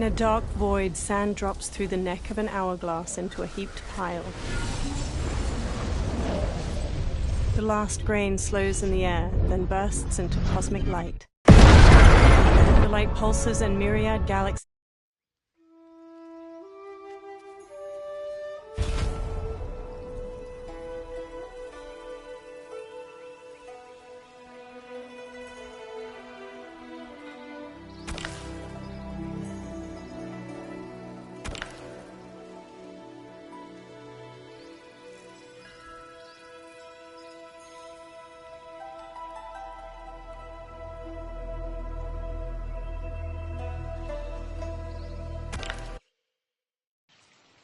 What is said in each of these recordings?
In a dark void, sand drops through the neck of an hourglass into a heaped pile. The last grain slows in the air, then bursts into cosmic light. The light pulses and myriad galaxies.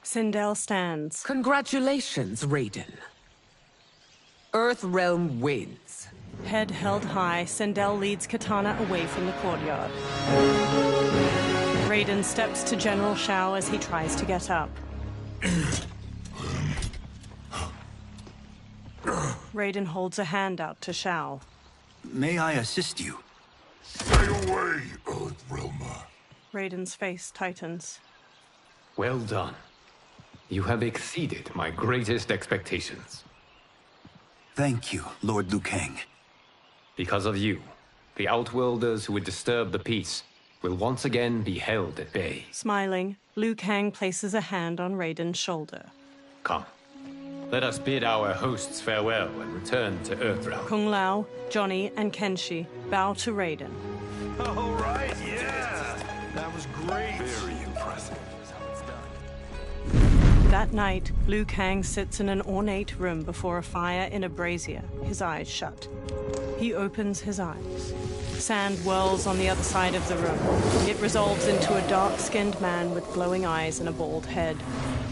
Sindel stands. Congratulations, Raiden. Earthrealm wins. Head held high, Sindel leads Katana away from the courtyard. Raiden steps to General Shao as he tries to get up. Raiden holds a hand out to Shao. May I assist you? Stay away, Earthrealmer. Raiden's face tightens. Well done. You have exceeded my greatest expectations. Thank you, Lord Liu Kang. Because of you, the Outworlders who would disturb the peace will once again be held at bay. Smiling, Liu Kang places a hand on Raiden's shoulder. Come, let us bid our hosts farewell and return to Earthrealm. Kung Lao, Johnny, and Kenshi bow to Raiden. All right, yeah. That was great. Very impressive. That night, Liu Kang sits in an ornate room before a fire in a brazier, his eyes shut. He opens his eyes. Sand whirls on the other side of the room. It resolves into a dark-skinned man with glowing eyes and a bald head.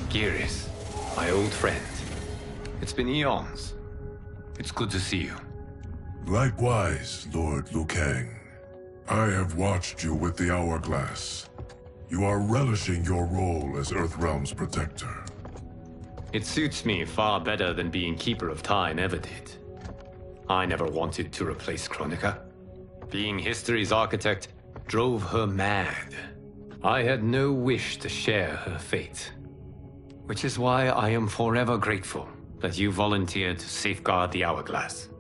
Geras, my old friend. It's been eons. It's good to see you. Likewise, Lord Liu Kang. I have watched you with the Hourglass. You are relishing your role as Earthrealm's protector. It suits me far better than being Keeper of Time ever did. I never wanted to replace Kronika. Being history's architect drove her mad. I had no wish to share her fate. Which is why I am forever grateful that you volunteered to safeguard the Hourglass.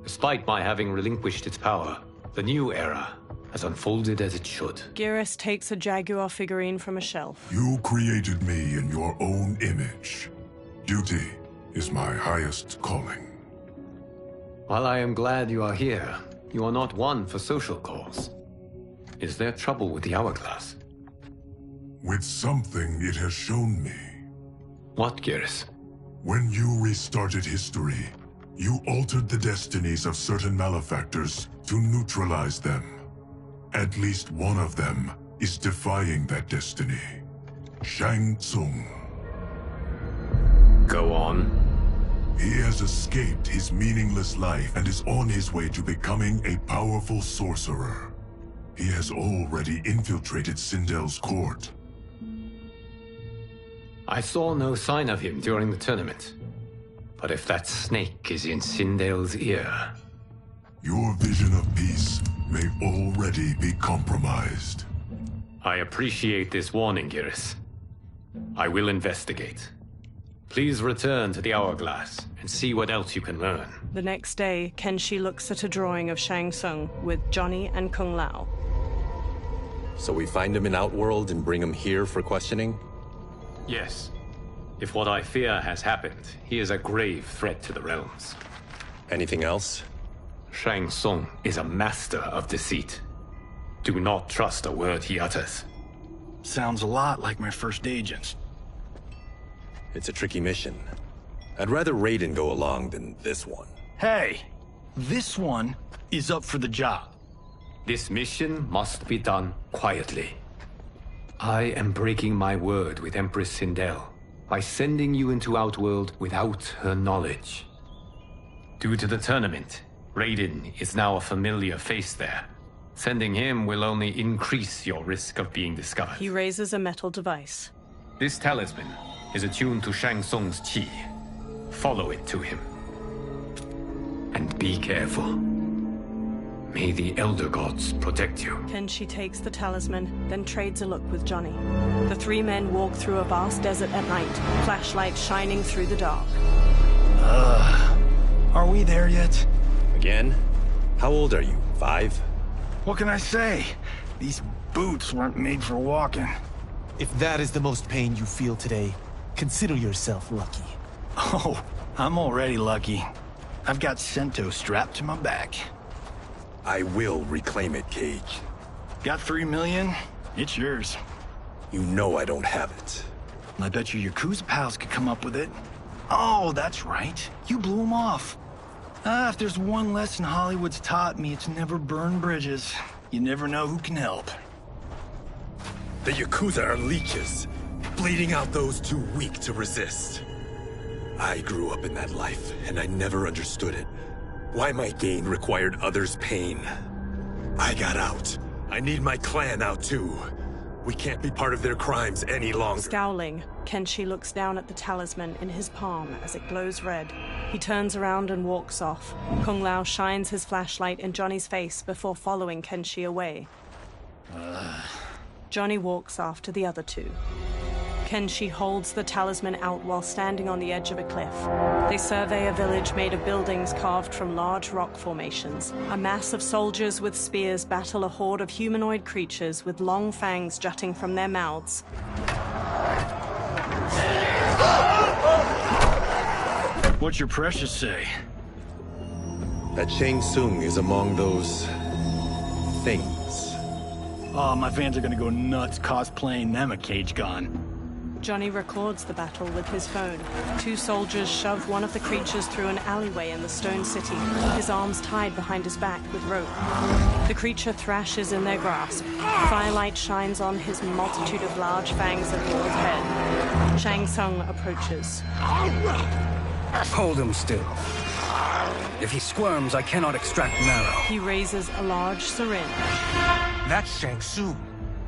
Despite my having relinquished its power, the new era has unfolded as it should. Geras takes a Jaguar figurine from a shelf. You created me in your own image. Duty is my highest calling. While I am glad you are here, you are not one for social calls. Is there trouble with the Hourglass? With something it has shown me. What, Geras? When you restarted history, you altered the destinies of certain malefactors to neutralize them. At least one of them is defying that destiny. Shang Tsung. Go on. He has escaped his meaningless life and is on his way to becoming a powerful sorcerer. He has already infiltrated Sindel's court. I saw no sign of him during the tournament. But if that snake is in Sindel's ear... Your vision of peace may already be compromised. I appreciate this warning, Geras. I will investigate. Please return to the Hourglass and see what else you can learn. The next day, Kenshi looks at a drawing of Shang Tsung with Johnny and Kung Lao. So we find him in Outworld and bring him here for questioning? Yes. If what I fear has happened, he is a grave threat to the realms. Anything else? Shang Tsung is a master of deceit. Do not trust a word he utters. Sounds a lot like my first agents. It's a tricky mission. I'd rather Raiden go along than this one. Hey, this one is up for the job. This mission must be done quietly. I am breaking my word with Empress Sindel by sending you into Outworld without her knowledge. Due to the tournament, Raiden is now a familiar face there. Sending him will only increase your risk of being discovered. He raises a metal device. This talisman is attuned to Shang Tsung's chi. Follow it to him. And be careful. May the Elder Gods protect you. Kenshi takes the talisman, then trades a look with Johnny. The three men walk through a vast desert at night, flashlights shining through the dark. Are we there yet? Again? How old are you? 5? What can I say? These boots weren't made for walking. If that is the most pain you feel today, consider yourself lucky. Oh, I'm already lucky. I've got Sento strapped to my back. I will reclaim it, Cage. Got 3 million? It's yours. You know I don't have it. I bet your Yakuza pals could come up with it. Oh, that's right. You blew them off. If there's one lesson Hollywood's taught me, it's never burn bridges. You never know who can help. The Yakuza are leeches, bleeding out those too weak to resist. I grew up in that life, and I never understood it. Why my gain required others' pain. I got out. I need my clan out too. We can't be part of their crimes any longer. Scowling, Kenshi looks down at the talisman in his palm as it glows red. He turns around and walks off. Kung Lao shines his flashlight in Johnny's face before following Kenshi away. Johnny walks after the other two. Kenshi holds the talisman out while standing on the edge of a cliff. They survey a village made of buildings carved from large rock formations. A mass of soldiers with spears battle a horde of humanoid creatures with long fangs jutting from their mouths. What's your precious say? That Shang Tsung is among those... things. Oh, my fans are gonna go nuts cosplaying them a Cage Gon. Johnny records the battle with his phone. Two soldiers shove one of the creatures through an alleyway in the stone city, his arms tied behind his back with rope. The creature thrashes in their grasp. Firelight shines on his multitude of large fangs at Wall's head. Shang Tsung approaches. Hold him still. If he squirms, I cannot extract marrow. He raises a large syringe. That's Shang Tsung.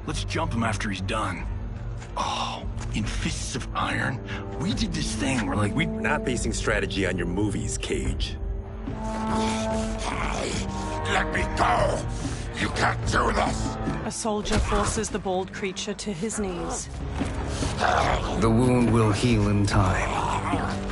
Let's jump him after he's done. Oh, in Fists of Iron, we did this thing where like We're not basing strategy on your movies, Cage. Let me go! You can't do this! A soldier forces the bald creature to his knees. The wound will heal in time.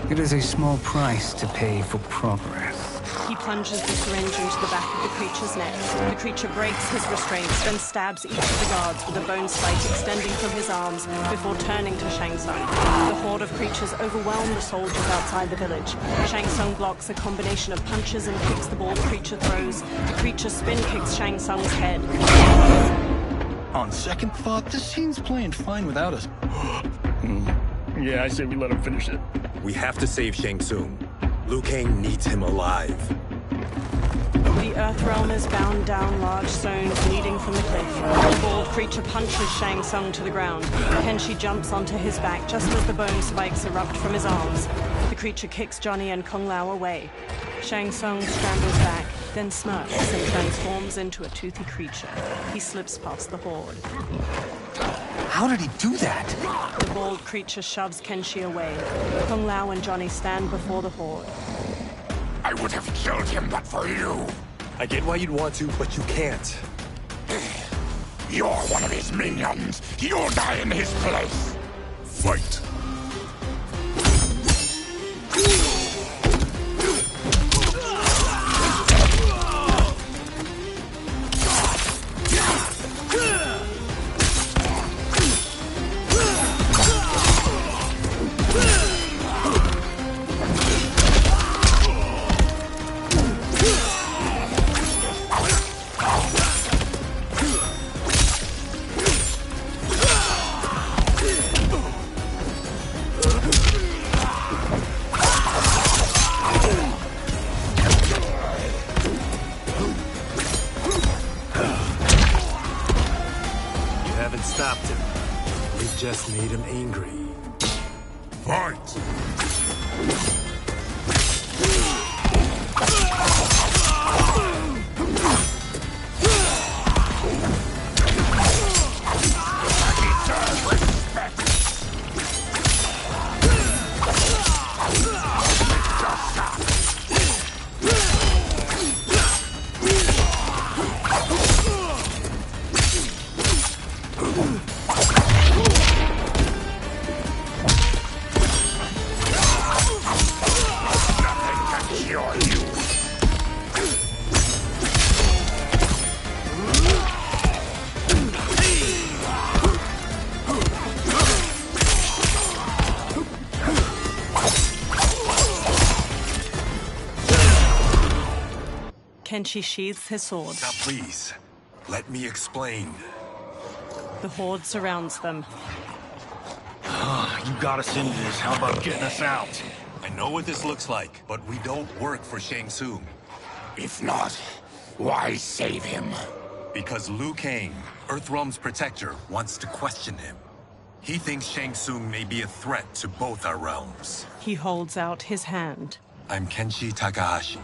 It is a small price to pay for progress. He plunges the syringe into the back of the creature's neck. The creature breaks his restraints, then stabs each of the guards with a bone spike extending from his arms before turning to Shang Tsung. The horde of creatures overwhelm the soldiers outside the village. Shang Tsung blocks a combination of punches and kicks the bald creature throws. The creature spin kicks Shang Tsung's head. on second thought, this scene's playing fine without us. Yeah, I say we let him finish it. We have to save Shang Tsung. Liu Kang needs him alive. The Earthrealm is bound down large stones leading from the cliff. The bald creature punches Shang Tsung to the ground. Kenshi jumps onto his back just as the bone spikes erupt from his arms. The creature kicks Johnny and Kung Lao away. Shang Tsung scrambles back, then smirks and transforms into a toothy creature. He slips past the horde. How did he do that? The bald creature shoves Kenshi away. Kung Lao and Johnny stand before the horde. I would have killed him but for you. I get why you'd want to, but you can't. You're one of his minions. You'll die in his place. Fight. Stopped him. We just made him angry. Fight! Kenshi sheathes his sword. Now please, let me explain. The horde surrounds them. You got us into this. How about getting us out? I know what this looks like, but we don't work for Shang Tsung. If not, why save him? Because Liu Kang, Earthrealm's protector, wants to question him. He thinks Shang Tsung may be a threat to both our realms. He holds out his hand. I'm Kenshi Takahashi.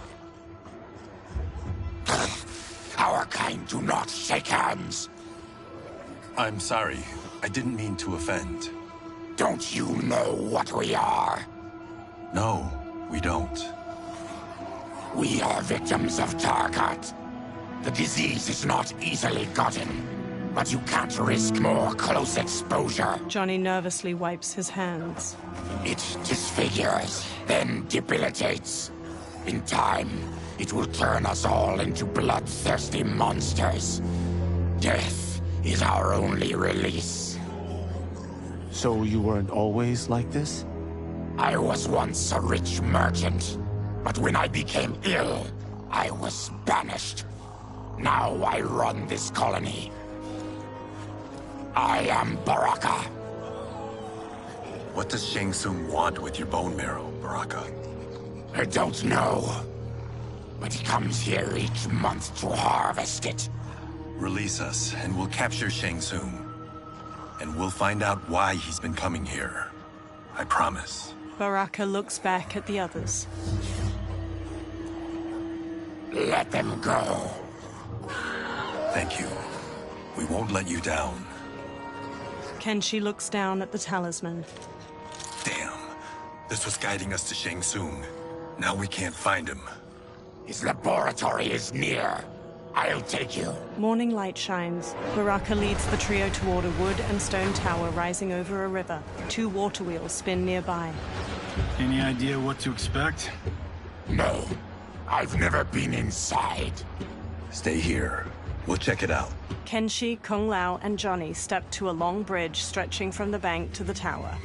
Our kind do not shake hands. I'm sorry. I didn't mean to offend. Don't you know what we are? No, we don't. We are victims of Tarkat. The disease is not easily gotten, but you can't risk more close exposure. Johnny nervously wipes his hands. It disfigures, then debilitates. In time, it will turn us all into bloodthirsty monsters. Death is our only release. So you weren't always like this? I was once a rich merchant, but when I became ill, I was banished. Now I run this colony. I am Baraka. What does Shang Tsung want with your bone marrow, Baraka? I don't know, but he comes here each month to harvest it. Release us, and we'll capture Shang Tsung. And we'll find out why he's been coming here. I promise. Baraka looks back at the others. Let them go. Thank you. We won't let you down. Kenshi looks down at the talisman. Damn. This was guiding us to Shang Tsung. Now we can't find him. His laboratory is near. I'll take you. Morning light shines. Baraka leads the trio toward a wood and stone tower rising over a river. 2 water wheels spin nearby. Any idea what to expect? No. I've never been inside. Stay here. We'll check it out. Kenshi, Kung Lao, and Johnny step to a long bridge stretching from the bank to the tower.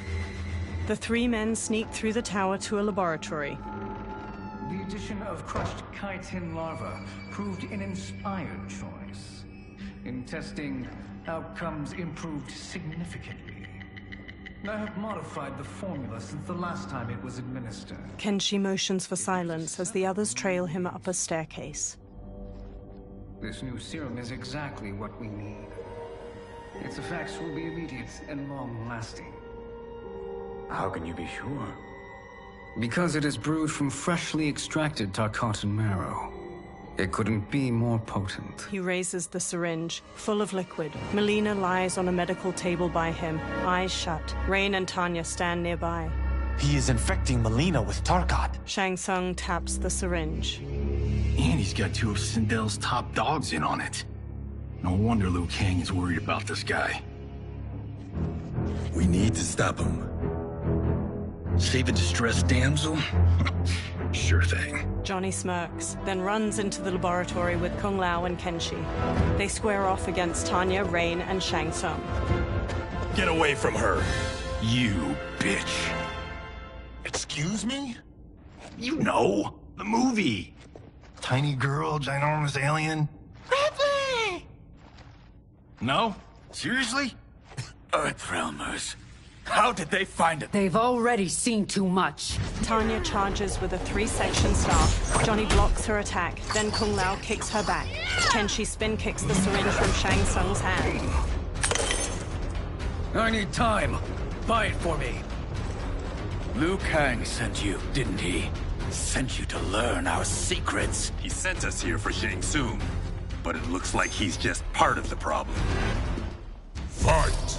The 3 men sneak through the tower to a laboratory. The addition of crushed chitin larva proved an inspired choice. In testing, outcomes improved significantly. I have modified the formula since the last time it was administered. Kenshi motions for silence as the others trail him up a staircase. This new serum is exactly what we need. Its effects will be immediate and long-lasting. How can you be sure? Because it is brewed from freshly extracted Tarkatan marrow. It couldn't be more potent. He raises the syringe, full of liquid. Melina lies on a medical table by him, eyes shut. Rain and Tanya stand nearby. He is infecting Melina with Tarkat. Shang Tsung taps the syringe. And he's got 2 of Sindel's top dogs in on it. No wonder Liu Kang is worried about this guy. We need to stop him. Save a distressed damsel? Sure thing. Johnny smirks, then runs into the laboratory with Kung Lao and Kenshi. They square off against Tanya, Rain, and Shang Tsung. Get away from her! You bitch. Excuse me? You know, the movie. Tiny girl, ginormous alien. Ripley! No? Seriously? Earthrealmers. How did they find it? They've already seen too much. Tanya charges with a 3-section staff. Johnny blocks her attack, then Kung Lao kicks her back. Kenshi spin kicks the syringe from Shang Tsung's hand. I need time. Buy it for me. Liu Kang sent you, didn't he? Sent you to learn our secrets. He sent us here for Shang Tsung, but it looks like he's just part of the problem. Fight!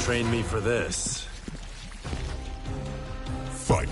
train me for this. Fight.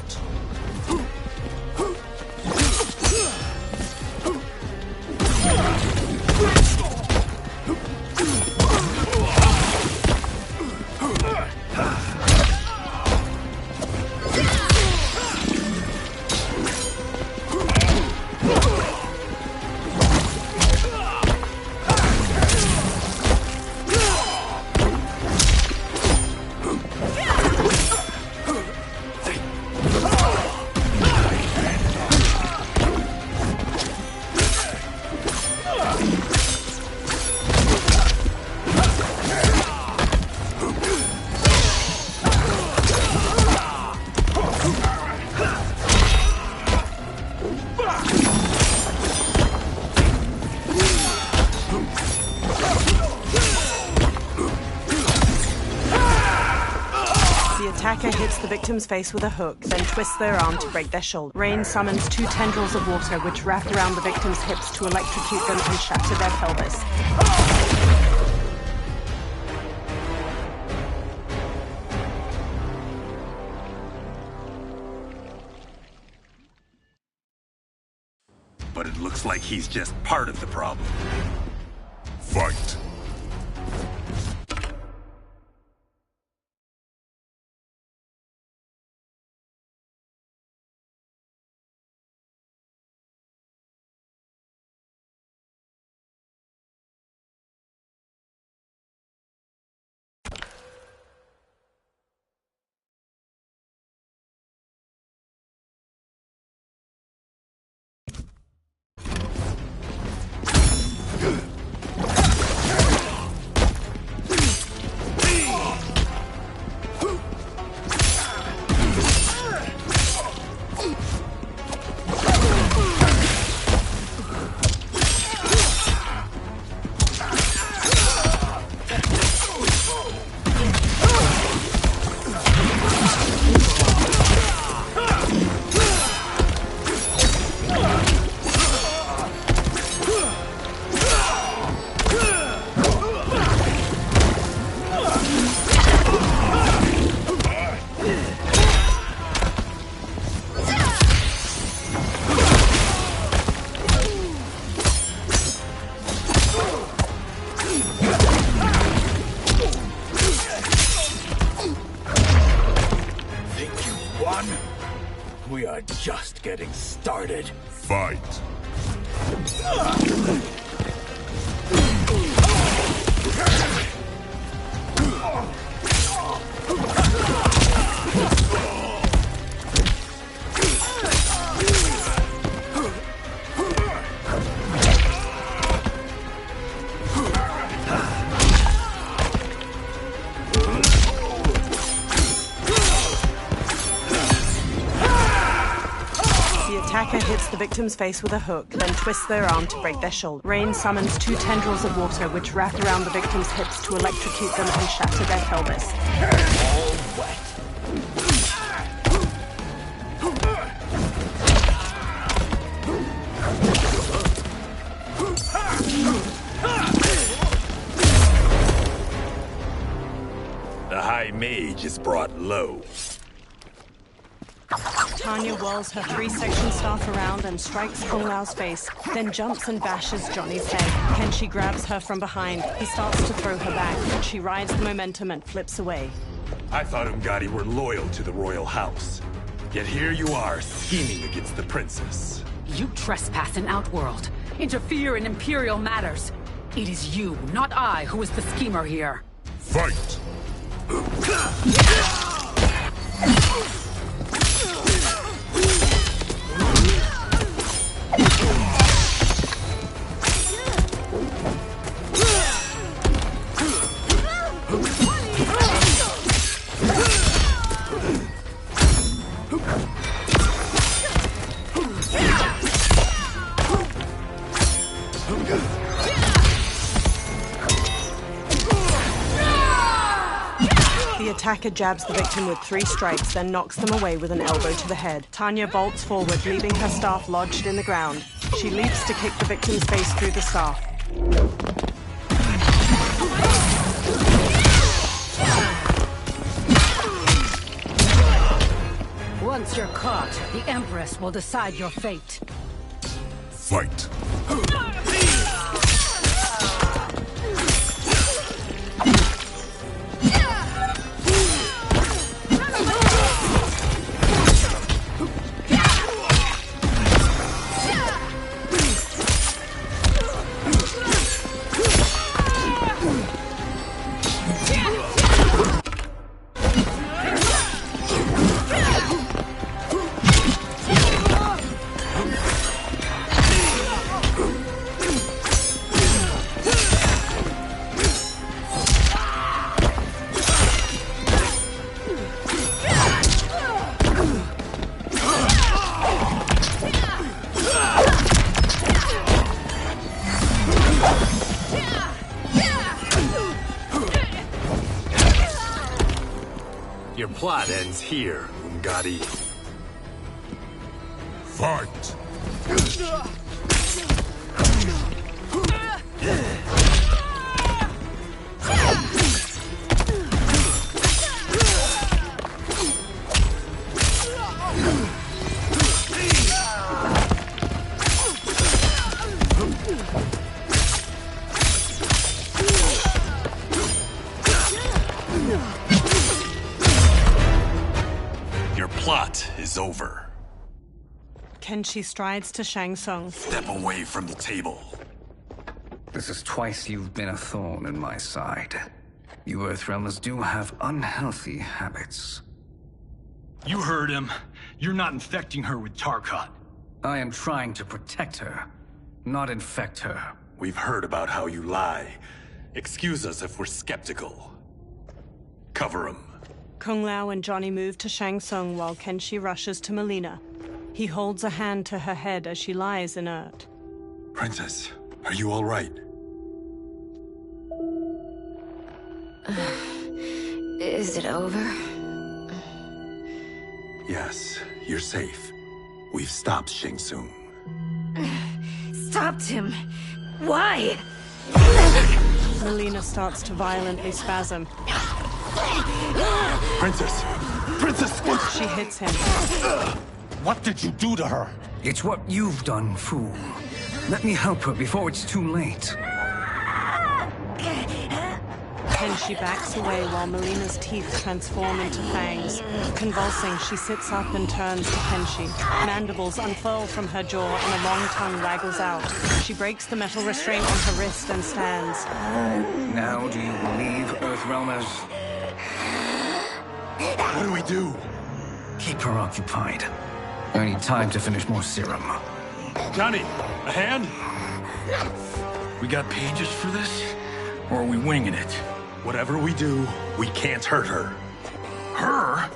Attacker hits the victim's face with a hook, then twists their arm to break their shoulder. Rain summons 2 tendrils of water which wrap around the victim's hips to electrocute them and shatter their pelvis. But it looks like he's just part of the problem. Fight. We are just getting started. Fight. Attacker hits the victim's face with a hook, then twists their arm to break their shoulder. Rain summons 2 tendrils of water which wrap around the victim's hips to electrocute them and shatter their pelvis. All wet. The High Mage is brought low. Tanya whirls her 3-section staff around and strikes Kung Lao's face, then jumps and bashes Johnny's head. Kenshi grabs her from behind. He starts to throw her back, but she rides the momentum and flips away. I thought Umgadi were loyal to the royal house. Yet here you are, scheming against the princess. You trespass in Outworld, interfere in Imperial matters. It is you, not I, who is the schemer here. Fight! The attacker jabs the victim with 3 strikes, then knocks them away with an elbow to the head. Tanya bolts forward, leaving her staff lodged in the ground. She leaps to kick the victim's face through the staff. Once you're caught, the Empress will decide your fate. Fight. Your plot ends here, Ungadi. Fight! Your plot is over. Kenshi strides to Shang Tsung. Step away from the table. This is twice you've been a thorn in my side. You Earthrealmers do have unhealthy habits. You heard him. You're not infecting her with Tarkat. I am trying to protect her, not infect her. We've heard about how you lie. Excuse us if we're skeptical. Cover him. Kung Lao and Johnny move to Shang Tsung while Kenshi rushes to Melina. He holds a hand to her head as she lies inert. Princess, are you all right? Is it over? Yes, you're safe. We've stopped Shang Tsung. Stopped him? Why? Melina starts to violently spasm. Princess! Princess! She hits him. What did you do to her? It's what you've done, fool. Let me help her before it's too late. Kenshi backs away while Melina's teeth transform into fangs. Convulsing, she sits up and turns to Kenshi. Mandibles unfurl from her jaw and a long tongue waggles out. She breaks the metal restraint on her wrist and stands. Now do you believe, Earthrealmers? What do we do? Keep her occupied. I need time to finish more serum. Johnny, a hand? We got pages for this? Or are we winging it? Whatever we do, we can't hurt her. Her?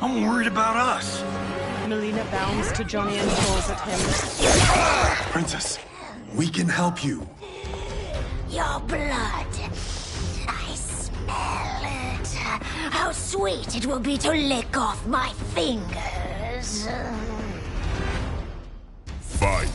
I'm worried about us. Melina bounds to Johnny and claws at him. Princess, we can help you. Your blood. I smell it. How sweet it will be to lick off my fingers. Fight!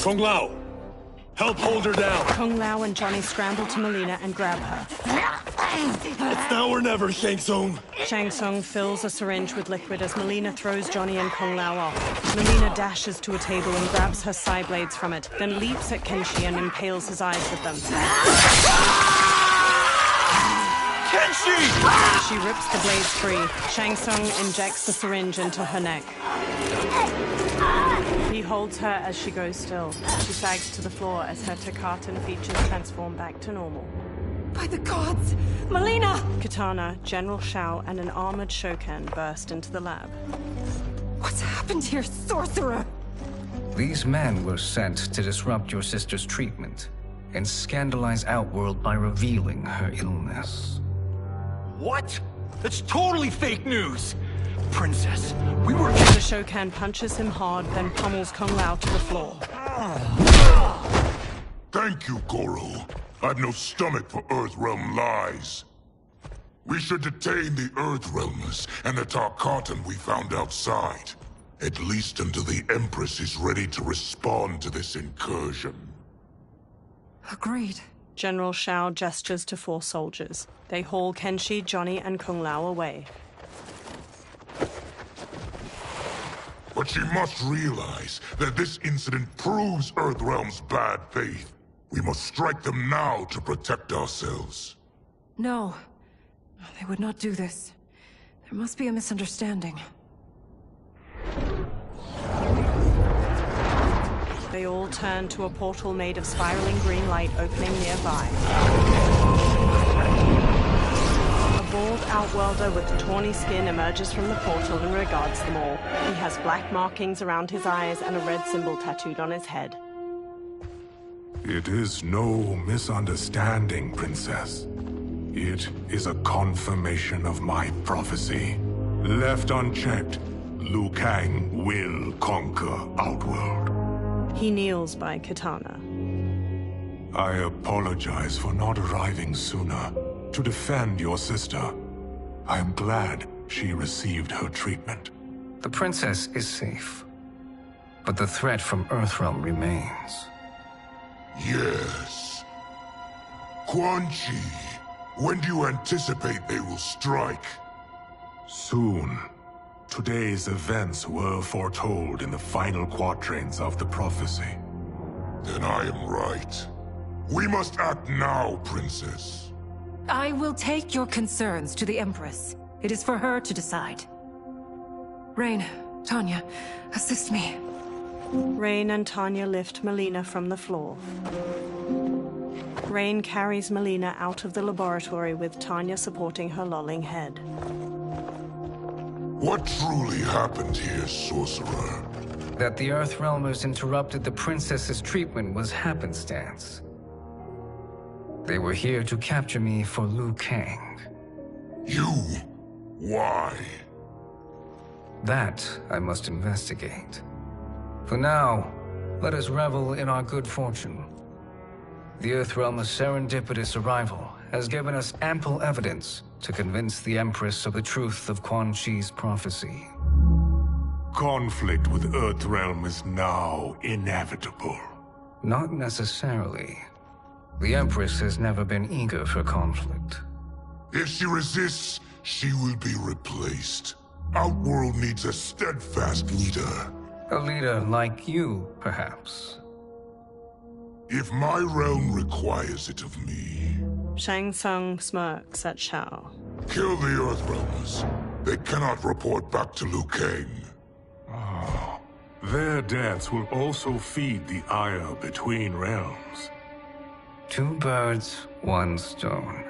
Kung Lao! Help hold her down! Kung Lao and Johnny scramble to Melina and grab her. It's now or never, Shang Tsung! Shang Tsung fills a syringe with liquid as Melina throws Johnny and Kung Lao off. Melina dashes to a table and grabs her side blades from it, then leaps at Kenshi and impales his eyes with them. Kenshi! She rips the blades free. Shang Tsung injects the syringe into her neck. He holds her as she goes still. She sags to the floor as her Takatan features transform back to normal. By the gods! Melina! Katana, General Shao, and an armored Shokan burst into the lab. What's happened here, sorcerer? These men were sent to disrupt your sister's treatment and scandalize Outworld by revealing her illness. What? That's totally fake news! Princess, we were... The Shokan punches him hard, then pummels Kung Lao to the floor. Thank you, Goro. I've no stomach for Earthrealm lies. We should detain the Earthrealmers and the Tarkatan we found outside. At least until the Empress is ready to respond to this incursion. Agreed. General Shao gestures to 4 soldiers. They haul Kenshi, Johnny, and Kung Lao away. But she must realize that this incident proves Earthrealm's bad faith. We must strike them now to protect ourselves. No. They would not do this. There must be a misunderstanding. They all turn to a portal made of spiraling green light opening nearby. A bald Outworlder with tawny skin emerges from the portal and regards them all. He has black markings around his eyes and a red symbol tattooed on his head. It is no misunderstanding, Princess. It is a confirmation of my prophecy. Left unchecked, Liu Kang will conquer Outworld. He kneels by Katana. I apologize for not arriving sooner to defend your sister. I am glad she received her treatment. The princess is safe, but the threat from Earthrealm remains. Yes. Quan Chi, when do you anticipate they will strike? Soon. Today's events were foretold in the final quatrains of the prophecy. Then I am right. We must act now, Princess. I will take your concerns to the Empress. It is for her to decide. Rain, Tanya, assist me. Rain and Tanya lift Melina from the floor. Rain carries Melina out of the laboratory with Tanya supporting her lolling head. What truly happened here, Sorcerer? That the Earthrealmers interrupted the princess's treatment was happenstance. They were here to capture me for Liu Kang. You? Why? That I must investigate. For now, let us revel in our good fortune. The Earthrealm's serendipitous arrival has given us ample evidence to convince the Empress of the truth of Quan Chi's prophecy. Conflict with Earthrealm is now inevitable. Not necessarily. The Empress has never been eager for conflict. If she resists, she will be replaced. Outworld needs a steadfast leader. A leader like you, perhaps. If my realm requires it of me. Shang Tsung smirks at Shao. Kill the Earthrealmers. They cannot report back to Liu Kang. Their deaths will also feed the ire between realms. 2 birds, 1 stone.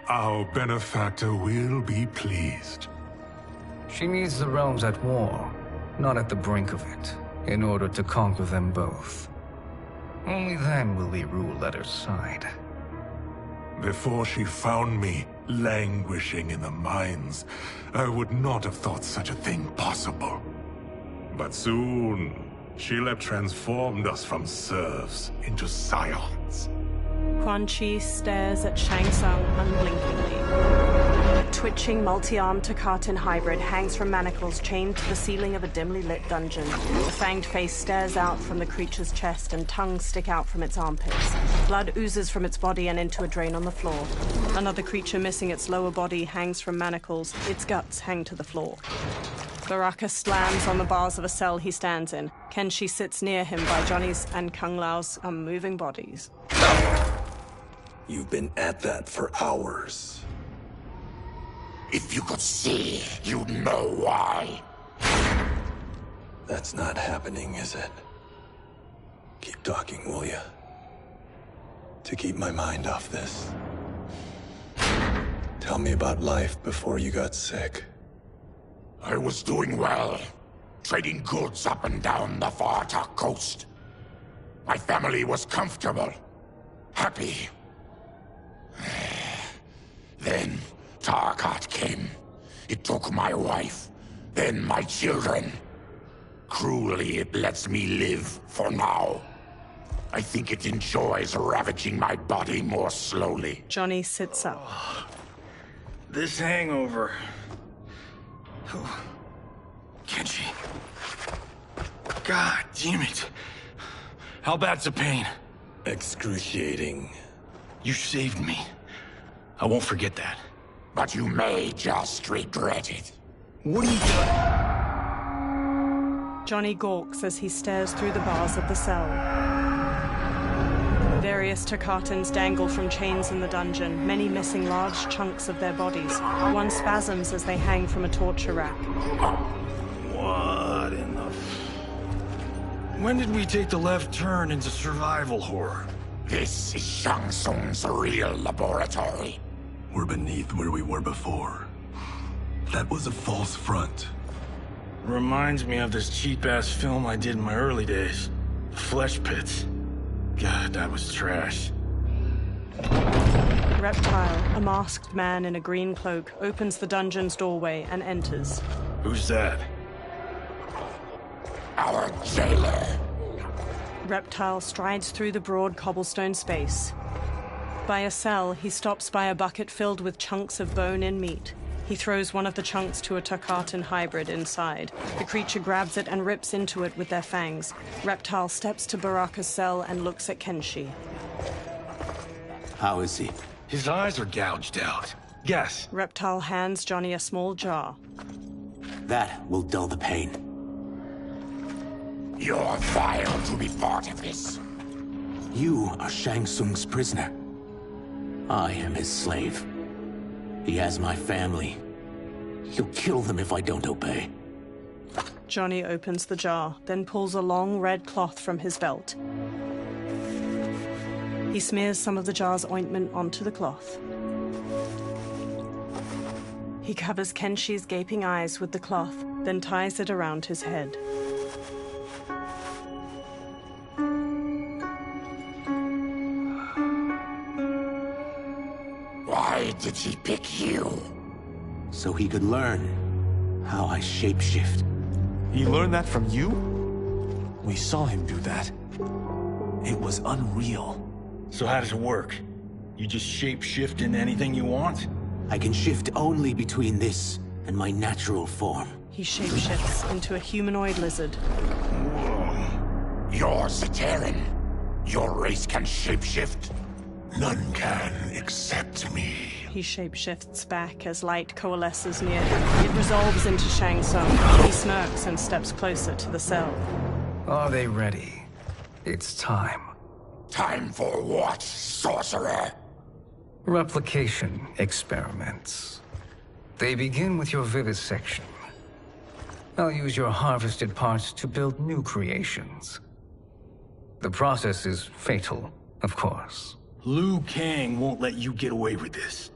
Our benefactor will be pleased. She needs the realms at war, not at the brink of it, in order to conquer them both. Only then will we rule at her side. Before she found me languishing in the mines, I would not have thought such a thing possible. But soon, Sheila transformed us from serfs into scions. Quan Chi stares at Shang Tsung unblinkingly. twitching, multi-armed Takatin hybrid hangs from manacles chained to the ceiling of a dimly lit dungeon. The fanged face stares out from the creature's chest and tongues stick out from its armpits. Blood oozes from its body and into a drain on the floor. Another creature missing its lower body hangs from manacles. Its guts hang to the floor. Baraka slams on the bars of a cell he stands in. Kenshi sits near him by Johnny's and Kung Lao's unmoving bodies. You've been at that for hours. If you could see, you'd know why. That's not happening, is it? Keep talking, will ya? To keep my mind off this. Tell me about life before you got sick. I was doing well, trading goods up and down the Varta coast. My family was comfortable, happy. Then Tarkat came. It took my wife, then my children. Cruelly, it lets me live for now. I think it enjoys ravaging my body more slowly. Johnny sits up. This hangover. Kenshi. God damn it. How bad's the pain? Excruciating. You saved me. I won't forget that. But you may just regret it. What are you doing? Johnny gawks as he stares through the bars of the cell. Various Takatans dangle from chains in the dungeon, many missing large chunks of their bodies. One spasms as they hang from a torture rack. What in the... When did we take the left turn into survival horror? This is Shang Tsung's real laboratory. We're beneath where we were before. That was a false front. Reminds me of this cheap-ass film I did in my early days. Flesh Pits. God, that was trash. Reptile, a masked man in a green cloak, opens the dungeon's doorway and enters. Who's that? Our jailer. Reptile strides through the broad cobblestone space. By a cell, he stops by a bucket filled with chunks of bone-in meat. He throws one of the chunks to a Takatan hybrid inside. The creature grabs it and rips into it with their fangs. Reptile steps to Baraka's cell and looks at Kenshi. How is he? His eyes are gouged out. Guess. Reptile hands Johnny a small jar. That will dull the pain. You're vile to be part of this. You are Shang Tsung's prisoner. I am his slave. He has my family. He'll kill them if I don't obey. Johnny opens the jar, then pulls a long red cloth from his belt. He smears some of the jar's ointment onto the cloth. He covers Kenshi's gaping eyes with the cloth, then ties it around his head. Why did he pick you? So he could learn how I shapeshift. He learned that from you? We saw him do that. It was unreal. So how does it work? You just shapeshift into anything you want? I can shift only between this and my natural form. He shapeshifts into a humanoid lizard. You're Zateran. Your race can shapeshift. None can except me. He shapeshifts back as light coalesces near him. It resolves into Shang Tsung. He smirks and steps closer to the cell. Are they ready? It's time. Time for what, sorcerer? Replication experiments. They begin with your vivisection. I'll use your harvested parts to build new creations. The process is fatal, of course. Liu Kang won't let you get away with this.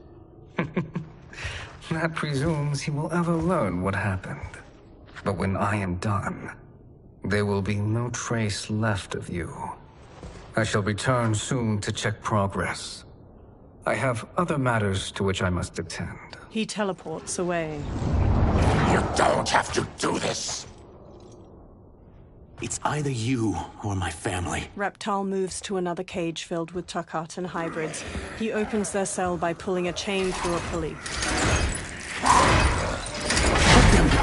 That presumes he will ever learn what happened. But when I am done, there will be no trace left of you. I shall return soon to check progress. I have other matters to which I must attend. He teleports away. You don't have to do this. It's either you or my family. Reptile moves to another cage filled with Takatan hybrids. He opens their cell by pulling a chain through a pulley.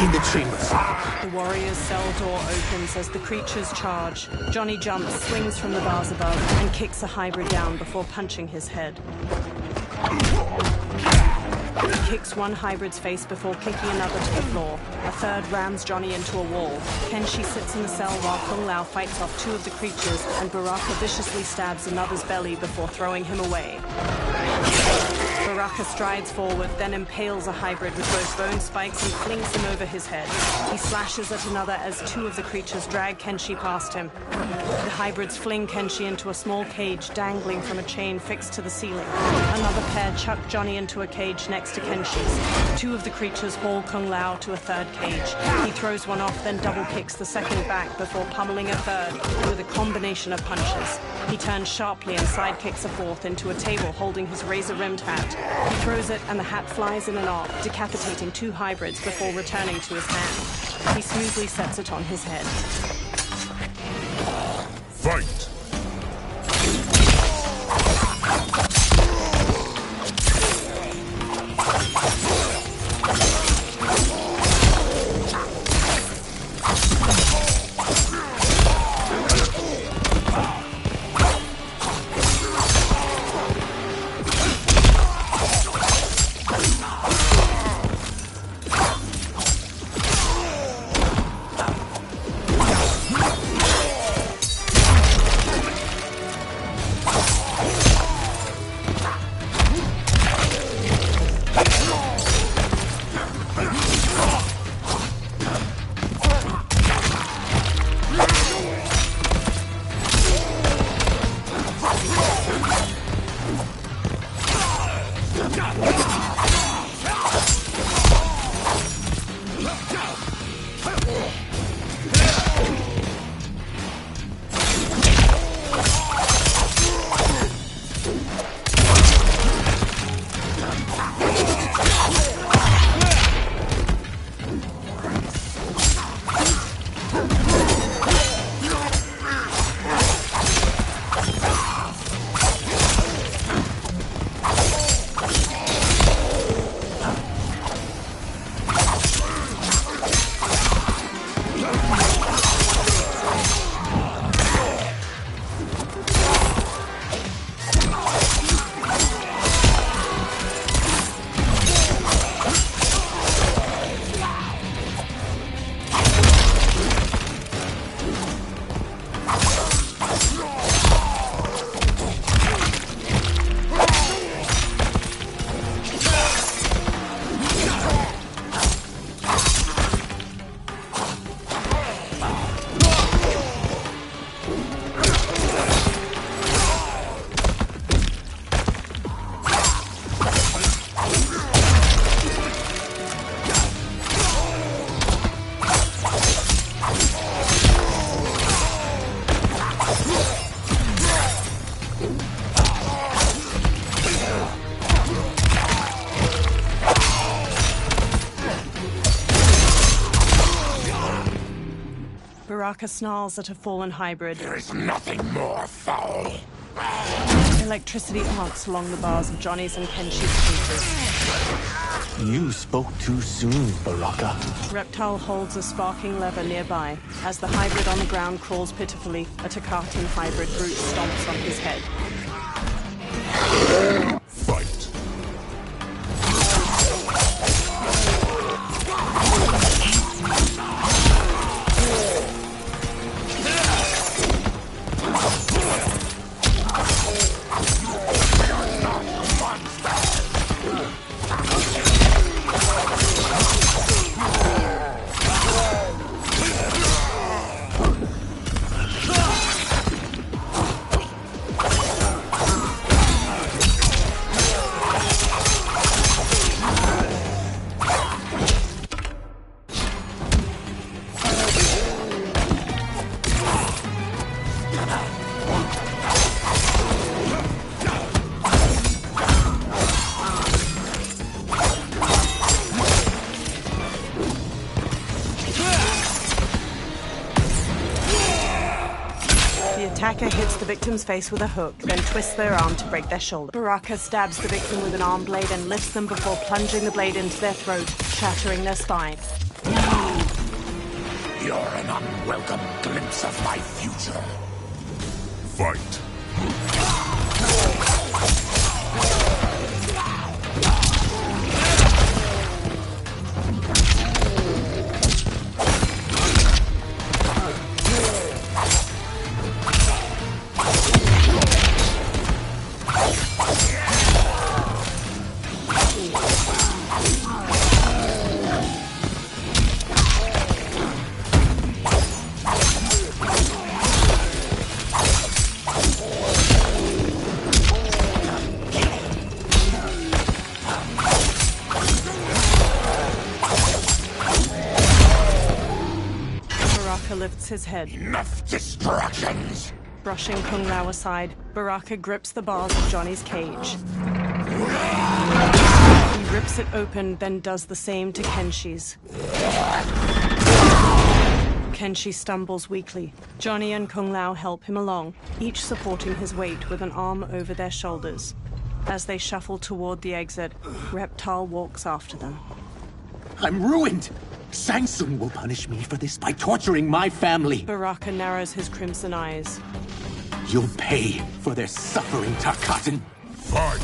in the chambers. The warrior's cell door opens as the creatures charge. Johnny jumps, swings from the bars above, and kicks a hybrid down before punching his head. He kicks one hybrid's face before kicking another to the floor. A third rams Johnny into a wall. Kenshi sits in the cell while Kung Lao fights off two of the creatures, and Baraka viciously stabs another's belly before throwing him away. Baraka strides forward, then impales a hybrid with both bone spikes and flings him over his head. He slashes at another as two of the creatures drag Kenshi past him. The hybrids fling Kenshi into a small cage dangling from a chain fixed to the ceiling. Another pair chuck Johnny into a cage next to Kenshi's. Two of the creatures haul Kung Lao to a third cage. He throws one off, then double kicks the second back before pummeling a third with a combination of punches. He turns sharply and sidekicks a fourth into a table holding his razor-rimmed hat. He throws it and the hat flies in an arc, decapitating two hybrids before returning to his hand. He smoothly sets it on his head. Fight! Baraka snarls at a fallen hybrid. There is nothing more foul. Electricity arcs along the bars of Johnny's and Kenshi's creatures. You spoke too soon, Baraka. Reptile holds a sparking lever nearby. As the hybrid on the ground crawls pitifully, a Takatan hybrid brute stomps on his head. Fight. Attacker hits the victim's face with a hook, then twists their arm to break their shoulder. Baraka stabs the victim with an arm blade and lifts them before plunging the blade into their throat, shattering their spine. You're an unwelcome glimpse of my future. Fight. Lifts his head. Enough distractions! Brushing Kung Lao aside, Baraka grips the bars of Johnny's cage. He rips it open, then does the same to Kenshi's. Kenshi stumbles weakly. Johnny and Kung Lao help him along, each supporting his weight with an arm over their shoulders. As they shuffle toward the exit, Reptile walks after them. I'm ruined! Shang Tsung will punish me for this by torturing my family. Baraka narrows his crimson eyes. You'll pay for their suffering, Tarkatan. Fight!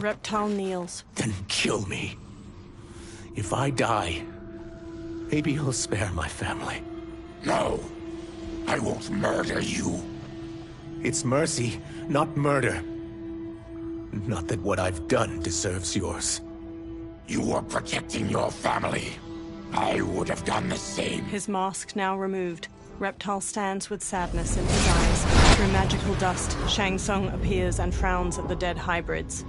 Reptile kneels. Then kill me. If I die, maybe you'll spare my family. No, I won't murder you. It's mercy, not murder. Not that what I've done deserves yours. You were protecting your family. I would have done the same. His mask now removed, Reptile stands with sadness in his eyes. Through magical dust, Shang Tsung appears and frowns at the dead hybrids.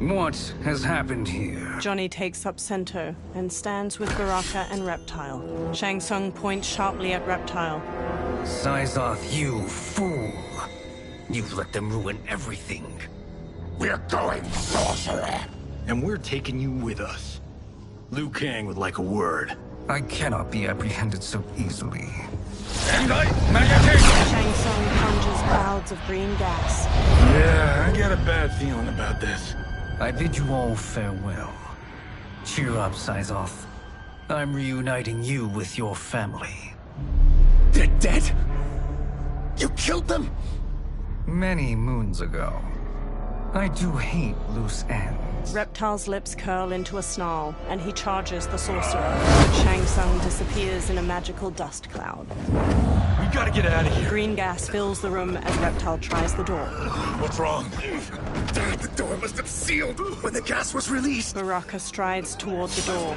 What has happened here? Johnny takes up Sento and stands with Baraka and Reptile. Shang Tsung points sharply at Reptile. Sizoth, you fool! You've let them ruin everything. We're going, sorcerer. And we're taking you with us. Liu Kang would like a word. I cannot be apprehended so easily. And I meditate! Shang Tsung conjures clouds of green gas. Yeah, I got a bad feeling about this. I bid you all farewell. Cheer up, Syzoth. I'm reuniting you with your family. They're dead? You killed them? Many moons ago. I do hate loose ends. Reptile's lips curl into a snarl, and he charges the sorcerer. Shang Tsung disappears in a magical dust cloud. We gotta get out of here. Green gas fills the room as Reptile tries the door. What's wrong? The door must have sealed when the gas was released. Baraka strides toward the door.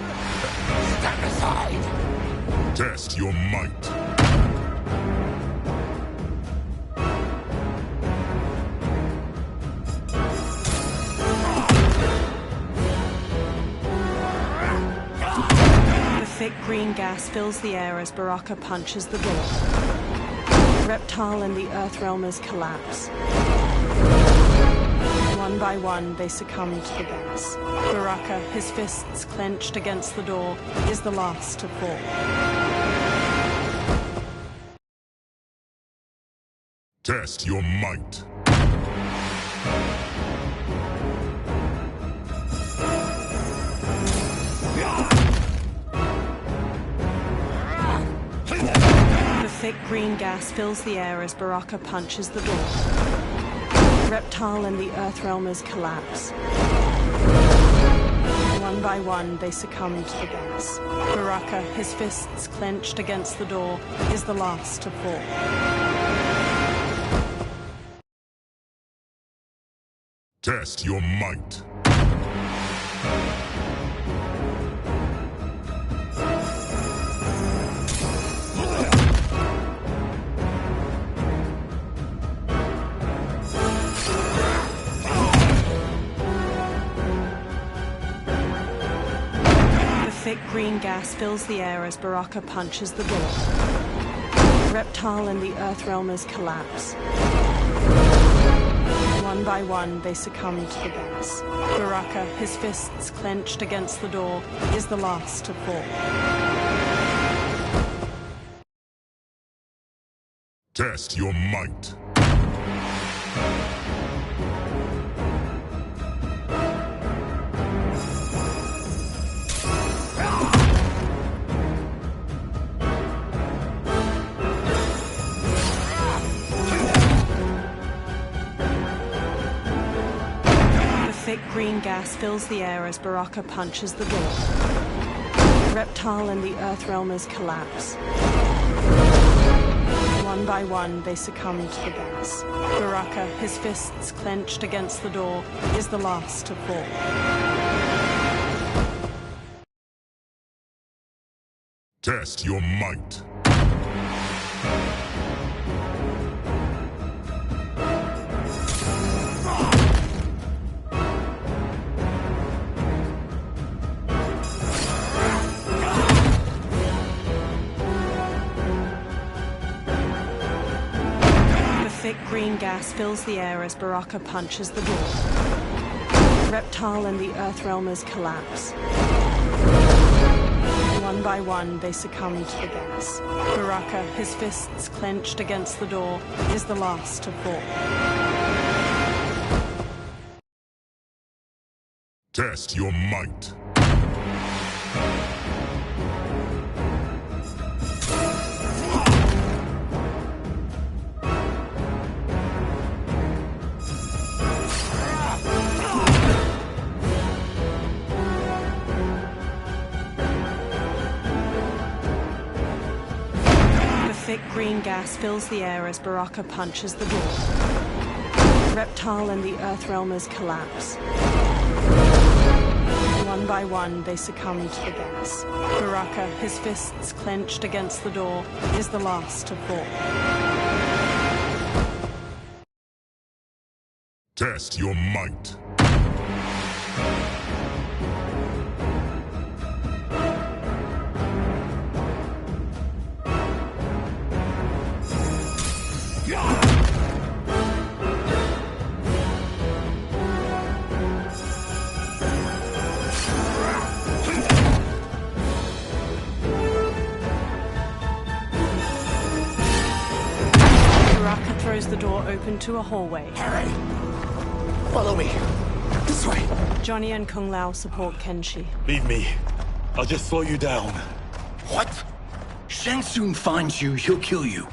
Stand aside. Test your might. Thick green gas fills the air as Baraka punches the door. Reptile and the Earthrealmers collapse. One by one, they succumb to the gas. Baraka, his fists clenched against the door, is the last to fall. Test your might. Thick green gas fills the air as Baraka punches the door. Reptile and the Earthrealmers collapse. One by one, they succumb to the gas. Baraka, his fists clenched against the door, is the last to fall. Test your might. Thick green gas fills the air as Baraka punches the door. Reptile and the Earthrealmers collapse. One by one, they succumb to the gas. Baraka, his fists clenched against the door, is the last to fall. Test your might. Thick green gas fills the air as Baraka punches the door. Reptile and the Earthrealmers collapse. One by one, they succumb to the gas. Baraka, his fists clenched against the door, is the last to fall. Test your might. Thick green gas fills the air as Baraka punches the door. Reptile and the Earthrealmers collapse. One by one, they succumb to the gas. Baraka, his fists clenched against the door, is the last to fall. Test your might. Thick green gas fills the air as Baraka punches the door. Reptile and the Earthrealmers collapse. One by one, they succumb to the gas. Baraka, his fists clenched against the door, is the last to fall. Test your might. moves the door open to a hallway. Hurry! Follow me. This way. Johnny and Kung Lao support Kenshi. Leave me. I'll just slow you down. What? Shang Tsung finds you, he'll kill you.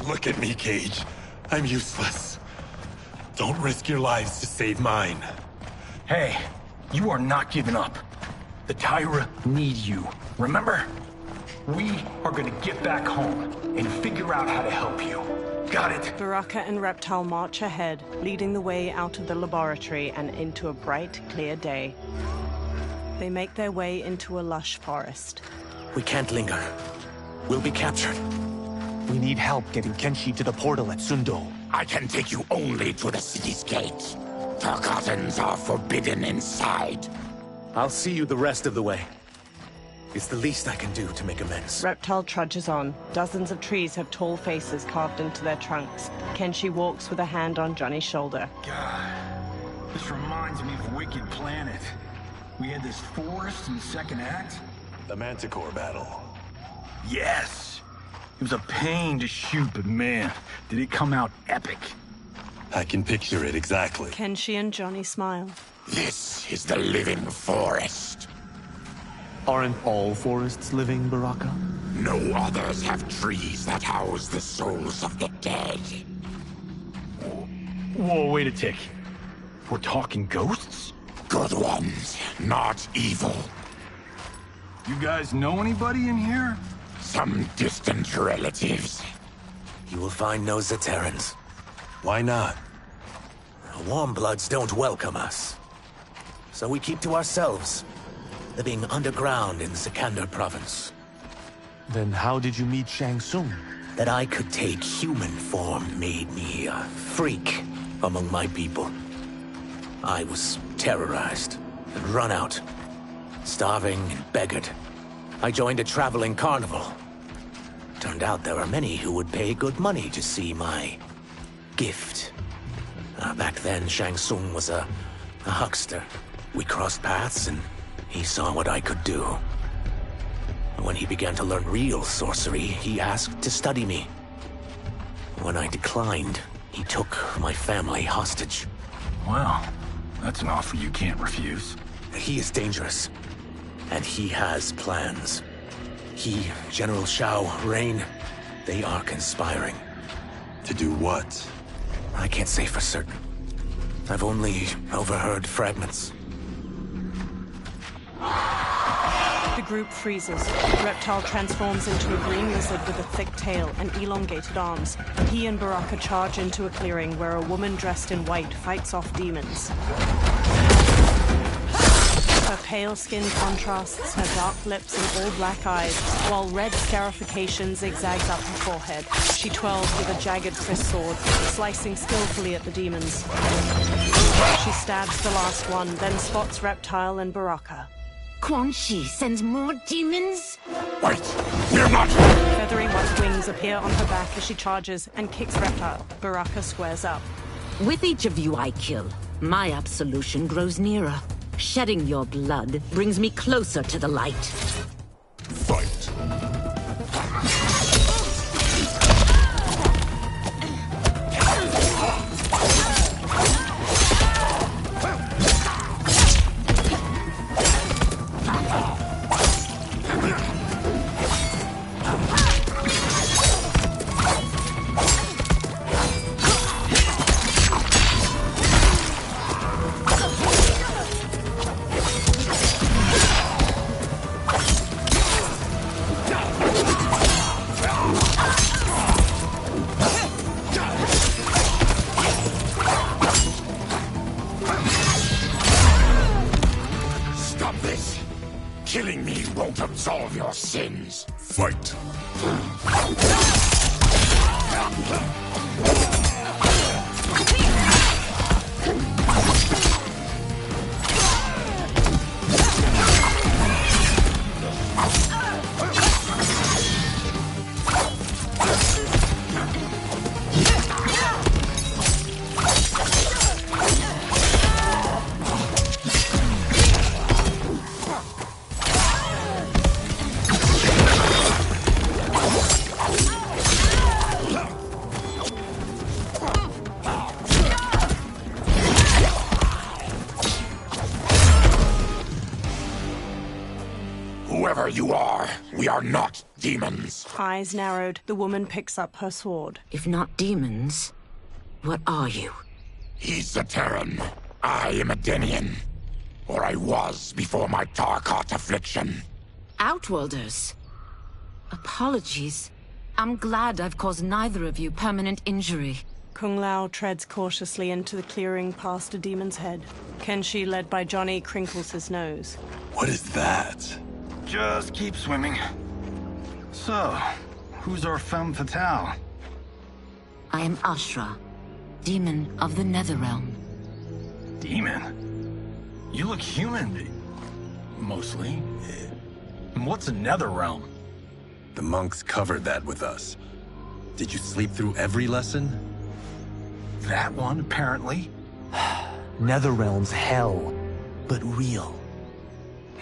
Look at me, Cage. I'm useless. Don't risk your lives to save mine. Hey, you are not giving up. The Tyra need you, remember? We are gonna get back home and figure out how to help you. Got it? Baraka and Reptile march ahead, leading the way out of the laboratory and into a bright, clear day. They make their way into a lush forest. We can't linger. We'll be captured. We need help getting Kenshi to the portal at Sundo. I can take you only to the city's gate. Forgottens are forbidden inside. I'll see you the rest of the way. It's the least I can do to make amends. Reptile trudges on. Dozens of trees have tall faces carved into their trunks. Kenshi walks with a hand on Johnny's shoulder. God, this reminds me of Wicked Planet. We had this forest in the second act. The Manticore battle. Yes! It was a pain to shoot, but man, did it come out epic. I can picture it exactly. Kenshi and Johnny smile. This is the living forest. Aren't all forests living, Baraka? No others have trees that house the souls of the dead. Whoa, wait a tick. We're talking ghosts? Good ones, not evil. You guys know anybody in here? Some distant relatives. You will find no Zaterrans. Why not? Warmbloods don't welcome us. So we keep to ourselves, living underground in Sikander province. Then how did you meet Shang Tsung? That I could take human form made me a freak among my people. I was terrorized and run out, starving and beggared. I joined a traveling carnival. Turned out there were many who would pay good money to see my gift. Back then, Shang Tsung was a huckster. We crossed paths and he saw what I could do. When he began to learn real sorcery, he asked to study me. When I declined, he took my family hostage. Well, that's an offer you can't refuse. He is dangerous, and he has plans. He, General Shao, Rain, they are conspiring. To do what? I can't say for certain. I've only overheard fragments. The group freezes. Reptile transforms into a green lizard with a thick tail and elongated arms. He and Baraka charge into a clearing where a woman dressed in white fights off demons. Her pale skin contrasts her dark lips and all-black eyes, while red scarification zigzags up her forehead. She twirls with a jagged Chris sword, slicing skillfully at the demons. She stabs the last one, then spots Reptile and Baraka. Quan Chi sends more demons? Wait! You're not! Feathery white wings appear on her back as she charges and kicks Reptile. Baraka squares up. With each of you I kill, my absolution grows nearer. Shedding your blood brings me closer to the light. Fight! Killing me won't absolve your sins. Fight. Whoever you are, we are not demons. Eyes narrowed, the woman picks up her sword. If not demons, what are you? He's a Terran. I am a Denian. Or I was before my Tarkat affliction. Outworlders. Apologies. I'm glad I've caused neither of you permanent injury. Kung Lao treads cautiously into the clearing past a demon's head. Kenshi, led by Johnny, crinkles his nose. What is that? Just keep swimming. So, who's our femme fatale? I am Ashra, demon of the Netherrealm. Demon? You look human. Mostly. And what's a Netherrealm? The monks covered that with us. Did you sleep through every lesson? That one, apparently. Netherrealm's hell, but real.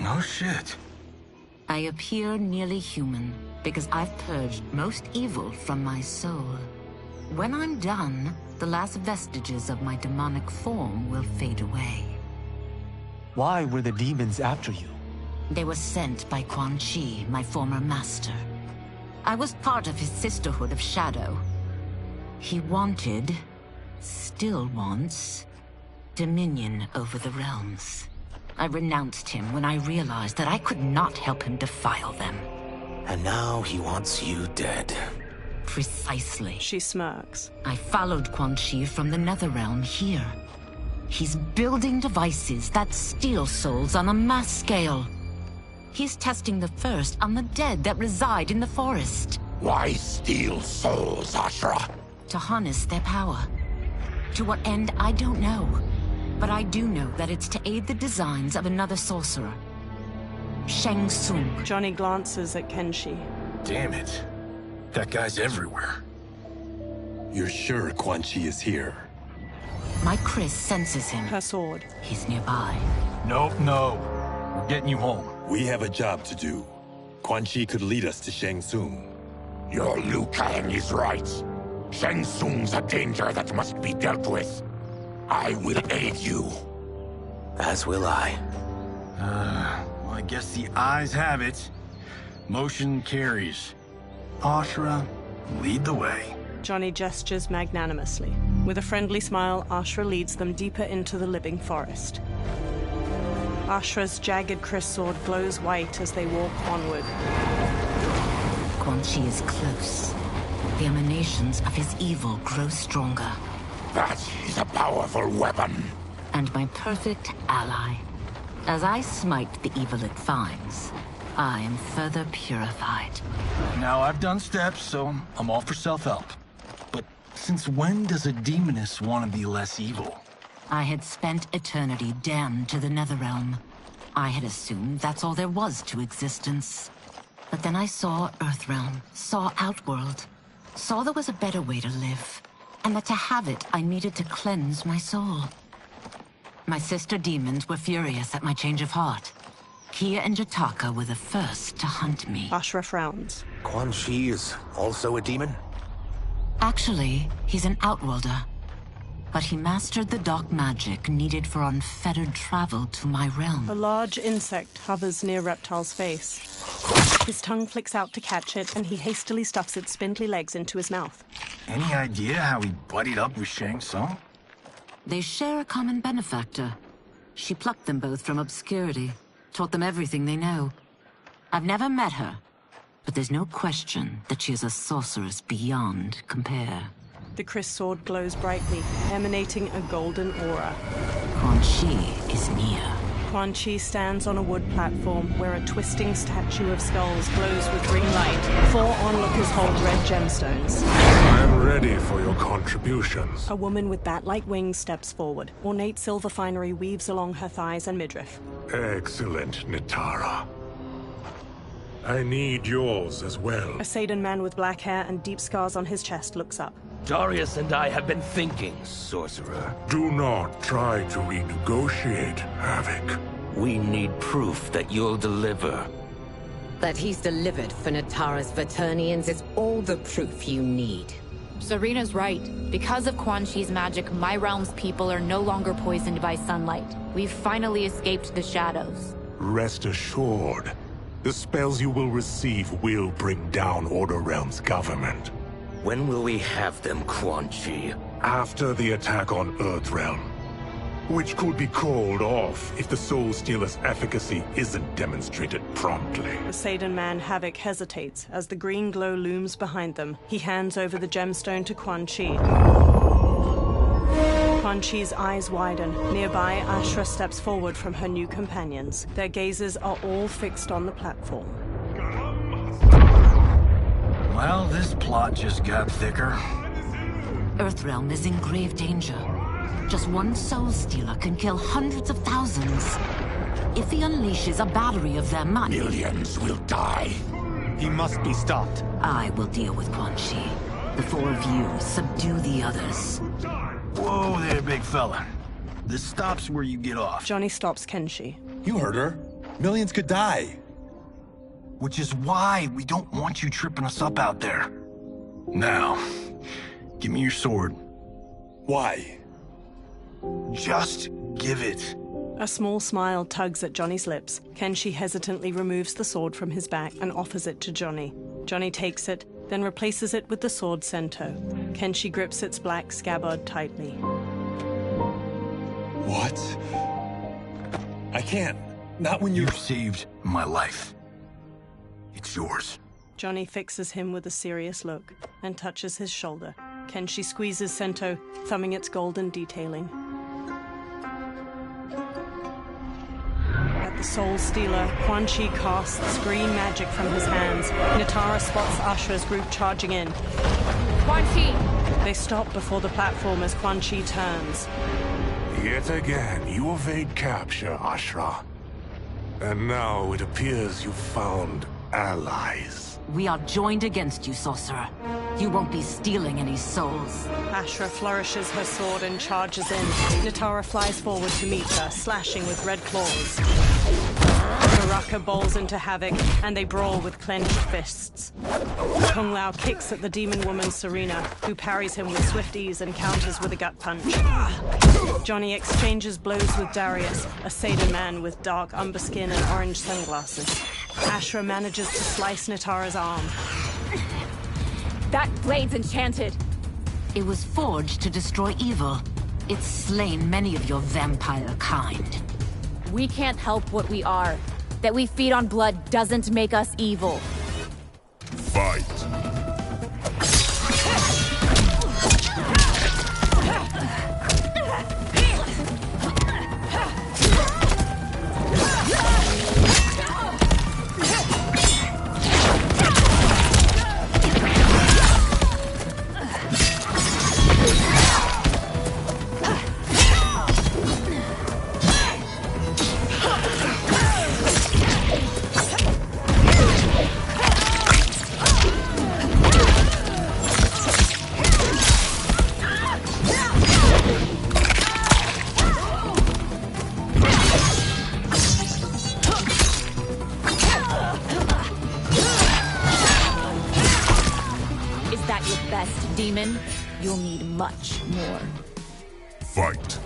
No shit. I appear nearly human because I've purged most evil from my soul. When I'm done, the last vestiges of my demonic form will fade away. Why were the demons after you? They were sent by Quan Chi, my former master. I was part of his Sisterhood of Shadow. He wanted, still wants, dominion over the realms. I renounced him when I realized that I could not help him defile them. And now he wants you dead. Precisely. She smirks. I followed Quan Chi from the Netherrealm here. He's building devices that steal souls on a mass scale. He's testing the first on the dead that reside in the forest. Why steal souls, Ashra? To harness their power. To what end, I don't know. But I do know that it's to aid the designs of another sorcerer. Shang Tsung. Johnny glances at Kenshi. Damn it. That guy's everywhere. You're sure Quan Chi is here? My Chris senses him. Her sword. He's nearby. Nope, no. We're getting you home. We have a job to do. Quan Chi could lead us to Shang Tsung. Your Liu Kang is right. Shang Tsung's a danger that must be dealt with. I will aid you. As will I. Well, I guess the eyes have it. Motion carries. Ashra, lead the way. Johnny gestures magnanimously. With a friendly smile, Ashra leads them deeper into the living forest. Ashra's jagged Chris sword glows white as they walk onward. Quan Chi is close. The emanations of his evil grow stronger. That is a powerful weapon. And my perfect ally. As I smite the evil it finds, I am further purified. Now I've done steps, so I'm all for self-help. But since when does a demoness want to be less evil? I had spent eternity damned to the Netherrealm. I had assumed that's all there was to existence. But then I saw Earthrealm, saw Outworld, saw there was a better way to live, and that to have it, I needed to cleanse my soul. My sister demons were furious at my change of heart. Kia and Jataka were the first to hunt me. Ashra frowns. Quan Chi is also a demon? Actually, he's an Outworlder. But he mastered the dark magic needed for unfettered travel to my realm. A large insect hovers near Reptile's face. His tongue flicks out to catch it, and he hastily stuffs its spindly legs into his mouth. Any idea how he buddied up with Shang Tsung? They share a common benefactor. She plucked them both from obscurity, taught them everything they know. I've never met her, but there's no question that she is a sorceress beyond compare. The Chris sword glows brightly, emanating a golden aura. Quan Chi is near. Quan Chi stands on a wood platform where a twisting statue of skulls glows with green light. 4 onlookers hold red gemstones. I am ready for your contributions. A woman with bat-like wings steps forward. Ornate silver finery weaves along her thighs and midriff. Excellent, Nitara. I need yours as well. A Saidan man with black hair and deep scars on his chest looks up. Darius and I have been thinking, sorcerer. Do not try to renegotiate, Havoc. We need proof that you'll deliver. That he's delivered for Natara's Vaternians is all the proof you need. Serena's right. Because of Quan Chi's magic, my realm's people are no longer poisoned by sunlight. We've finally escaped the shadows. Rest assured, The spells you will receive will bring down Order Realm's government. When will we have them, Quan Chi? After the attack on Earthrealm, which could be called off if the Soul Stealer's efficacy isn't demonstrated promptly. The Saidan man Havoc hesitates as the green glow looms behind them. He hands over the gemstone to Quan Chi. Quan Chi's eyes widen. Nearby, Ashra steps forward from her new companions. Their gazes are all fixed on the platform. Well, this plot just got thicker. Earthrealm is in grave danger. Just one Soul Stealer can kill hundreds of thousands. If he unleashes a battery of them, millions will die. He must be stopped. I will deal with Quan Chi. The four of you subdue the others. Whoa there, big fella. This stops where you get off. Johnny stops Kenshi. You heard her. Millions could die. Which is why we don't want you tripping us up out there. Now, give me your sword. Why? Just give it. A small smile tugs at Johnny's lips. Kenshi hesitantly removes the sword from his back and offers it to Johnny. Johnny takes it, then replaces it with the sword Sento. Kenshi grips its black scabbard tightly. What? I can't. Not when you've saved my life. It's yours. Johnny fixes him with a serious look and touches his shoulder. Kenshi squeezes Sento, thumbing its golden detailing. At the Soul Stealer, Quan Chi casts green magic from his hands. Natara spots Ashra's group charging in. Quan Chi! They stop before the platform as Quan Chi turns. Yet again, you evade capture, Ashra. And now it appears you've found allies. We are joined against you, sorcerer. You won't be stealing any souls. Ashra flourishes her sword and charges in. Natara flies forward to meet her, slashing with red claws. Baraka bowls into Havoc, and they brawl with clenched fists. Kung Lao kicks at the demon woman Serena, who parries him with swift ease and counters with a gut punch. Johnny exchanges blows with Darius, a Saidan man with dark umber skin and orange sunglasses. Ashra manages to slice Natara's arm. That blade's enchanted. It was forged to destroy evil. It's slain many of your vampire kind. We can't help what we are. That we feed on blood doesn't make us evil. Fight. Demon, you'll need much more. Fight.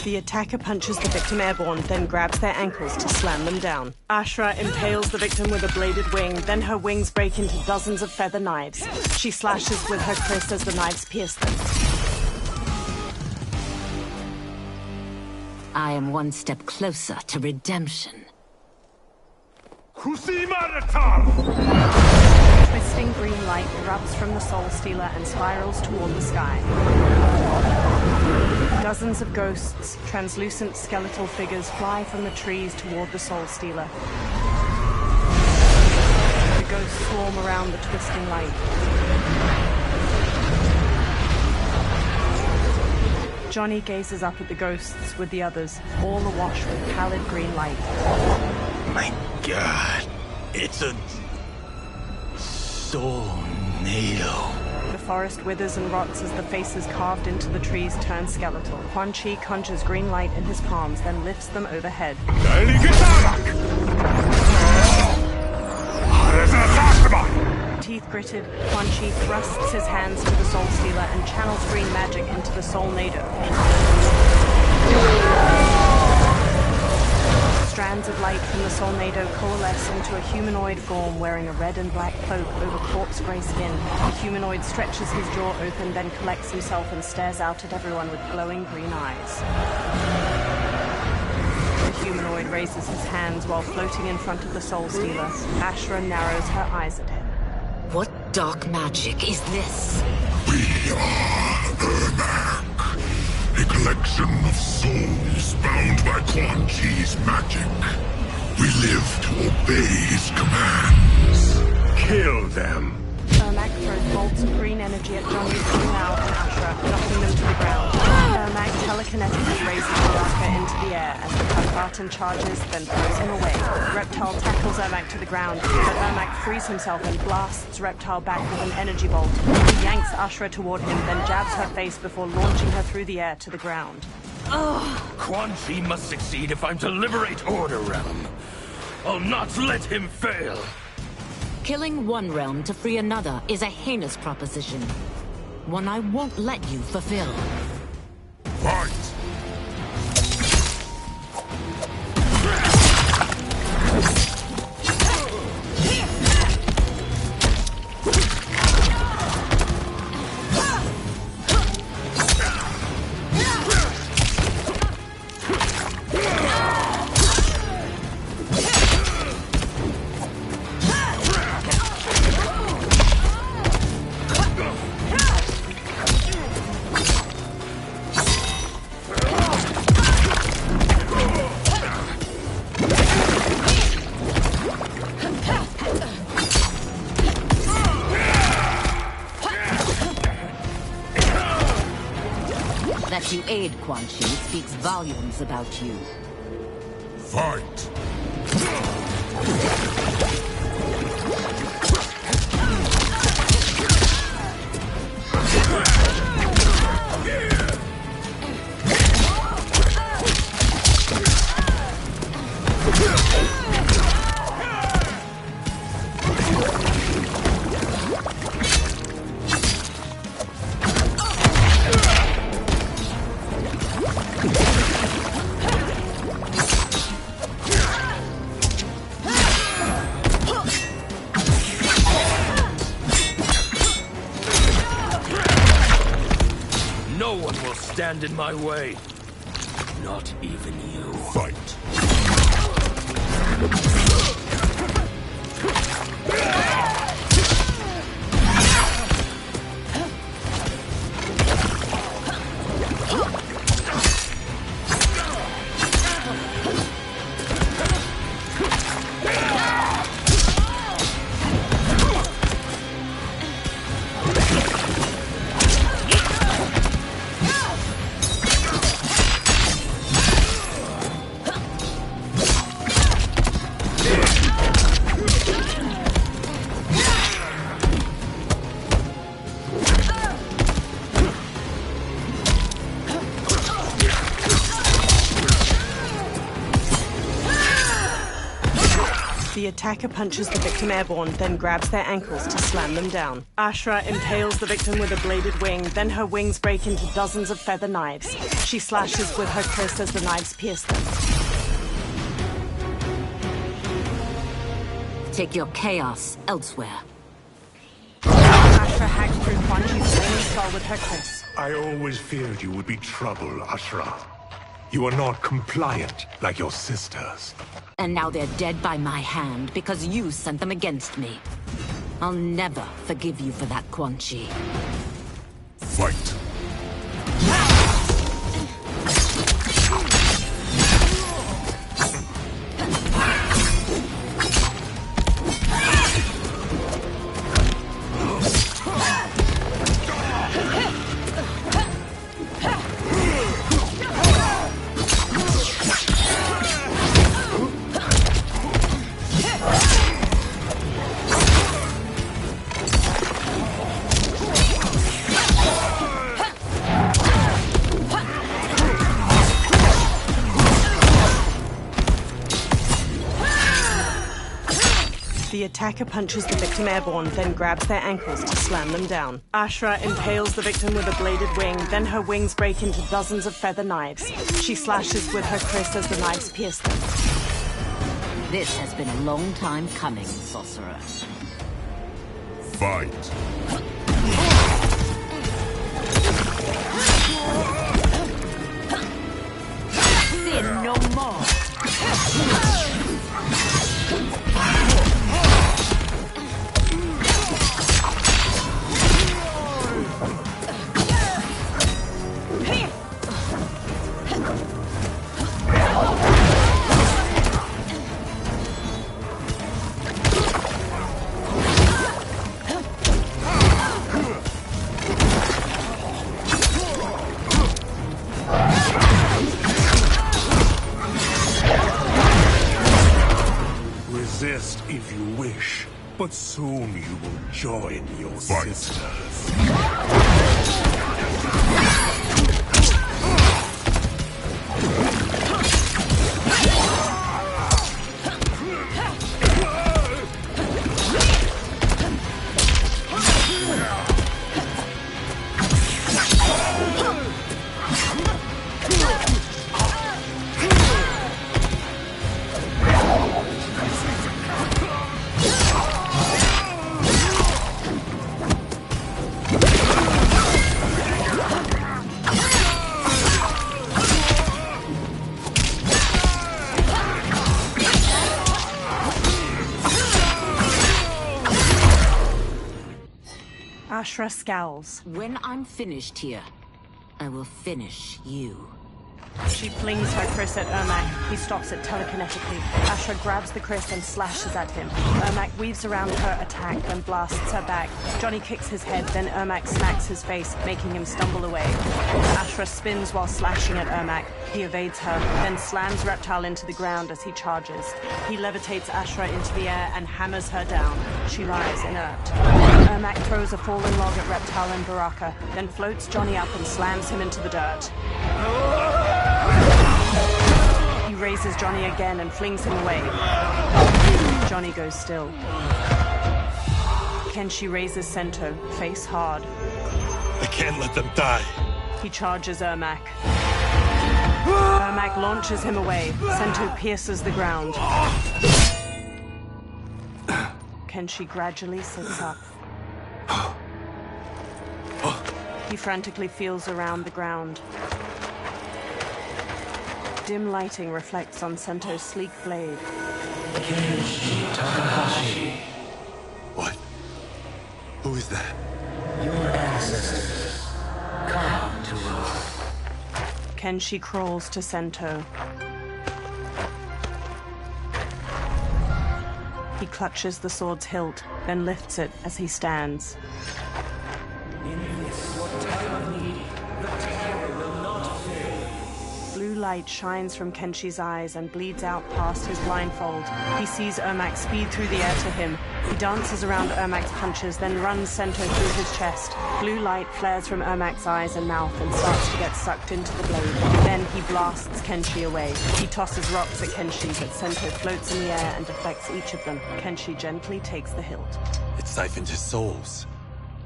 The attacker punches the victim airborne, then grabs their ankles to slam them down. Ashra impales the victim with a bladed wing, then her wings break into dozens of feather knives. She slashes with her kris as the knives pierce them. I am one step closer to redemption. Twisting green light erupts from the Soul Stealer and spirals toward the sky. Dozens of ghosts, translucent skeletal figures, fly from the trees toward the Soul Stealer. The ghosts swarm around the twisting light. Johnny gazes up at the ghosts with the others, all awash with pallid green light. My God, it's a soul-nado. The forest withers and rots as the faces carved into the trees turn skeletal. Quan Chi conjures green light in his palms, then lifts them overhead. Teeth gritted, Quan Chi thrusts his hands to the Soul Stealer and channels green magic into the Soul Nado. Strands of light from the Soul Nado coalesce into a humanoid form wearing a red and black cloak over corpse gray skin. The humanoid stretches his jaw open, then collects himself and stares out at everyone with glowing green eyes. The humanoid raises his hands while floating in front of the Soul Stealer. Ashra narrows her eyes at him. What dark magic is this? We are Ermac, a collection of souls bound by Quan Chi's magic. We live to obey his commands. Kill them. Ermac throws bolts of green energy at Johnny, Now, and Ashra, knocking them to the ground. Ermac telekinetically raises Baraka into the air as the Katbartan charges, then throws him away. Reptile tackles Ermac to the ground, but Ermac frees himself and blasts Reptile back with an energy bolt. He yanks Ashra toward him, then jabs her face before launching her through the air to the ground. Quan Chi must succeed if I'm to liberate Order Realm. I'll not let him fail. Killing one realm to free another is a heinous proposition. One I won't let you fulfill. Fight! That you aid Quan Chi speaks volumes about you. Fight! No one will stand in my way. Not even you. Fight! The attacker punches the victim airborne, then grabs their ankles to slam them down. Ashra impales the victim with a bladed wing, then her wings break into dozens of feather knives. She slashes with her kris as the knives pierce them. Take your chaos elsewhere. Ashra hacks through Quan Chi's flaming skull with her kris. I always feared you would be trouble, Ashra. You are not compliant like your sisters. And now they're dead by my hand because you sent them against me. I'll never forgive you for that, Quan Chi. Fight! The attacker punches the victim airborne, then grabs their ankles to slam them down. Ashra impales the victim with a bladed wing, then her wings break into dozens of feather knives. She slashes with her kris as the knives pierce them. This has been a long time coming, sorcerer. Fight. Sin no more. Resist if you wish, but soon you will join your sisters. Ashra scowls. When I'm finished here, I will finish you. She flings her kris at Ermac. He stops it telekinetically. Ashra grabs the kris and slashes at him. Ermac weaves around her attack and blasts her back. Johnny kicks his head, then Ermac smacks his face, making him stumble away. Ashra spins while slashing at Ermac. He evades her, then slams Reptile into the ground as he charges. He levitates Ashra into the air and hammers her down. She lies inert. Ermac throws a fallen log at Reptile and Baraka, then floats Johnny up and slams him into the dirt. He raises Johnny again and flings him away. Johnny goes still. Kenshi raises Sento, face hard. I can't let them die. He charges Ermac. Ermac launches him away. Sento pierces the ground. Kenshi gradually sits up. He frantically feels around the ground. Dim lighting reflects on Sento's sleek blade. What? Who is that? Your ancestors. Come to us. Kenshi crawls to Sento. He clutches the sword's hilt, then lifts it as he stands. In this, your time of need, the terror will not fail. Blue light shines from Kenshi's eyes and bleeds out past his blindfold. He sees Ermac speed through the air to him. He dances around Ermac's punches, then runs Sento through his chest. Blue light flares from Ermac's eyes and mouth and starts to get sucked into the blade. Then he blasts Kenshi away. He tosses rocks at Kenshi, but Sento floats in the air and deflects each of them. Kenshi gently takes the hilt. It siphoned his souls.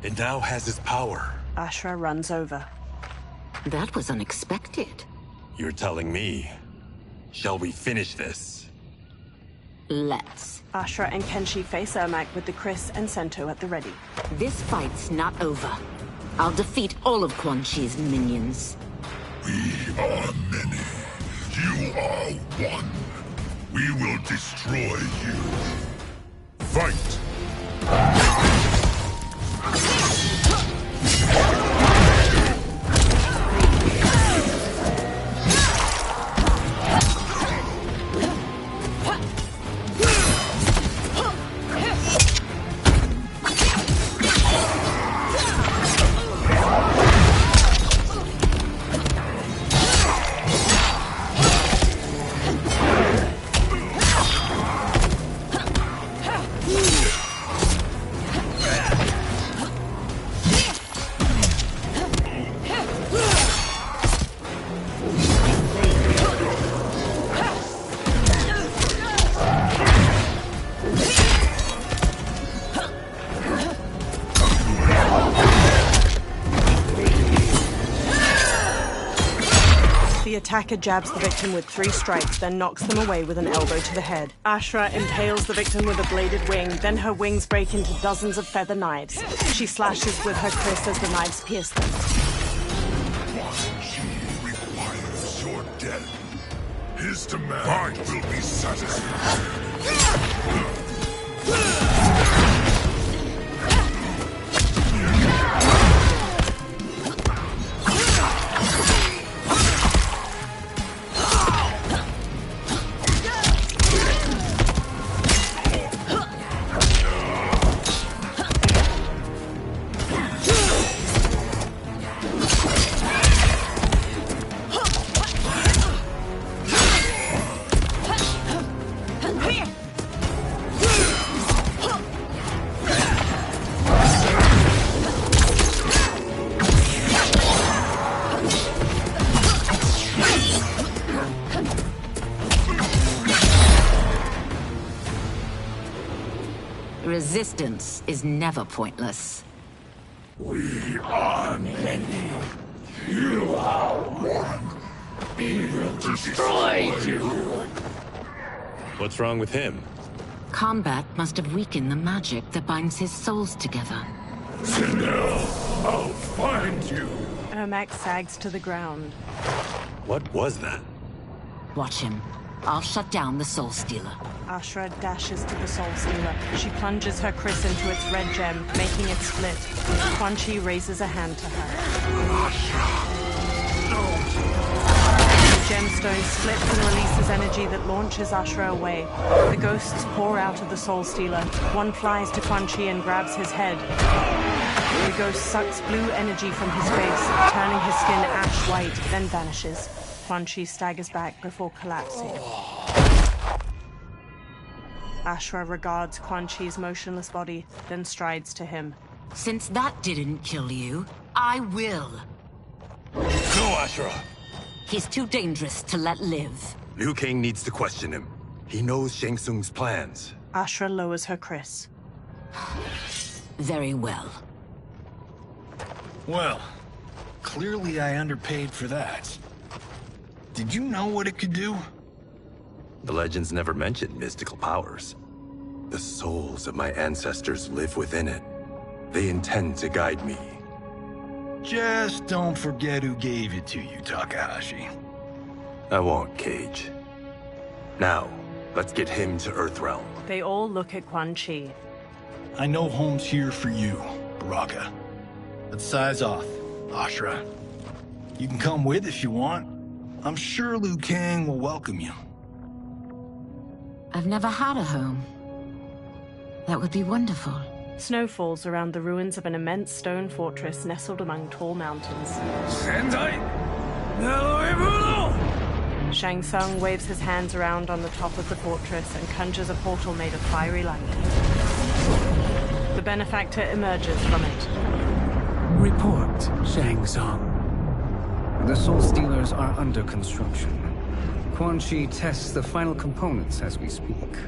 It now has his power. Ashra runs over. That was unexpected. You're telling me. Shall we finish this? Let's. Ashra and Kenshi face Ermac with the kris and Sento at the ready. This fight's not over. I'll defeat all of Quan Chi's minions. We are many. You are one. We will destroy you. Fight! The attacker jabs the victim with 3 strikes, then knocks them away with an elbow to the head. Ashra impales the victim with a bladed wing, then her wings break into dozens of feather knives. She slashes with her kris as the knives pierce them. She requires your death. His demand will be satisfied. Resistance is never pointless. We are many. You are one. We will destroy you. What's wrong with him? Kombat must have weakened the magic that binds his souls together. Sinel, I'll find you. Ermac sags to the ground. What was that? Watch him. I'll shut down the Soul Stealer. Ashra dashes to the Soul Stealer. She plunges her kris into its red gem, making it split. Quan Chi raises a hand to her. The gemstone splits and releases energy that launches Ashra away. The ghosts pour out of the Soul Stealer. One flies to Quan Chi and grabs his head. The ghost sucks blue energy from his face, turning his skin ash white, then vanishes. Quan Chi staggers back before collapsing. Ashra regards Quan Chi's motionless body, then strides to him. Since that didn't kill you, I will. No, Ashra! He's too dangerous to let live. Liu Kang needs to question him. He knows Shang Tsung's plans. Ashra lowers her kris. Very well. Well, clearly I underpaid for that. Did you know what it could do? The legends never mentioned mystical powers. The souls of my ancestors live within it. They intend to guide me. Just don't forget who gave it to you, Takahashi. I won't, Cage. Now, let's get him to Earthrealm. They all look at Quan Chi. I know home's here for you, Baraka. But size off, Ashra. You can come with if you want. I'm sure Liu Kang will welcome you. I've never had a home. That would be wonderful. Snow falls around the ruins of an immense stone fortress nestled among tall mountains. Shang Tsung waves his hands around on the top of the fortress and conjures a portal made of fiery light. The benefactor emerges from it. Report, Shang Tsung. The Soul Stealers are under construction. Quan Chi tests the final components as we speak.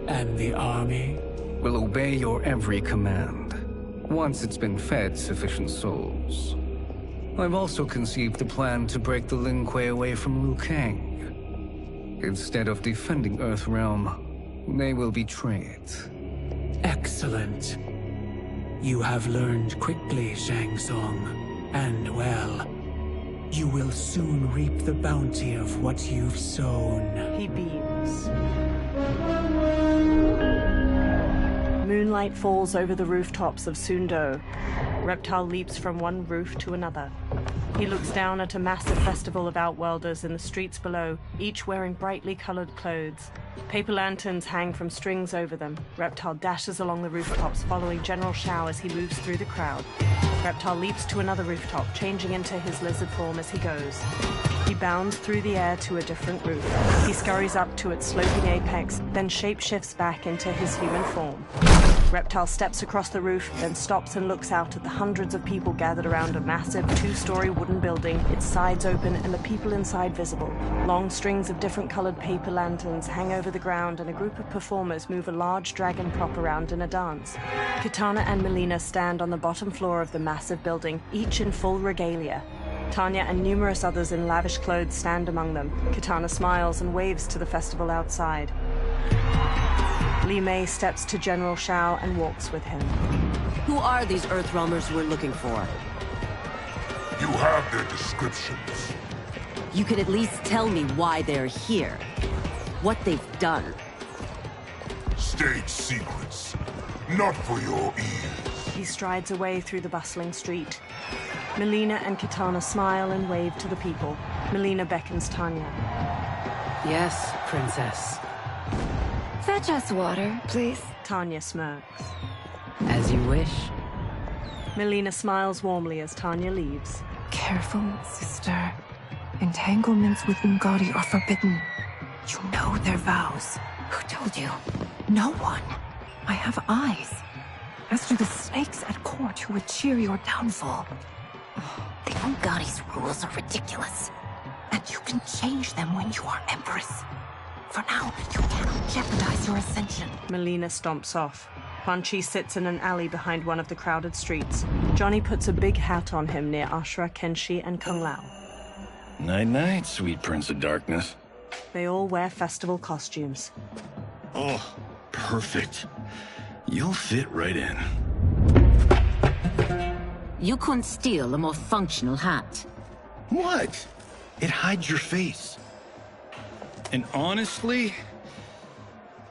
And the army? Will obey your every command, once it's been fed sufficient souls. I've also conceived a plan to break the Lin Kuei away from Liu Kang. Instead of defending Earthrealm, they will betray it. Excellent. You have learned quickly, Shang Tsung. And well, you will soon reap the bounty of what you've sown. He beams. Moonlight falls over the rooftops of Sundo. Reptile leaps from one roof to another. He looks down at a massive festival of Outworlders in the streets below, each wearing brightly colored clothes. Paper lanterns hang from strings over them. Reptile dashes along the rooftops, following General Shao as he moves through the crowd. Reptile leaps to another rooftop, changing into his lizard form as he goes. He bounds through the air to a different roof. He scurries up to its sloping apex, then shapeshifts back into his human form. Reptile steps across the roof, then stops and looks out at the hundreds of people gathered around a massive two-story wooden building, its sides open and the people inside visible. Long strings of different colored paper lanterns hang over the ground, and a group of performers move a large dragon prop around in a dance. Kitana and Melina stand on the bottom floor of the massive building, each in full regalia. Tanya and numerous others in lavish clothes stand among them. Kitana smiles and waves to the festival outside. Li Mei steps to General Shao and walks with him. Who are these Earthrealmers we're looking for? You have their descriptions. You could at least tell me why they're here. What they've done. State secrets. Not for your ears. He strides away through the bustling street. Melina and Kitana smile and wave to the people. Melina beckons Tanya. Yes, Princess. Fetch us water, please. Tanya smirks. As you wish. Melina smiles warmly as Tanya leaves. Careful, sister. Entanglements with Ungadi are forbidden. You know their vows. Who told you? No one. I have eyes. As do the snakes at court who would cheer your downfall. The Ungadi's rules are ridiculous. And you can change them when you are Empress. For now, you cannot jeopardize your ascension. Melina stomps off. Quan Chi sits in an alley behind one of the crowded streets. Johnny puts a big hat on him near Ashura, Kenshi, and Kung Lao. Night-night, sweet Prince of Darkness. They all wear festival costumes. Oh, perfect. You'll fit right in. You couldn't steal a more functional hat. What? It hides your face. And honestly,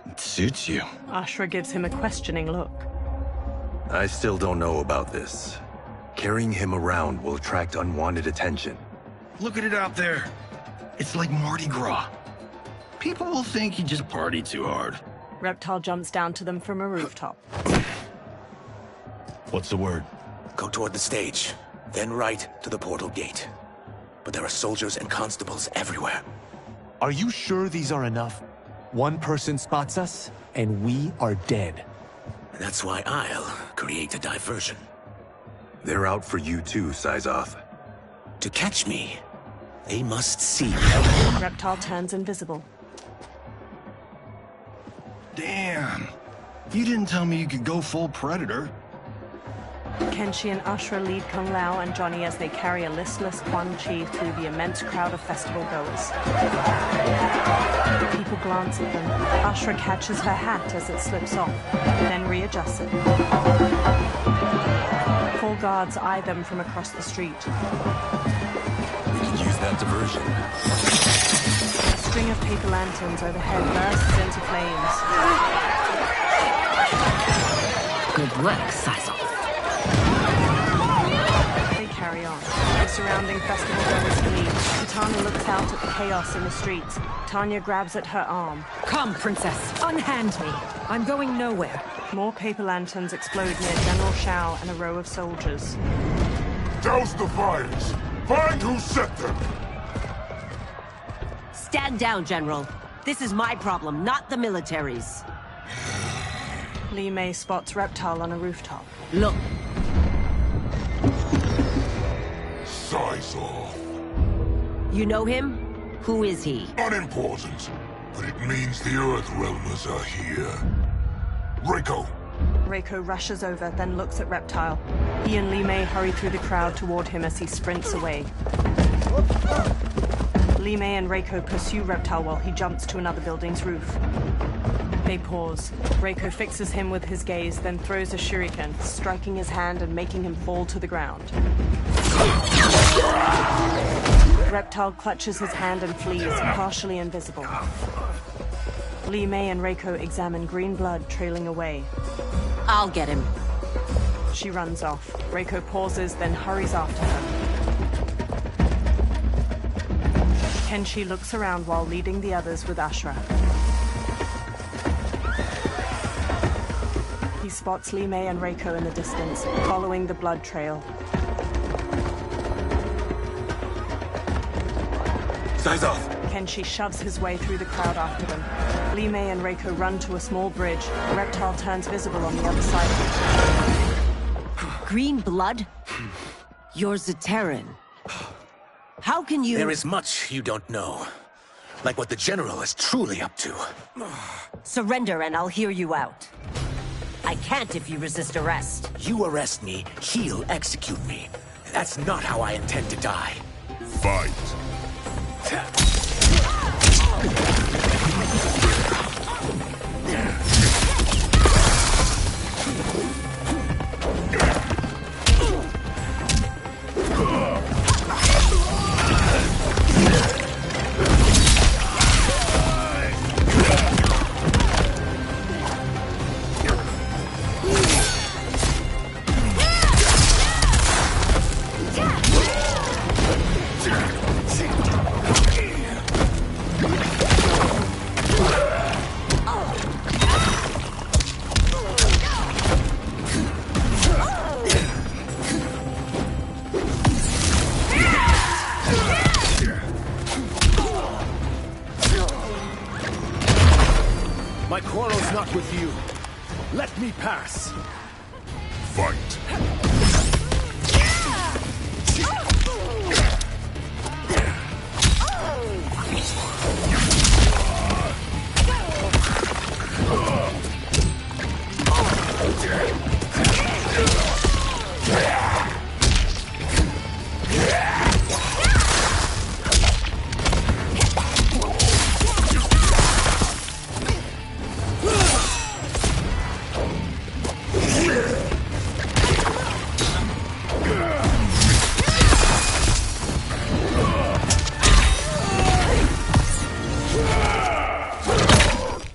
it suits you. Ashura gives him a questioning look. I still don't know about this. Carrying him around will attract unwanted attention. Look at it out there. It's like Mardi Gras. People will think you just party too hard. Reptile jumps down to them from a rooftop. What's the word? Go toward the stage, then right to the portal gate. But there are soldiers and constables everywhere. Are you sure these are enough? One person spots us, and we are dead. That's why I'll create a diversion. They're out for you too, Syzoth. To catch me, they must see. Reptile turns invisible. Damn. You didn't tell me you could go full Predator. Kenshi and Ashura lead Kung Lao and Johnny as they carry a listless Quan Chi through the immense crowd of festival goers. People glance at them. Ashura catches her hat as it slips off, then readjusts it. 4 guards eye them from across the street. We can use that diversion. A string of paper lanterns overhead bursts into flames. Good work, Sizel. They carry on. The surrounding festival goers flee. Kitana looks out at the chaos in the streets. Tanya grabs at her arm. Come, Princess. Unhand me. I'm going nowhere. More paper lanterns explode near General Shao and a row of soldiers. Douse the fires! Find who set them! Stand down, General. This is my problem, not the military's. Li Mei spots Reptile on a rooftop. Look. Syzoth. You know him? Who is he? Unimportant, but it means the Earthrealmers are here. Reiko. Reiko rushes over, then looks at Reptile. He and Li Mei hurry through the crowd toward him as he sprints away. Li Mei and Reiko pursue Reptile while he jumps to another building's roof. They pause. Reiko fixes him with his gaze, then throws a shuriken, striking his hand and making him fall to the ground. Reptile clutches his hand and flees, partially invisible. Li Mei and Reiko examine green blood trailing away. I'll get him. She runs off. Reiko pauses, then hurries after her. Kenshi looks around while leading the others with Ashura. He spots Li Mei and Reiko in the distance, following the blood trail. Syzoth! Kenshi shoves his way through the crowd after them. Li Mei and Reiko run to a small bridge. Reptile turns visible on the other side of it. Green blood? You're Zaterran. How can you— There is much you don't know. Like what the General is truly up to. Surrender and I'll hear you out. I can't if you resist arrest. You arrest me, he'll execute me. That's not how I intend to die. Fight. My quarrel's not with you. Let me pass. Fight.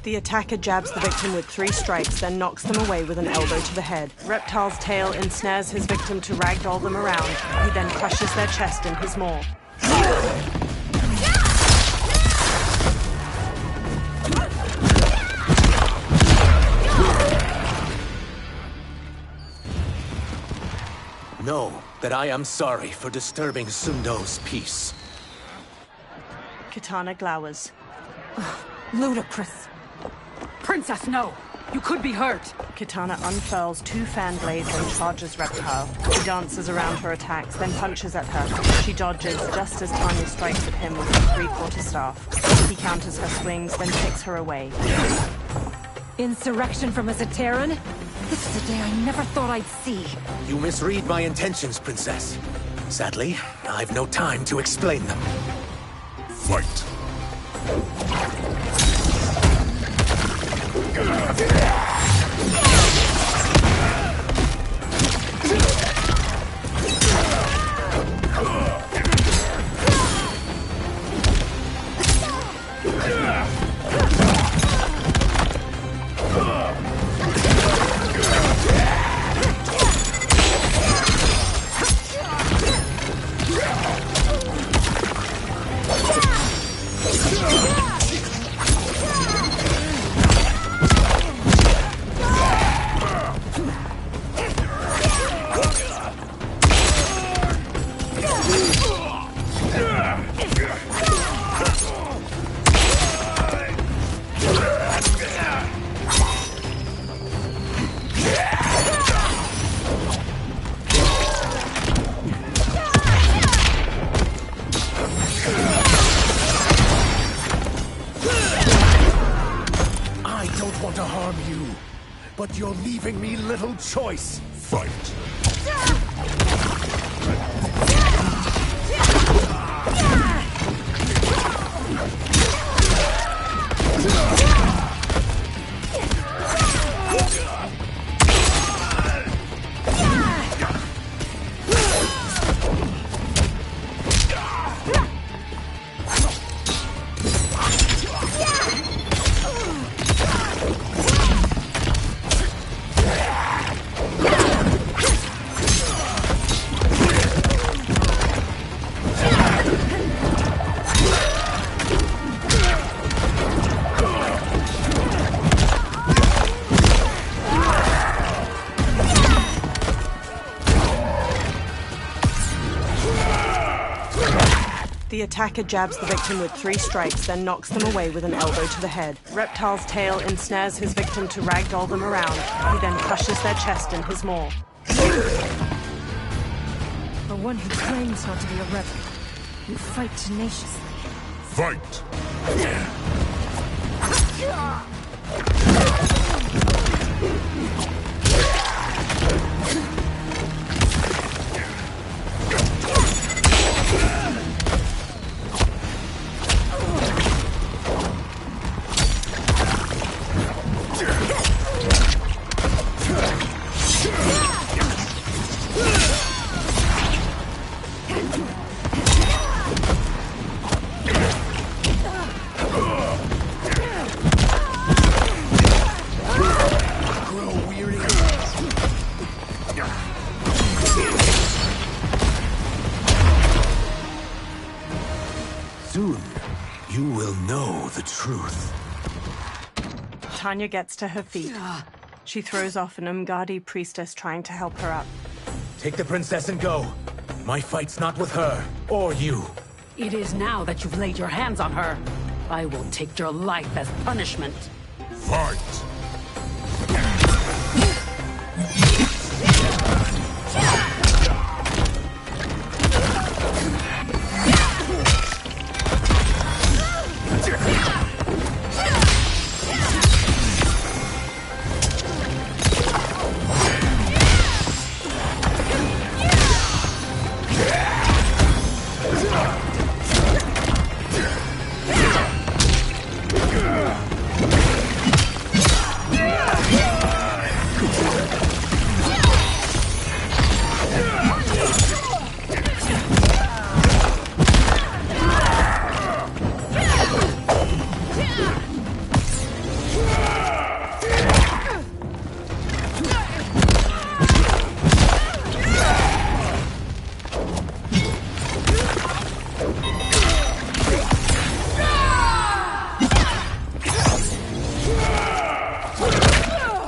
The attacker jabs the victim with 3 strikes, then knocks them away with an elbow to the head. Reptile's tail ensnares his victim to ragdoll them around. He then crushes their chest in his maw. Know that I am sorry for disturbing Sundo's peace. Kitana glowers. Ludicrous. Princess, no! You could be hurt! Kitana unfurls 2 fan blades and charges Reptile. He dances around her attacks, then punches at her. She dodges just as Tanya strikes at him with her 3/4 staff. He counters her swings, then takes her away. Insurrection from a Zaterran? This is a day I never thought I'd see. You misread my intentions, Princess. Sadly, I've no time to explain them. Fight. But you're leaving me little choice. Fight. The attacker jabs the victim with 3 strikes, then knocks them away with an elbow to the head. Reptile's tail ensnares his victim to ragdoll them around. He then crushes their chest in his maw. For one who claims not to be a rebel, you fight tenaciously. Fight! Soon, you will know the truth. Tanya gets to her feet. She throws off an Umgadi priestess trying to help her up. Take the princess and go. My fight's not with her, or you. It is now that you've laid your hands on her. I will take your life as punishment. Fight!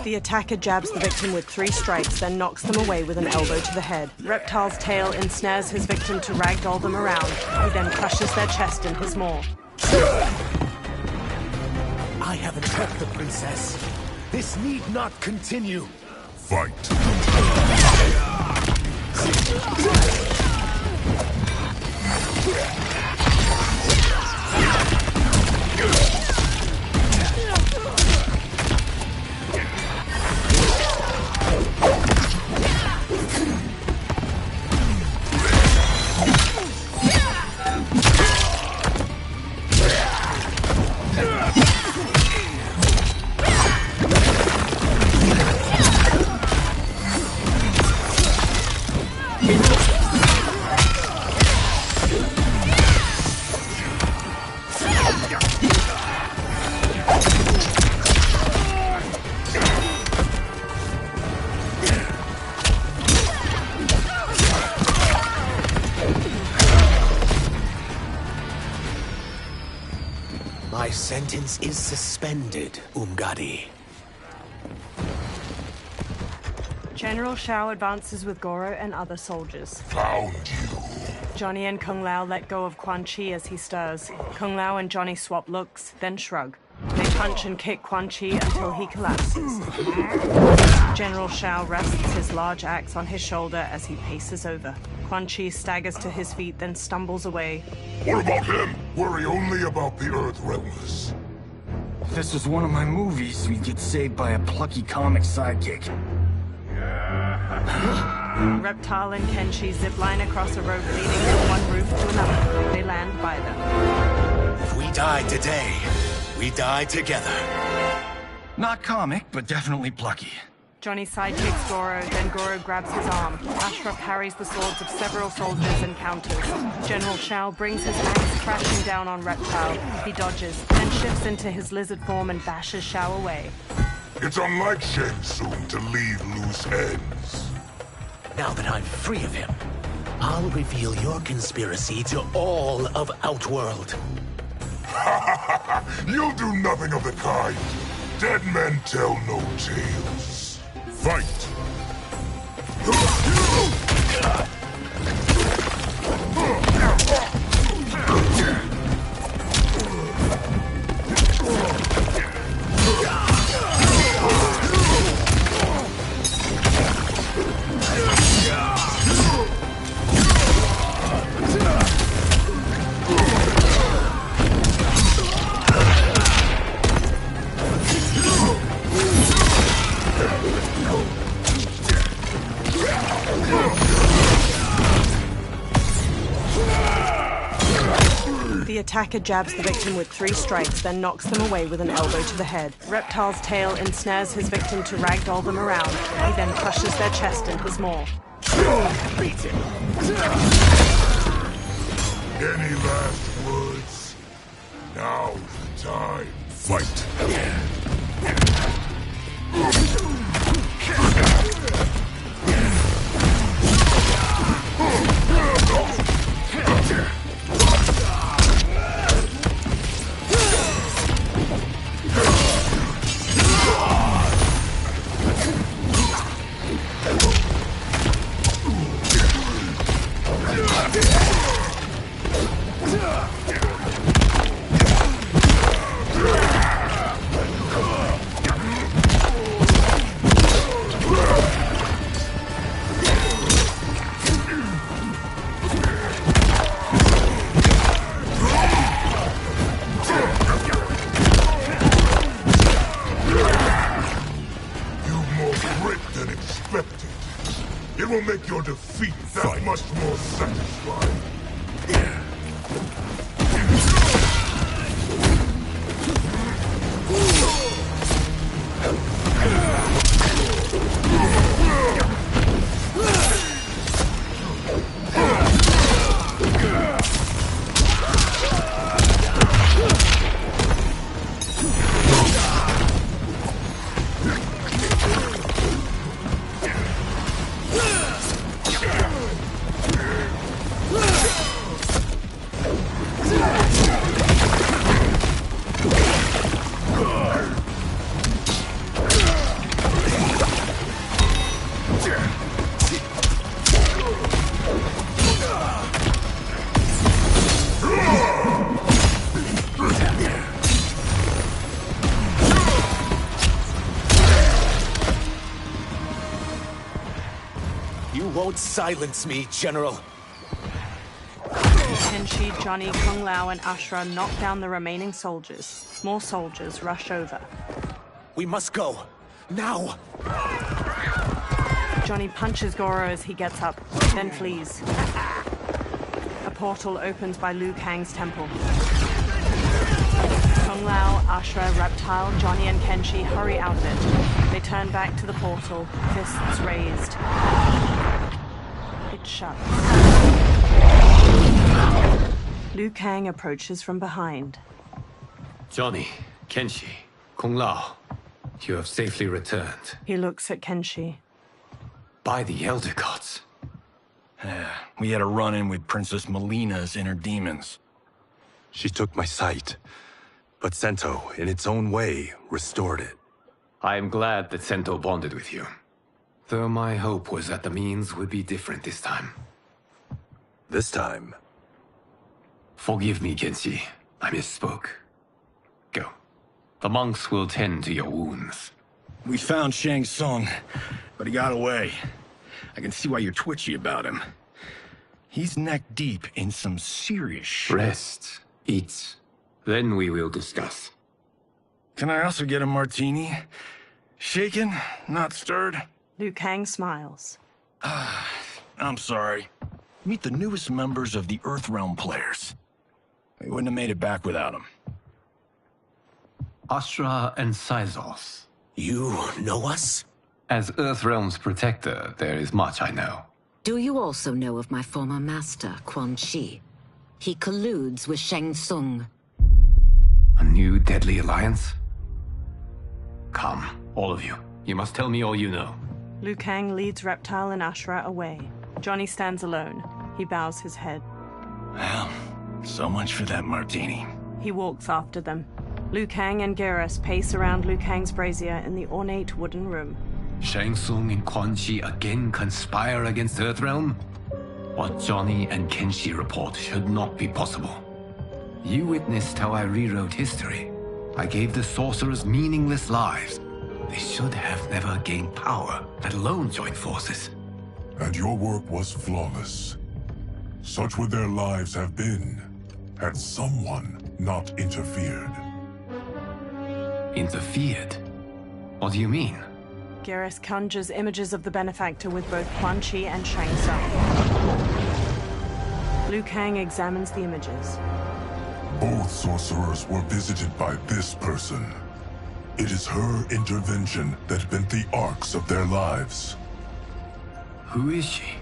The attacker jabs the victim with 3 strikes, then knocks them away with an elbow to the head. Reptile's tail ensnares his victim to ragdoll them around. He then crushes their chest in his maw. I haven't hurt the princess. This need not continue. Fight! My sentence is suspended, Umgadi. General Shao advances with Goro and other soldiers. Found you. Johnny and Kung Lao let go of Quan Chi as he stirs. Kung Lao and Johnny swap looks, then shrug. They punch and kick Quan Chi until he collapses. General Shao rests his large axe on his shoulder as he paces over. Quan Chi staggers to his feet, then stumbles away. What about him? Worry only about the Earth Realmers. If this was one of my movies, we'd get saved by a plucky comic sidekick. Reptile and Kenshi zipline across a rope leading from one roof to another. They land by them. If we die today, we die together. Not comic, but definitely plucky. Johnny sidekicks Goro, then Goro grabs his arm. Ashraf parries the swords of several soldiers and counters. General Shao brings his axe crashing down on Reptile. He dodges, then shifts into his lizard form and bashes Shao away. It's unlike Shang Tsung to leave loose ends. Now that I'm free of him, I'll reveal your conspiracy to all of Outworld. You'll do nothing of the kind. Dead men tell no tales. Fight! The attacker jabs the victim with 3 strikes, then knocks them away with an elbow to the head. Reptile's tail ensnares his victim to ragdoll them around. He then crushes their chest in his maw. Beat him. Any last words? Now's the time. Fight! make your defeat that much more satisfying. Won't silence me, General. Kenshi, Johnny, Kung Lao, and Ashura knock down the remaining soldiers. More soldiers rush over. We must go. Now! Johnny punches Goro as he gets up, then flees. A portal opens by Liu Kang's temple. Kung Lao, Ashura, Reptile, Johnny, and Kenshi hurry out it. They turn back to the portal, fists raised. It shuts. Liu Kang approaches from behind. Johnny, Kenshi, Kung Lao, you have safely returned. He looks at Kenshi. By the Elder Gods. We had a run-in with Princess Melina's inner demons. She took my sight, but Sento, in its own way, restored it. I am glad that Sento bonded with you. Though my hope was that the means would be different this time. This time? Forgive me, Kenshi. I misspoke. Go. The monks will tend to your wounds. We found Shang Tsung, but he got away. I can see why you're twitchy about him. He's neck-deep in some serious shit. Rest. Eat. Then we will discuss. Can I also get a martini? Shaken, not stirred? Liu Kang smiles. I'm sorry. Meet the newest members of the Earthrealm players. We wouldn't have made it back without them. Ashura and Syzos. You know us? As Earthrealm's protector, there is much I know. Do you also know of my former master, Quan Chi? He colludes with Shang Tsung. A new deadly alliance? Come, all of you. You must tell me all you know. Liu Kang leads Reptile and Ashura away. Johnny stands alone. He bows his head. Well, so much for that martini. He walks after them. Liu Kang and Geras pace around Liu Kang's brazier in the ornate wooden room. Shang Tsung and Quan Chi again conspire against Earthrealm? What Johnny and Kenshi report should not be possible. You witnessed how I rewrote history. I gave the sorcerers meaningless lives. They should have never gained power, let alone join forces. And your work was flawless. Such would their lives have been, had someone not interfered. Interfered? What do you mean? Geras conjures images of the benefactor with both Quan Chi and Shang Tsung. Liu Kang examines the images. Both sorcerers were visited by this person. It is her intervention that bent the arcs of their lives. Who is she?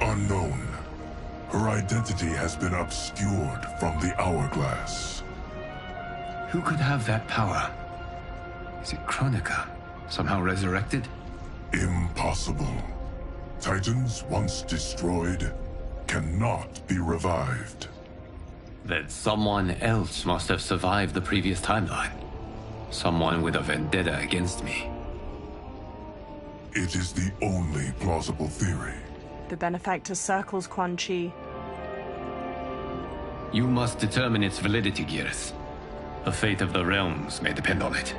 Unknown. Her identity has been obscured from the hourglass. Who could have that power? Is it Kronika? Somehow resurrected? Impossible. Titans once destroyed cannot be revived. Then someone else must have survived the previous timeline. Someone with a vendetta against me. It is the only plausible theory. The benefactor circles Quan Chi. You must determine its validity, Geras. The fate of the realms may depend on it.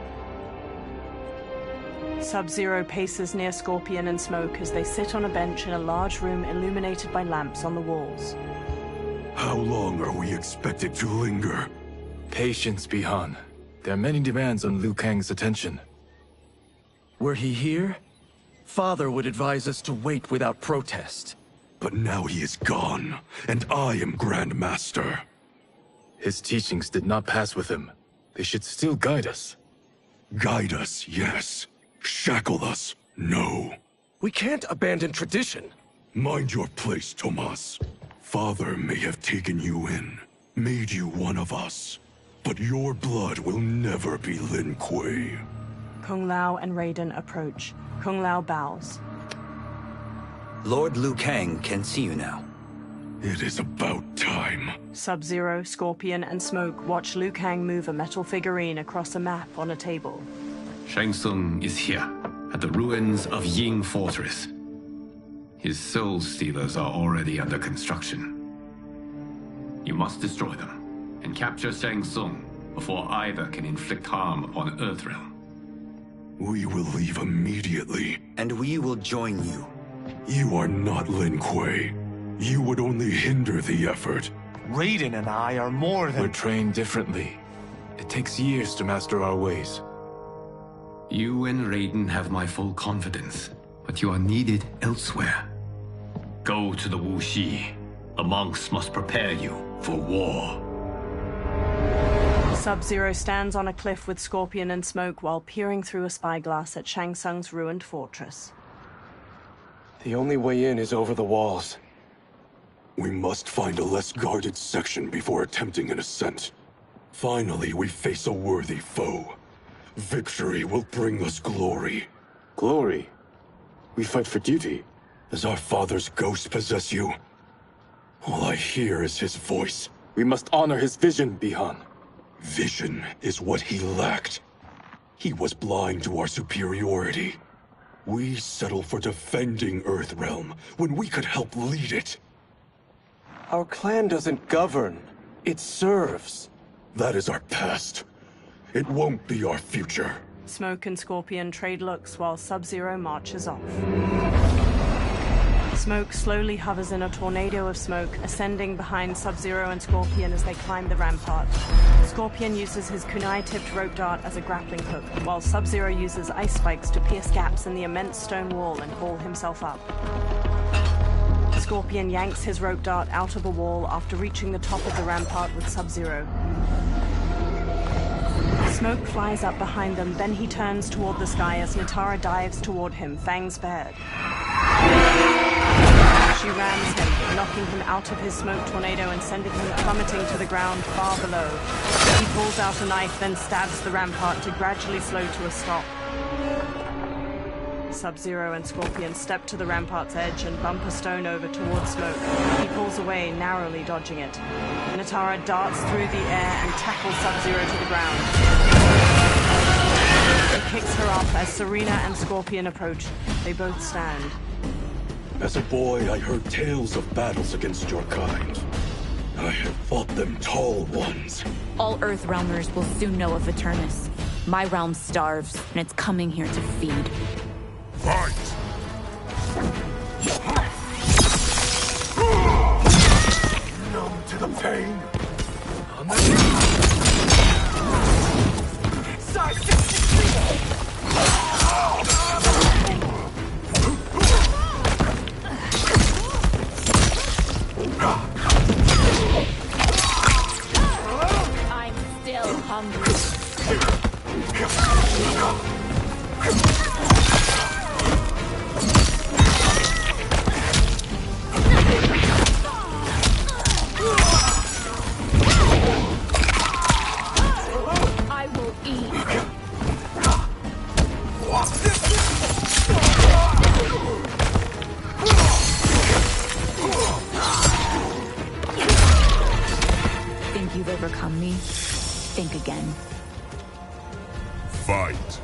Sub-Zero paces near Scorpion and Smoke as they sit on a bench in a large room illuminated by lamps on the walls. How long are we expected to linger? Patience, Bihan. There are many demands on Liu Kang's attention. Were he here, Father would advise us to wait without protest. But now he is gone, and I am Grand Master. His teachings did not pass with him. They should still guide us. Guide us, yes. Shackle us, no. We can't abandon tradition. Mind your place, Tomas. Father may have taken you in, made you one of us. But your blood will never be Lin Kuei. Kung Lao and Raiden approach. Kung Lao bows. Lord Liu Kang can see you now. It is about time. Sub-Zero, Scorpion, and Smoke watch Liu Kang move a metal figurine across a map on a table. Shang Tsung is here, at the ruins of Ying Fortress. His Soul Stealers are already under construction. You must destroy them, and capture Shang Tsung before either can inflict harm upon Earthrealm. We will leave immediately. And we will join you. You are not Lin Kuei. You would only hinder the effort. Raiden and I are more than— We're trained differently. It takes years to master our ways. You and Raiden have my full confidence, but you are needed elsewhere. Go to the Wuxi. The monks must prepare you for war. Sub-Zero stands on a cliff with Scorpion and Smoke while peering through a spyglass at Shang Tsung's ruined fortress. The only way in is over the walls. We must find a less guarded section before attempting an ascent. Finally, we face a worthy foe. Victory will bring us glory. Glory? We fight for duty. Does our father's ghost possess you? All I hear is his voice. We must honor his vision, Bihan. Vision is what he lacked. He was blind to our superiority. We settle for defending Earthrealm when we could help lead it. Our clan doesn't govern. It serves. That is our past. It won't be our future. Smoke and Scorpion trade looks while Sub-Zero marches off. Smoke slowly hovers in a tornado of smoke, ascending behind Sub-Zero and Scorpion as they climb the rampart. Scorpion uses his kunai-tipped rope dart as a grappling hook, while Sub-Zero uses ice spikes to pierce gaps in the immense stone wall and haul himself up. Scorpion yanks his rope dart out of a wall after reaching the top of the rampart with Sub-Zero. Smoke flies up behind them, then he turns toward the sky as Natara dives toward him, fangs bared. She rams him, knocking him out of his smoke tornado and sending him plummeting to the ground far below. He pulls out a knife, then stabs the rampart to gradually slow to a stop. Sub-Zero and Scorpion step to the rampart's edge and bump a stone over towards Smoke. He pulls away, narrowly dodging it. Natara darts through the air and tackles Sub-Zero to the ground. He kicks her off as Serena and Scorpion approach. They both stand. As a boy, I heard tales of battles against your kind. I have fought them tall ones. All Earthrealmers will soon know of Eternus. My realm starves, and it's coming here to feed. Fight! Numb to the pain. Side 63! I'm still hungry. I will eat. Think you've overcome me? Think again. Fight.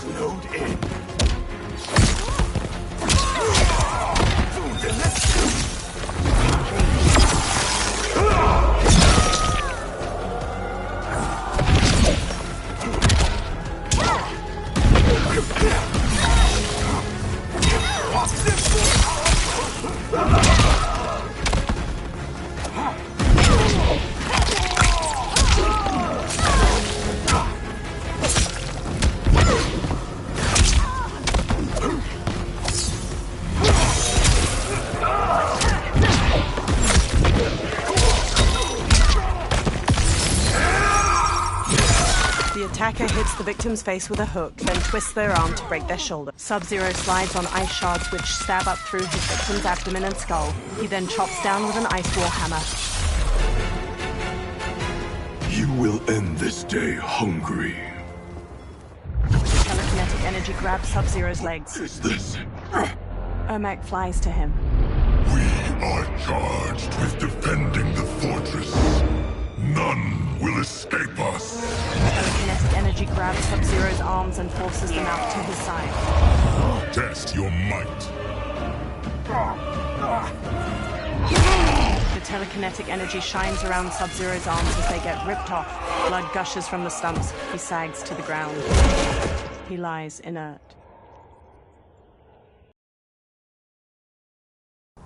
Snowed in. Flicker hits the victim's face with a hook, then twists their arm to break their shoulder. Sub-Zero slides on ice shards which stab up through his victim's abdomen and skull. He then chops down with an ice warhammer. You will end this day hungry. The telekinetic energy grabs Sub-Zero's legs. What is this? Ermac flies to him. We are charged with defending the fortress. None will escape us. Telekinetic energy grabs Sub-Zero's arms and forces them out to his side. Test your might. The telekinetic energy shines around Sub-Zero's arms as they get ripped off. Blood gushes from the stumps. He sags to the ground. He lies inert.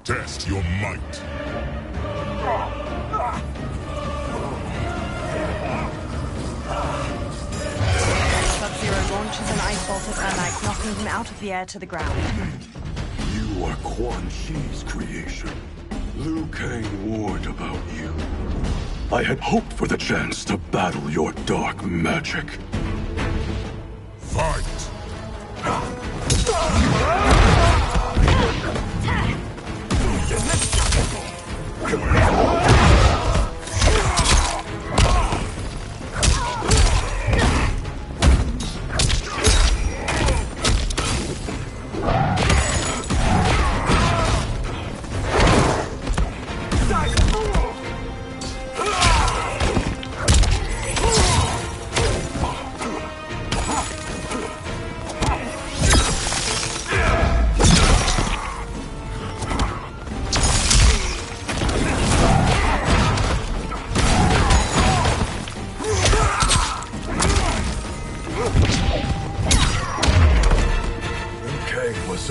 Test your might. Sub-Zero launches an ice bolt at Ermac, knocking him out of the air to the ground. You are Quan Chi's creation. Liu Kang warned about you. I had hoped for the chance to battle your dark magic. Fight!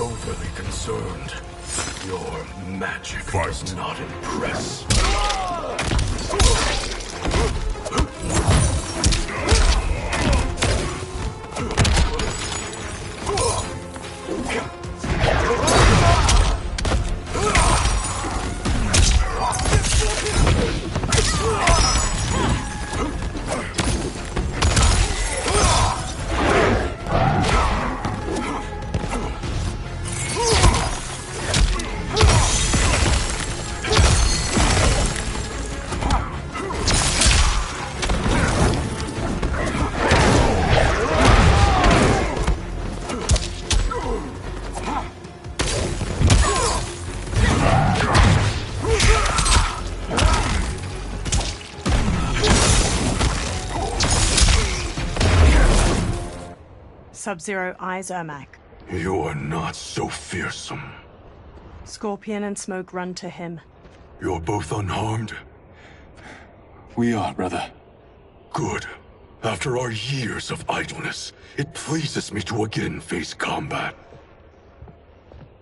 Overly concerned. Your magic does not impress. Sub-Zero eyes Ermac. You're not so fearsome. Scorpion and Smoke run to him. You're both unharmed? We are, brother. Good. After our years of idleness, it pleases me to again face combat.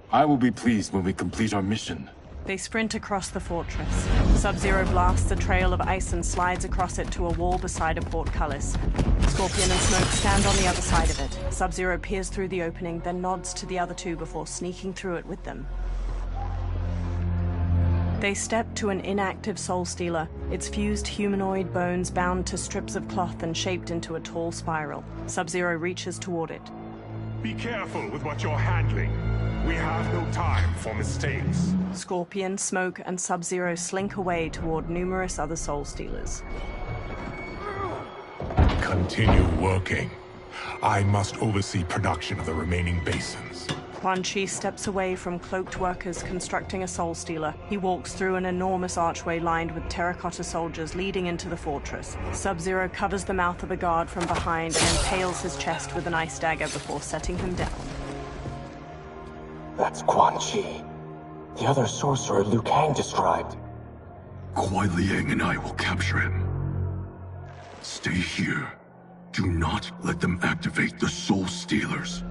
I will be pleased when we complete our mission. They sprint across the fortress. Sub-Zero blasts a trail of ice and slides across it to a wall beside a portcullis. Scorpion and Smoke stand on the other side of it. Sub-Zero peers through the opening, then nods to the other two before sneaking through it with them. They step to an inactive Soul Stealer, its fused humanoid bones bound to strips of cloth and shaped into a tall spiral. Sub-Zero reaches toward it. Be careful with what you're handling. We have no time for mistakes. Scorpion, Smoke, and Sub-Zero slink away toward numerous other Soul Stealers. Continue working. I must oversee production of the remaining basins. Quan Chi steps away from cloaked workers constructing a Soul Stealer. He walks through an enormous archway lined with terracotta soldiers leading into the fortress. Sub-Zero covers the mouth of a guard from behind and impales his chest with an ice dagger before setting him down. That's Quan Chi. The other sorcerer Liu Kang described. Kuai Liang and I will capture him. Stay here. Do not let them activate the Soul Stealers.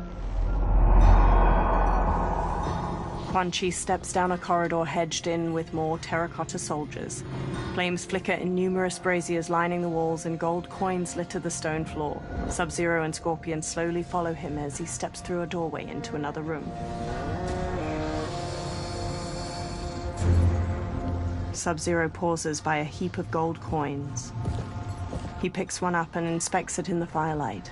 Quan Chi steps down a corridor hedged in with more terracotta soldiers. Flames flicker in numerous braziers lining the walls and gold coins litter the stone floor. Sub-Zero and Scorpion slowly follow him as he steps through a doorway into another room. Sub-Zero pauses by a heap of gold coins. He picks one up and inspects it in the firelight.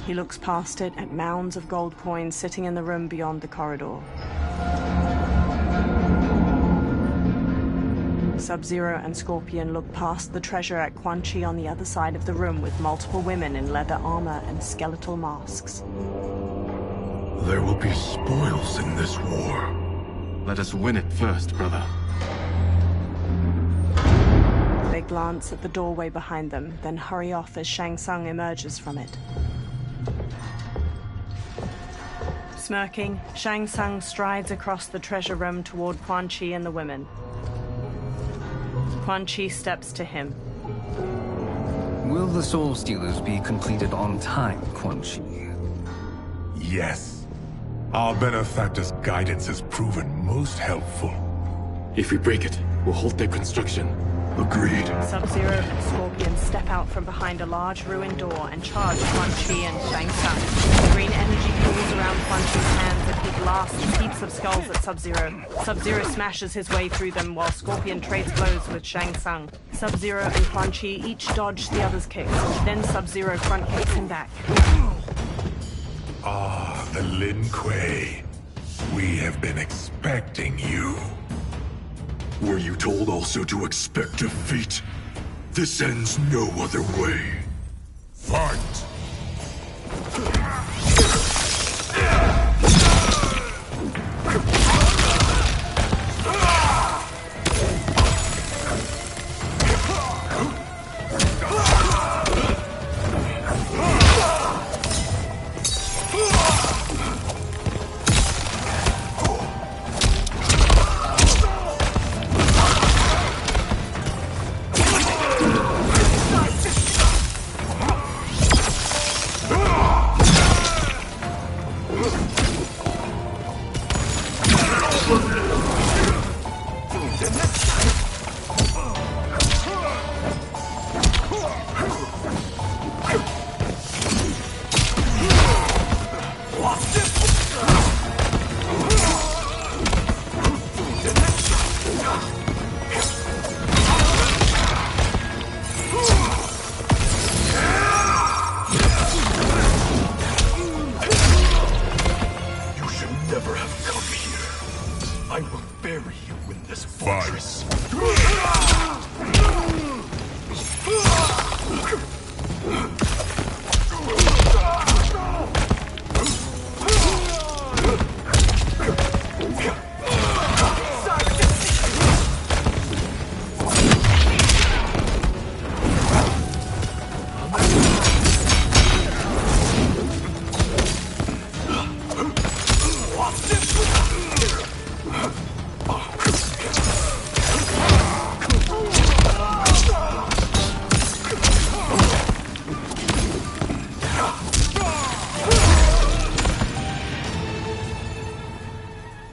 He looks past it at mounds of gold coins sitting in the room beyond the corridor. Sub-Zero and Scorpion look past the treasure at Quan Chi on the other side of the room with multiple women in leather armor and skeletal masks. There will be spoils in this war. Let us win it first, brother. They glance at the doorway behind them, then hurry off as Shang Tsung emerges from it. Smirking, Shang Tsung strides across the treasure room toward Quan Chi and the women. Quan Chi steps to him. Will the Soul Stealers be completed on time, Quan Chi? Yes. Our benefactor's guidance has proven most helpful. If we break it, we'll halt their construction. Agreed. Sub-Zero and Scorpion step out from behind a large ruined door and charge Quan Chi and Shang Tsung. The green energy pools around Quan Chi's hands and he blasts heaps of skulls at Sub-Zero. Sub-Zero smashes his way through them while Scorpion trades blows with Shang Tsung. Sub-Zero and Quan Chi each dodge the other's kicks. Then Sub-Zero front kicks him back. Ah, the Lin Kuei. We have been expecting you. Were you told also to expect defeat? This ends no other way. Fight!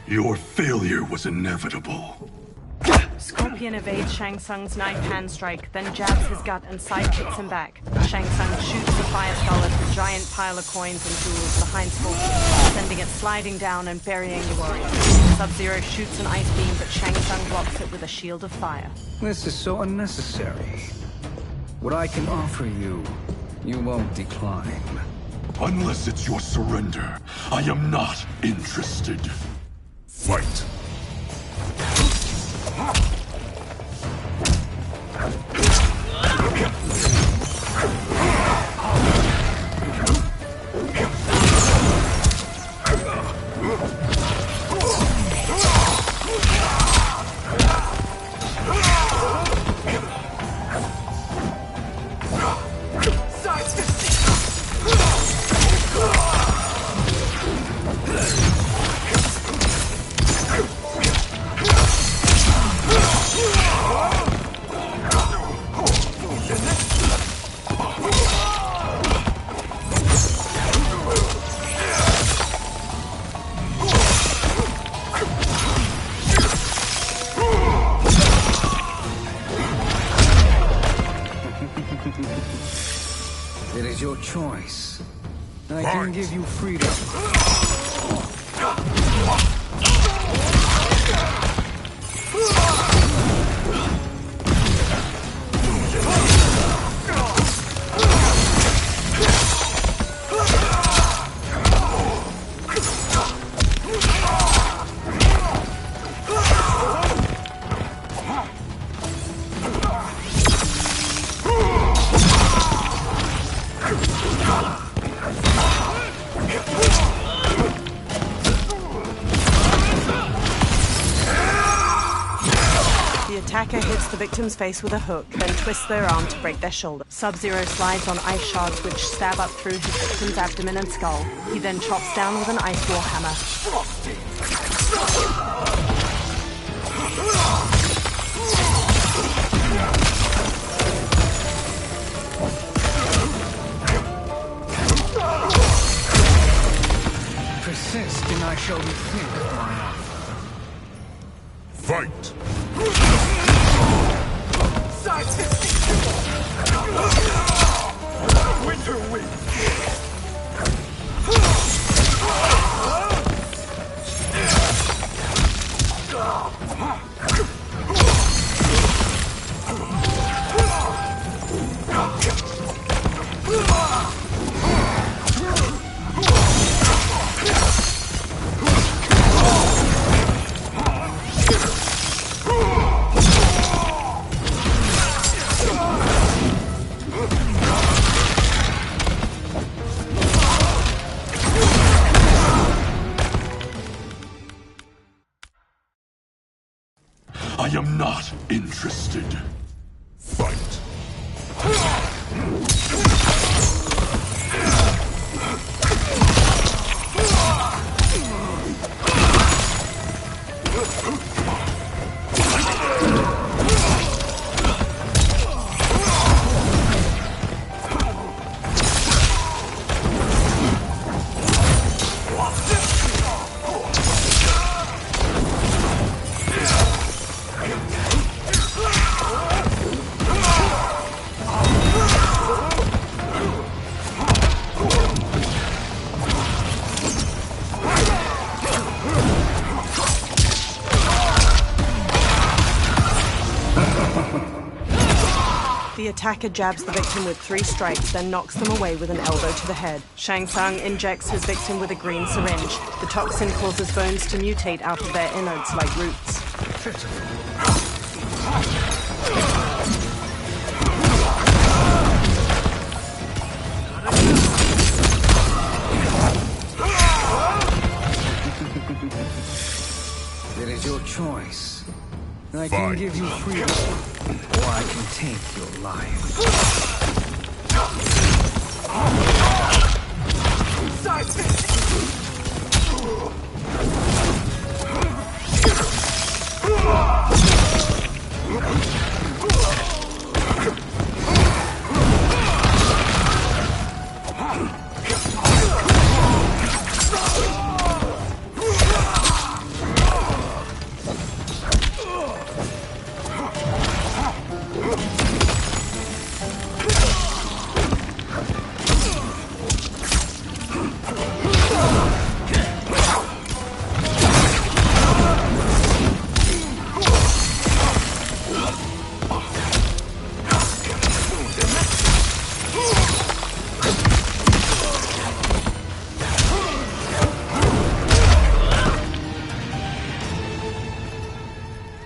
Your failure was inevitable. Scorpion evades Shang Tsung's knife hand strike, then jabs his gut and sidekicks him back. Shang Tsung shoots the fire skull at the giant pile of coins and jewels behind Scorpion, sending it sliding down and burying the warrior. Sub-Zero shoots an ice beam, but Shang Tsung blocks it with a shield of fire. This is so unnecessary. What I can offer you, you won't decline. Unless it's your surrender, I am not interested. Fight! It is your choice. I can give you freedom. attacker hits the victim's face with a hook, then twists their arm to break their shoulder. Sub-Zero slides on ice shards which stab up through his victim's abdomen and skull. He then chops down with an ice war hammer. Persist and I shall rethink my offer. Fight! Winter wind! I am not interested. Fight. The attacker jabs the victim with 3 strikes, then knocks them away with an elbow to the head. Shang Tsung injects his victim with a green syringe. The toxin causes bones to mutate out of their innards like roots. It is your choice. I can give you freedom, or I can take your life.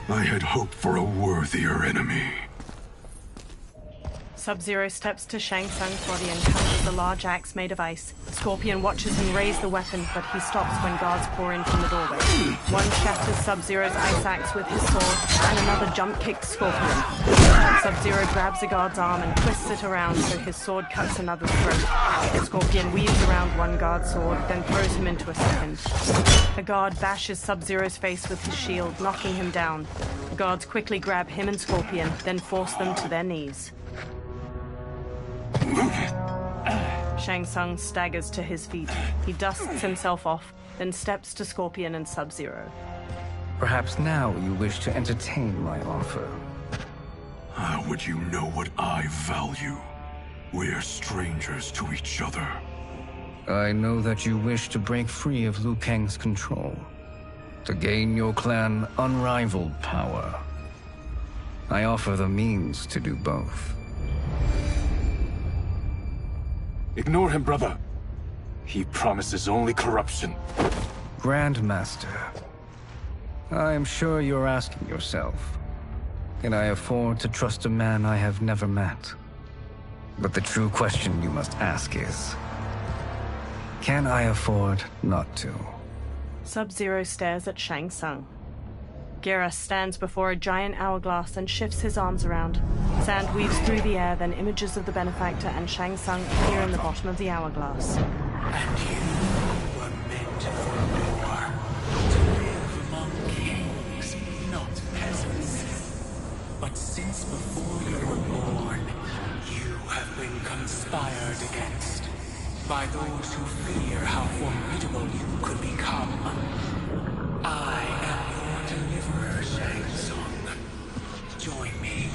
I had hoped for a worthier enemy. Sub-Zero steps to Shang Tsung's body and touches a large axe made of ice. Scorpion watches him raise the weapon, but he stops when guards pour in from the doorway. One shatters Sub-Zero's ice axe with his sword, and another jump kicks Scorpion. Sub-Zero grabs a guard's arm and twists it around so his sword cuts another's throat. Scorpion weaves around one guard's sword, then throws him into a second. A guard bashes Sub-Zero's face with his shield, knocking him down. The guards quickly grab him and Scorpion, then force them to their knees. Shang Tsung staggers to his feet. He dusts himself off, then steps to Scorpion and Sub-Zero. Perhaps now you wish to entertain my offer. How would you know what I value? We're strangers to each other. I know that you wish to break free of Liu Kang's control, to gain your clan unrivaled power. I offer the means to do both. Ignore him, brother. He promises only corruption. Grandmaster, I am sure you're asking yourself, can I afford to trust a man I have never met? But the true question you must ask is, can I afford not to? Sub-Zero stares at Shang Tsung. Geras stands before a giant hourglass and shifts his arms around. Sand weaves through the air, then images of the benefactor and Shang Tsung appear in the bottom of the hourglass. And you were meant for war. To live among kings, not peasants. But since before you were born, you have been conspired against by those who fear how formidable you could become. I am your deliverer, Shang Tsung. Join me,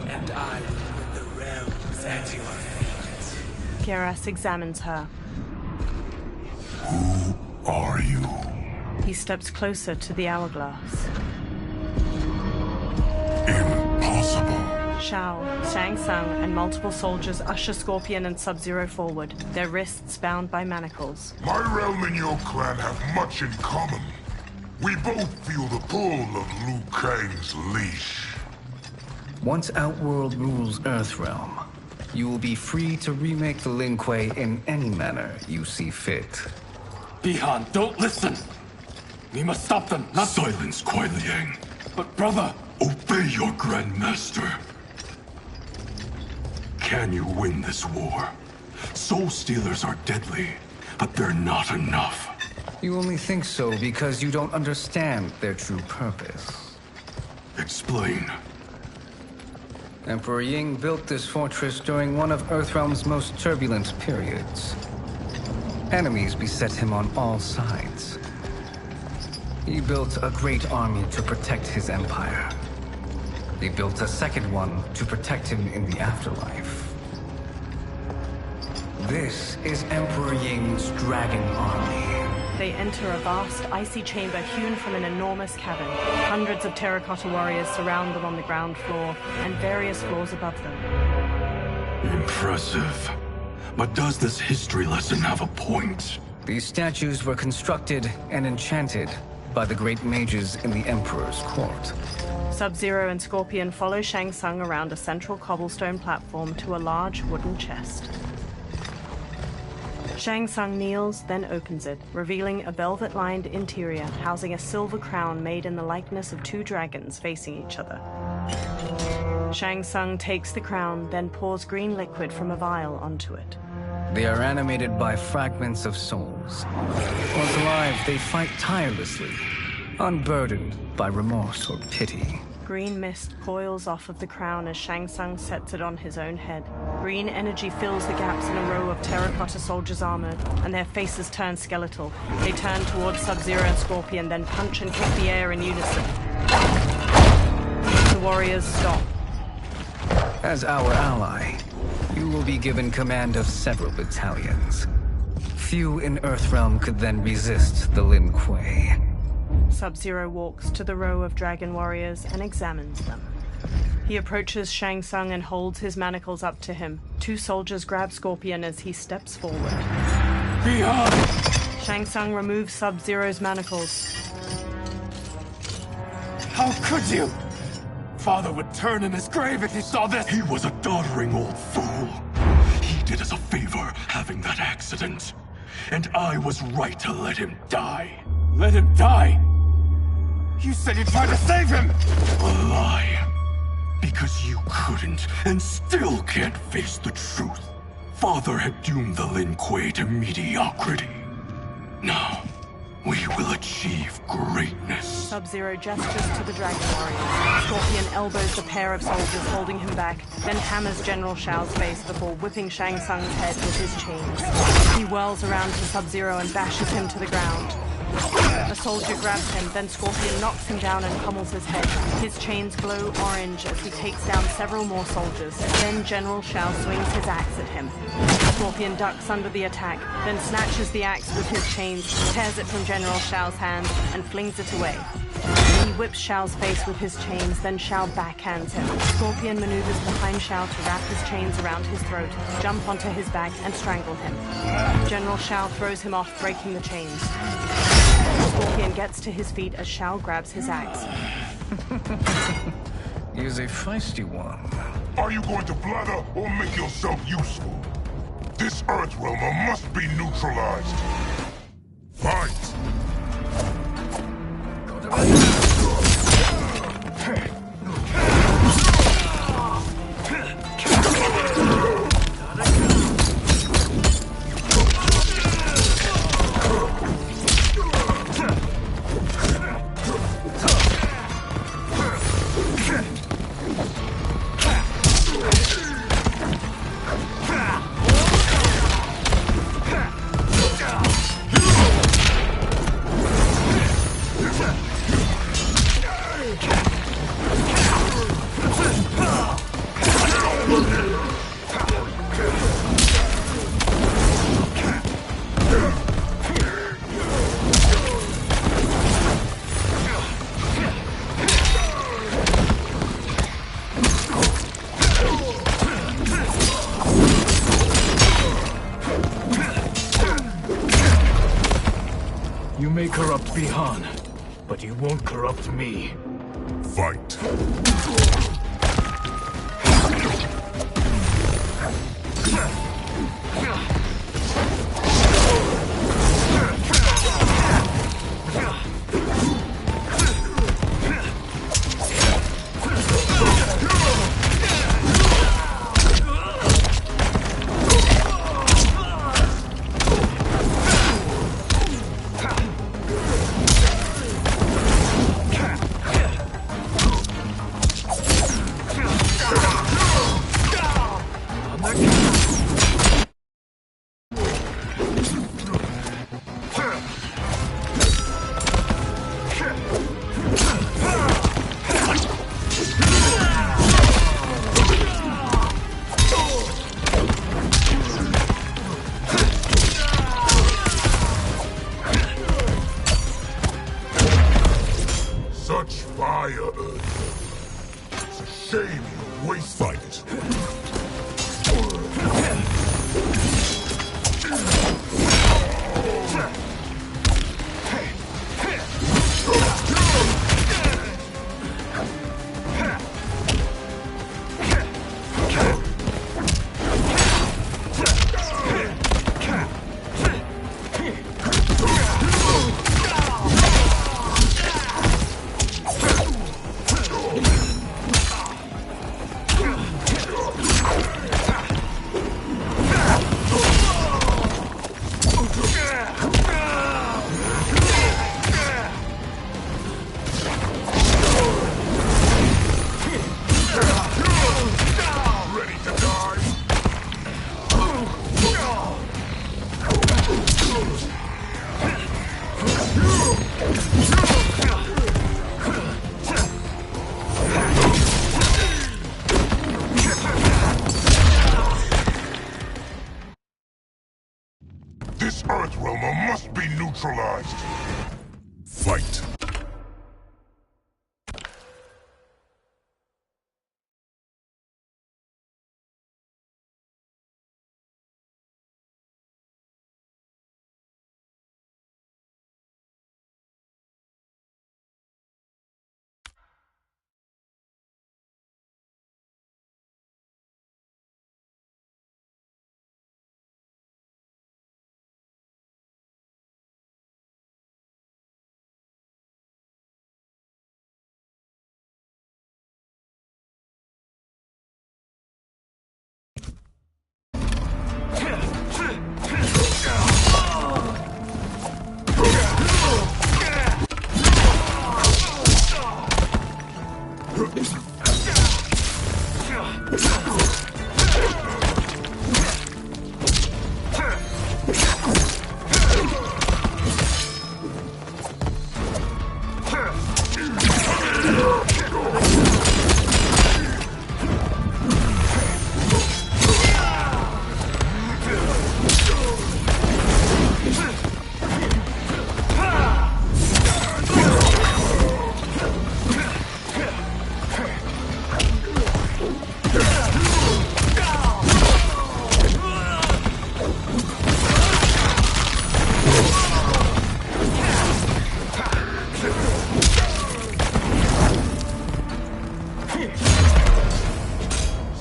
and I will put the realms at your feet. Geras examines her. Who are you? He steps closer to the hourglass. Impossible. Shao, Shang Tsung, and multiple soldiers usher Scorpion and Sub-Zero forward, their wrists bound by manacles. My realm and your clan have much in common. We both feel the pull of Liu Kang's leash. Once Outworld rules Earthrealm, you will be free to remake the Lin Kuei in any manner you see fit. Bihan, don't listen! We must stop them, not— Silence, Kuai Liang. But brother— Obey your Grandmaster. Can you win this war? Soul Stealers are deadly, but they're not enough. You only think so because you don't understand their true purpose. Explain. Emperor Ying built this fortress during one of Earthrealm's most turbulent periods. Enemies beset him on all sides. He built a great army to protect his empire. He built a second one to protect him in the afterlife. This is Emperor Ying's Dragon Army. They enter a vast, icy chamber hewn from an enormous cavern. Hundreds of terracotta warriors surround them on the ground floor, and various floors above them. Impressive. But does this history lesson have a point? These statues were constructed and enchanted by the great mages in the Emperor's court. Sub-Zero and Scorpion follow Shang Tsung around a central cobblestone platform to a large wooden chest. Shang Tsung kneels, then opens it, revealing a velvet-lined interior housing a silver crown made in the likeness of two dragons facing each other. Shang Tsung takes the crown, then pours green liquid from a vial onto it. They are animated by fragments of souls. Once alive, they fight tirelessly, unburdened by remorse or pity. Green mist coils off of the crown as Shang Tsung sets it on his own head. Green energy fills the gaps in a row of terracotta soldiers armored, and their faces turn skeletal. They turn towards Sub-Zero and Scorpion, then punch and kick the air in unison. The warriors stop. As our ally, you will be given command of several battalions. Few in Earthrealm could then resist the Lin Kuei. Sub-Zero walks to the row of dragon warriors and examines them. He approaches Shang Tsung and holds his manacles up to him. Two soldiers grab Scorpion as he steps forward. Behind! Shang Tsung removes Sub-Zero's manacles. How could you? Father would turn in his grave if he saw this! He was a doddering old fool. He did us a favor having that accident. And I was right to let him die. Let him die? You said you tried to save him! A lie. Because you couldn't, and still can't face the truth. Father had doomed the Lin Kuei to mediocrity. Now, we will achieve greatness. Sub-Zero gestures to the dragon warriors. Scorpion elbows the pair of soldiers holding him back, then hammers General Shao's face before whipping Shang Tsung's head with his chains. He whirls around to Sub-Zero and bashes him to the ground. A soldier grabs him, then Scorpion knocks him down and pummels his head. His chains glow orange as he takes down several more soldiers. Then General Shao swings his axe at him. Scorpion ducks under the attack, then snatches the axe with his chains, tears it from General Shao's hand, and flings it away. He whips Shao's face with his chains, then Shao backhands him. Scorpion maneuvers behind Shao to wrap his chains around his throat, jump onto his back, and strangle him. General Shao throws him off, breaking the chains. Scorpion gets to his feet as Shao grabs his axe. He is a feisty one. Are you going to blather or make yourself useful? This Earthrealmer must be neutralized. Fight! You may corrupt Bihan, but you won't corrupt me. Fight. Such fire, Earth. It's a shame you waste it. This Earthrealmer must be neutralized. Fight.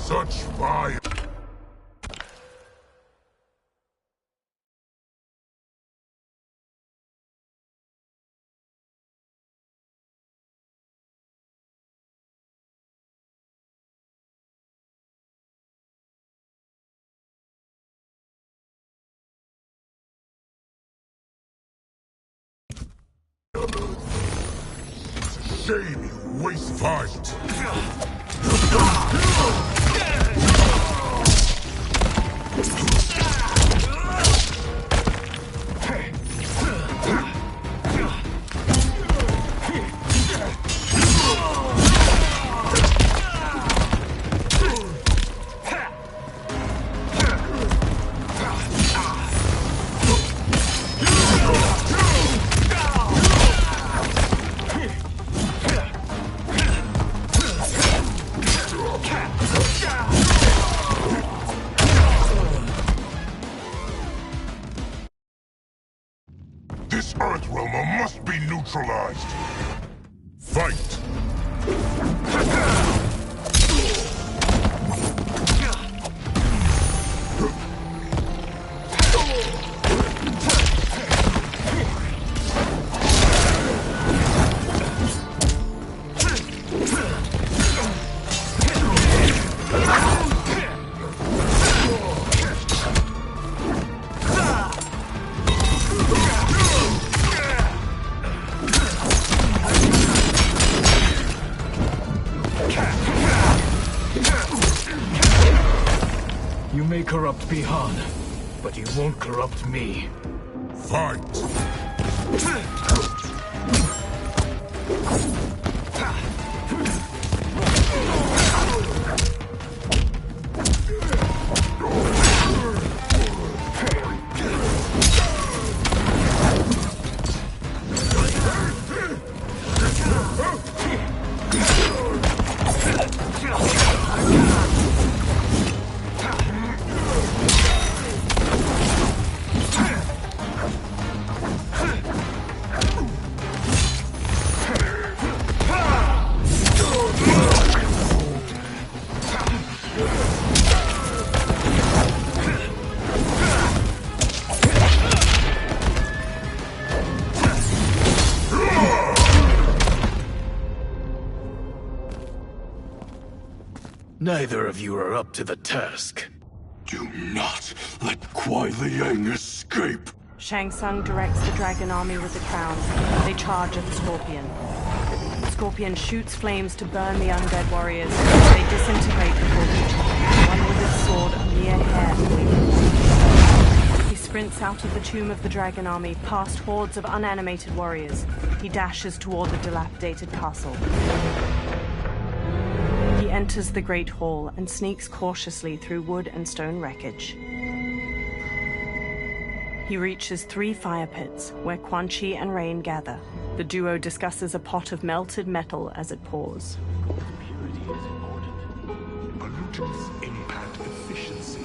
Such fire. It's a shame you waste fight. This Earthrealmer must be neutralized. Fight! You may corrupt Bihan, but you won't corrupt me. Fight! Neither of you are up to the task. Do not let Kuai Liang escape. Shang Tsung directs the dragon army with the crown. They charge at the Scorpion. Scorpion shoots flames to burn the undead warriors. They disintegrate before reaching him, one with his sword a mere hair away. He sprints out of the tomb of the dragon army, past hordes of unanimated warriors. He dashes toward the dilapidated castle. He enters the Great Hall and sneaks cautiously through wood and stone wreckage. He reaches 3 fire pits, where Quan Chi and Rain gather. The duo discusses a pot of melted metal as it pours. Purity is important. Pollutants impact efficiency.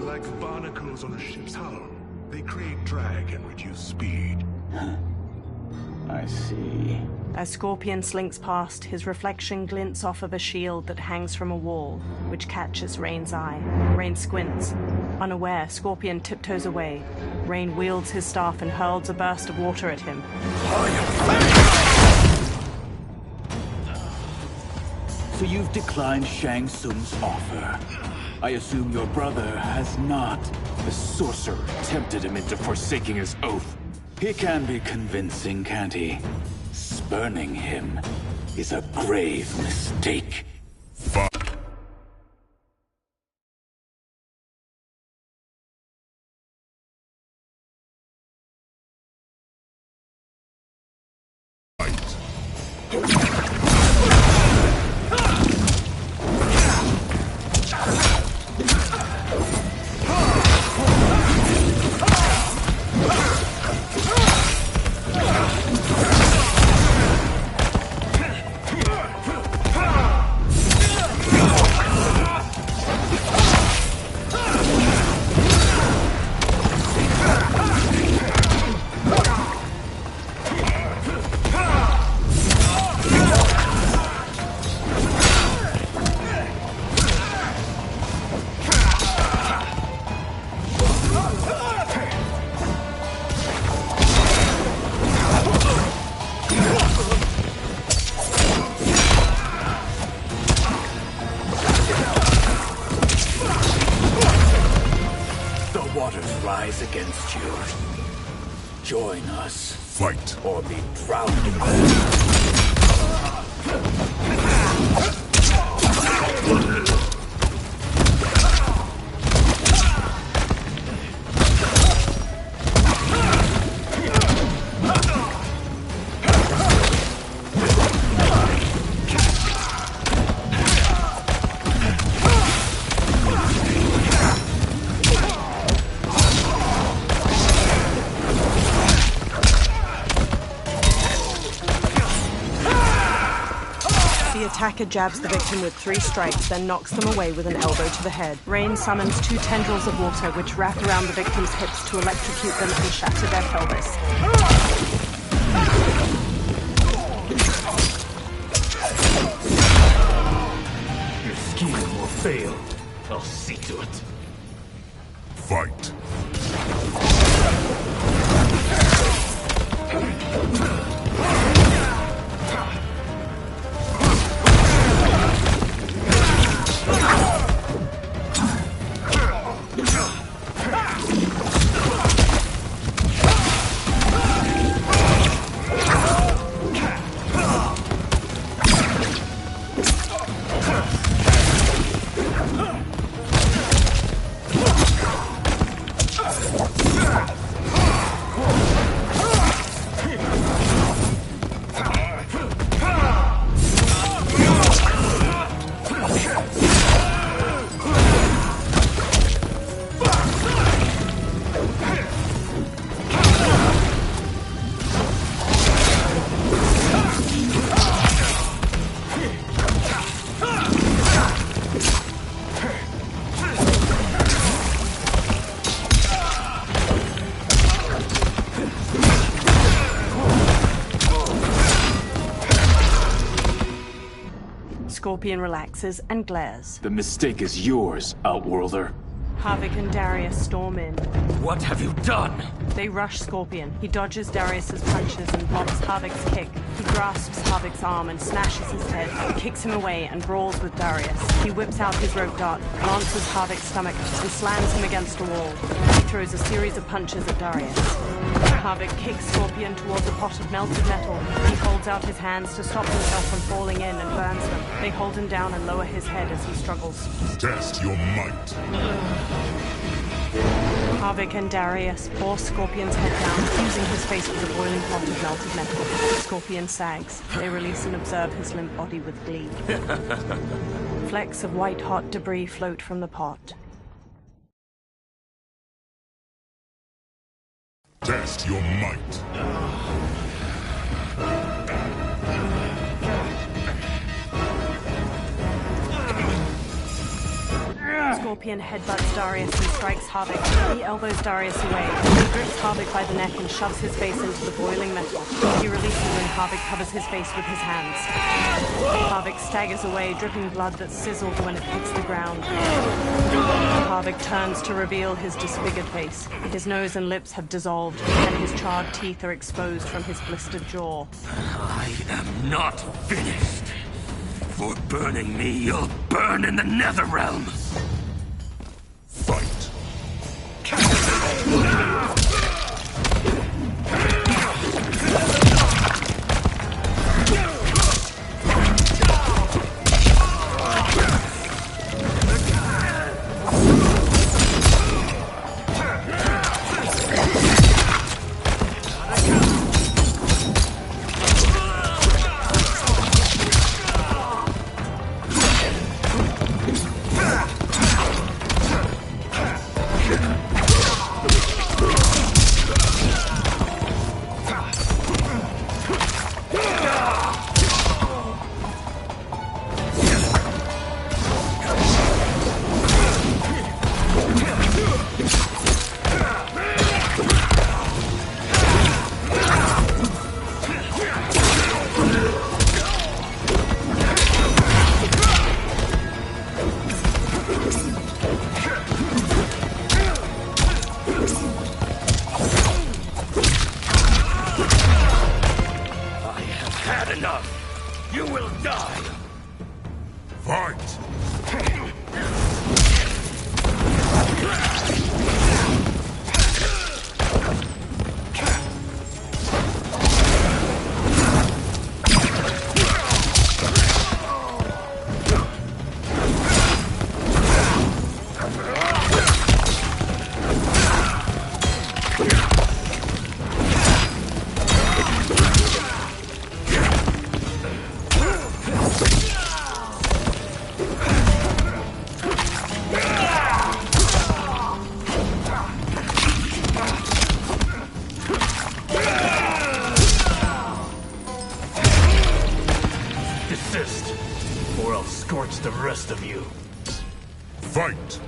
Like barnacles on a ship's hull. They create drag and reduce speed. I see. As Scorpion slinks past, his reflection glints off of a shield that hangs from a wall, which catches Rain's eye. Rain squints. Unaware, Scorpion tiptoes away. Rain wields his staff and hurls a burst of water at him. So you've declined Shang Tsung's offer. I assume your brother has not. The sorcerer tempted him into forsaking his oath. He can be convincing, can't he? Spurning him is a grave mistake. Against you. Join us. Fight. Or be drowned in them. attacker jabs the victim with 3 strikes, then knocks them away with an elbow to the head. Rain summons 2 tendrils of water, which wrap around the victim's hips to electrocute them and shatter their pelvis. Your scheme will fail. I'll see to it. Fight. Scorpion relaxes and glares. The mistake is yours, Outworlder. Havik and Darius storm in. What have you done? They rush Scorpion. He dodges Darius's punches and blocks Havik's kick. He grasps Havik's arm and smashes his head, kicks him away and brawls with Darius. He whips out his rope dart, lances Havik's stomach, and slams him against a wall. He throws a series of punches at Darius. Havik kicks Scorpion towards a pot of melted metal. He holds out his hands to stop himself from falling in and burns them. They hold him down and lower his head as he struggles. Test your might. Havik and Darius force Scorpion's head down, fusing his face with a boiling pot of melted metal. Scorpion sags. They release and observe his limp body with glee. Flecks of white-hot debris float from the pot. Test your might. Scorpion headbutts Darius and strikes Havik. He elbows Darius away. He grips Havik by the neck and shoves his face into the boiling metal. He releases when Havik covers his face with his hands. Havik staggers away, dripping blood that sizzled when it hits the ground. Havik turns to reveal his disfigured face. His nose and lips have dissolved, and his charred teeth are exposed from his blistered jaw. I am not finished. For burning me, you'll burn in the Netherrealm. Fight. the rest of you. Fight!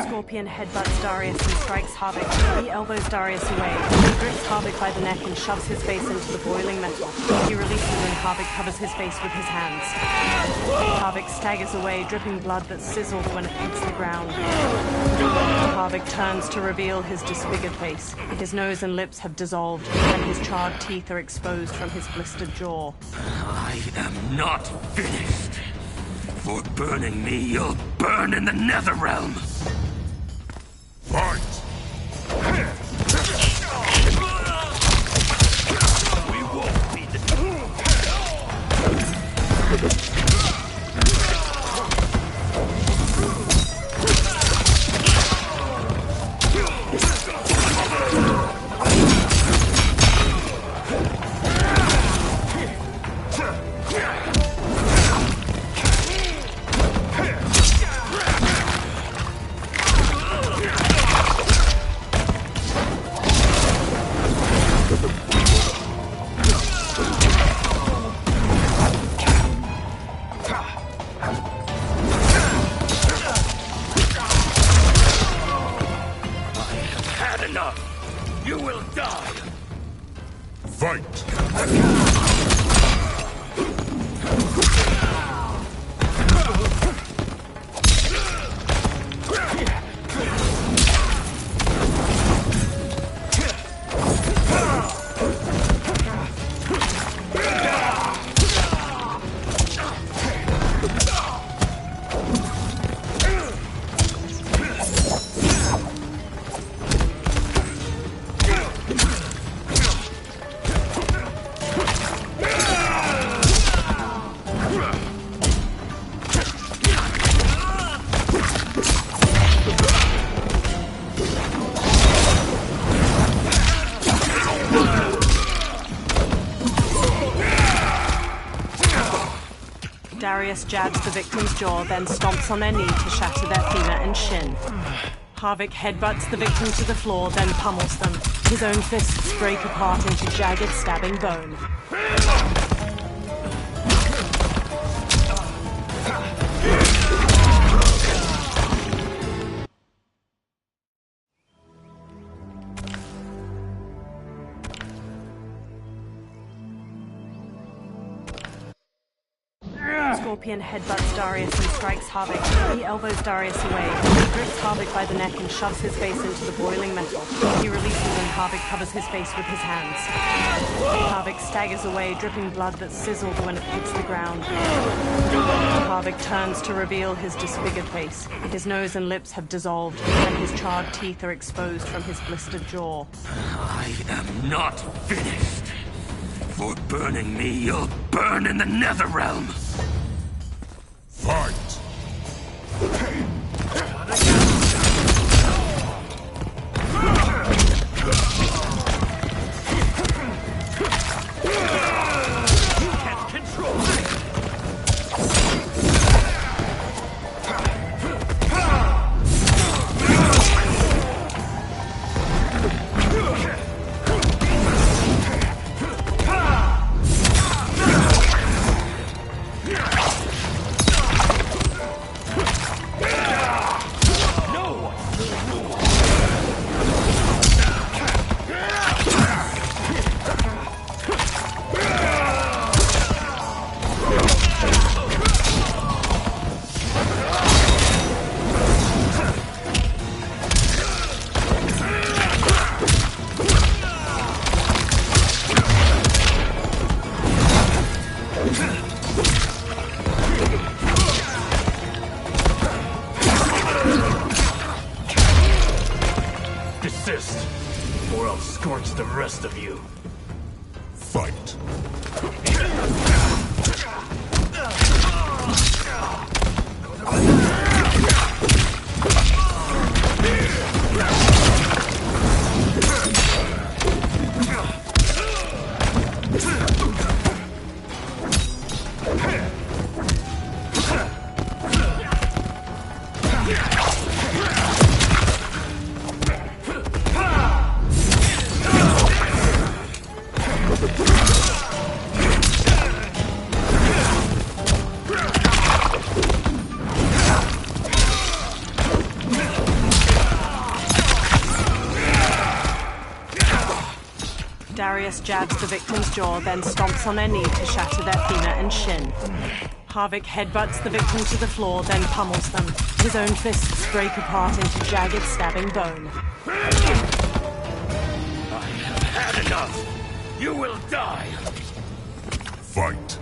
Scorpion headbutts Darius and strikes Harvick. He elbows Darius away. He grips Harvick by the neck and shoves his face into the boiling metal. He releases and Harvick covers his face with his hands. Harvick staggers away, dripping blood that sizzles when it hits the ground. Harvick turns to reveal his disfigured face. His nose and lips have dissolved, and his charred teeth are exposed from his blistered jaw. I am not finished. For burning me, you'll burn in the Netherrealm. Fight! We won't be You will die! Fight! Darius jabs the victim's jaw, then stomps on their knee to shatter their femur and shin. Harvick headbutts the victim to the floor, then pummels them. His own fists break apart into jagged, stabbing bone. Scorpion headbutts Darius and strikes Harvick. He elbows Darius away. He grips Harvick by the neck and shoves his face into the boiling metal. He releases and Harvick covers his face with his hands. Harvick staggers away, dripping blood that sizzles when it hits the ground. Harvick turns to reveal his disfigured face. His nose and lips have dissolved, and his charred teeth are exposed from his blistered jaw. I am not finished. For burning me, you'll burn in the Netherrealm. Fight! Yeah! Desist, or I'll scorch the rest of you. Fight. Darius jabs the victim's jaw, then stomps on their knee to shatter their femur and shin. Harvick headbutts the victim to the floor, then pummels them. His own fists break apart into jagged, stabbing bone. I have had enough! You will die! Fight.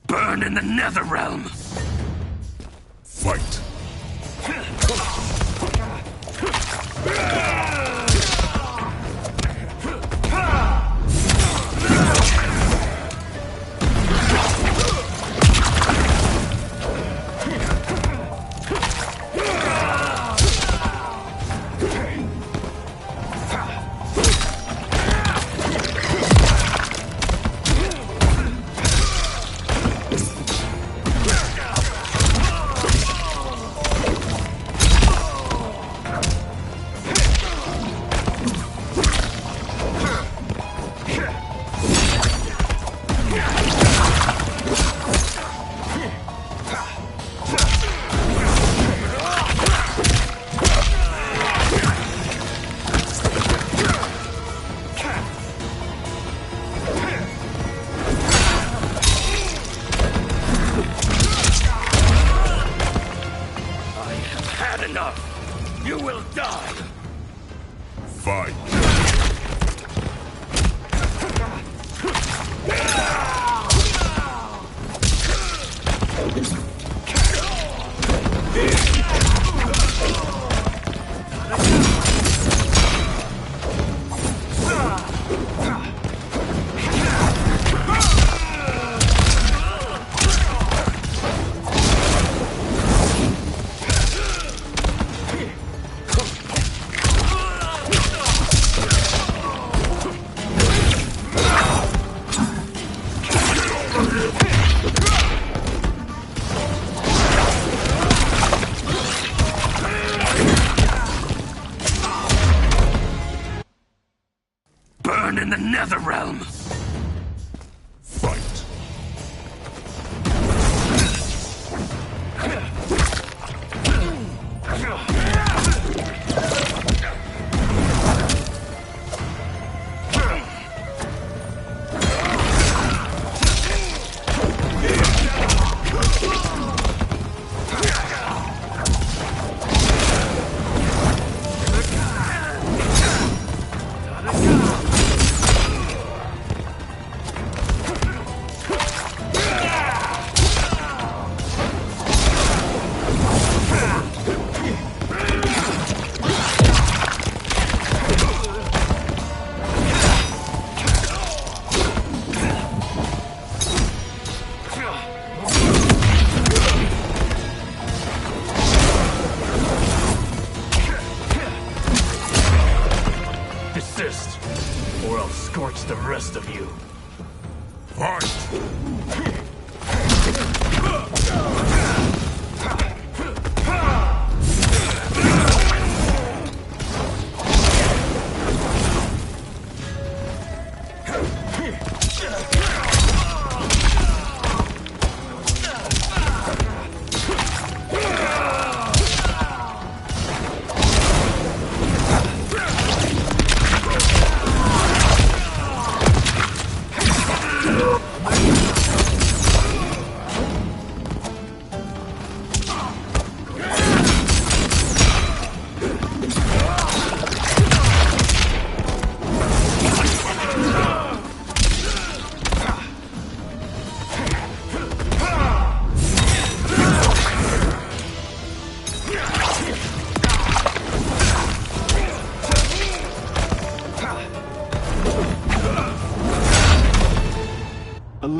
Burn in the Netherrealm! Fight. Enough! You will die! Fight. Burn in the Netherrealm! Fight. or I'll scorch the rest of you.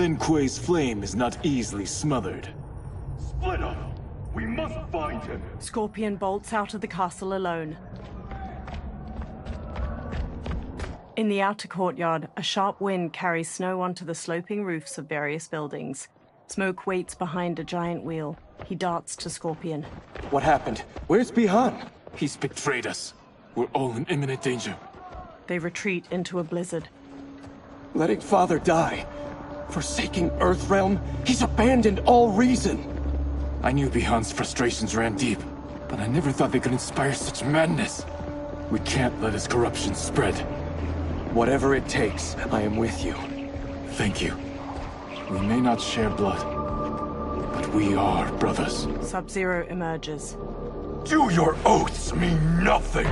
Lin Kuei's flame is not easily smothered. Split up! We must find him! Scorpion bolts out of the castle alone. In the outer courtyard, a sharp wind carries snow onto the sloping roofs of various buildings. Smoke waits behind a giant wheel. He darts to Scorpion. What happened? Where's Bihan? He's betrayed us. We're all in imminent danger. They retreat into a blizzard. Letting Father die. Forsaking Earthrealm, he's abandoned all reason. I knew Bihan's frustrations ran deep, but I never thought they could inspire such madness. We can't let his corruption spread. Whatever it takes, I am with you. Thank you. We may not share blood, but we are brothers. Sub-Zero emerges. Do your oaths mean nothing?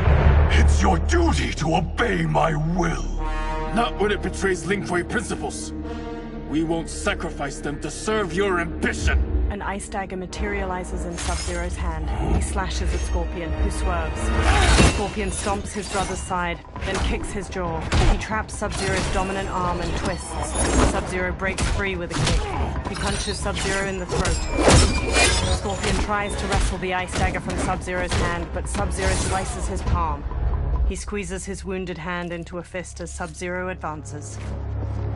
It's your duty to obey my will. Not when it betrays Lin Kuei principles. We won't sacrifice them to serve your ambition! An ice dagger materializes in Sub-Zero's hand. He slashes at Scorpion, who swerves. Scorpion stomps his brother's side, then kicks his jaw. He traps Sub-Zero's dominant arm and twists. Sub-Zero breaks free with a kick. He punches Sub-Zero in the throat. Scorpion tries to wrestle the ice dagger from Sub-Zero's hand, but Sub-Zero slices his palm. He squeezes his wounded hand into a fist as Sub-Zero advances.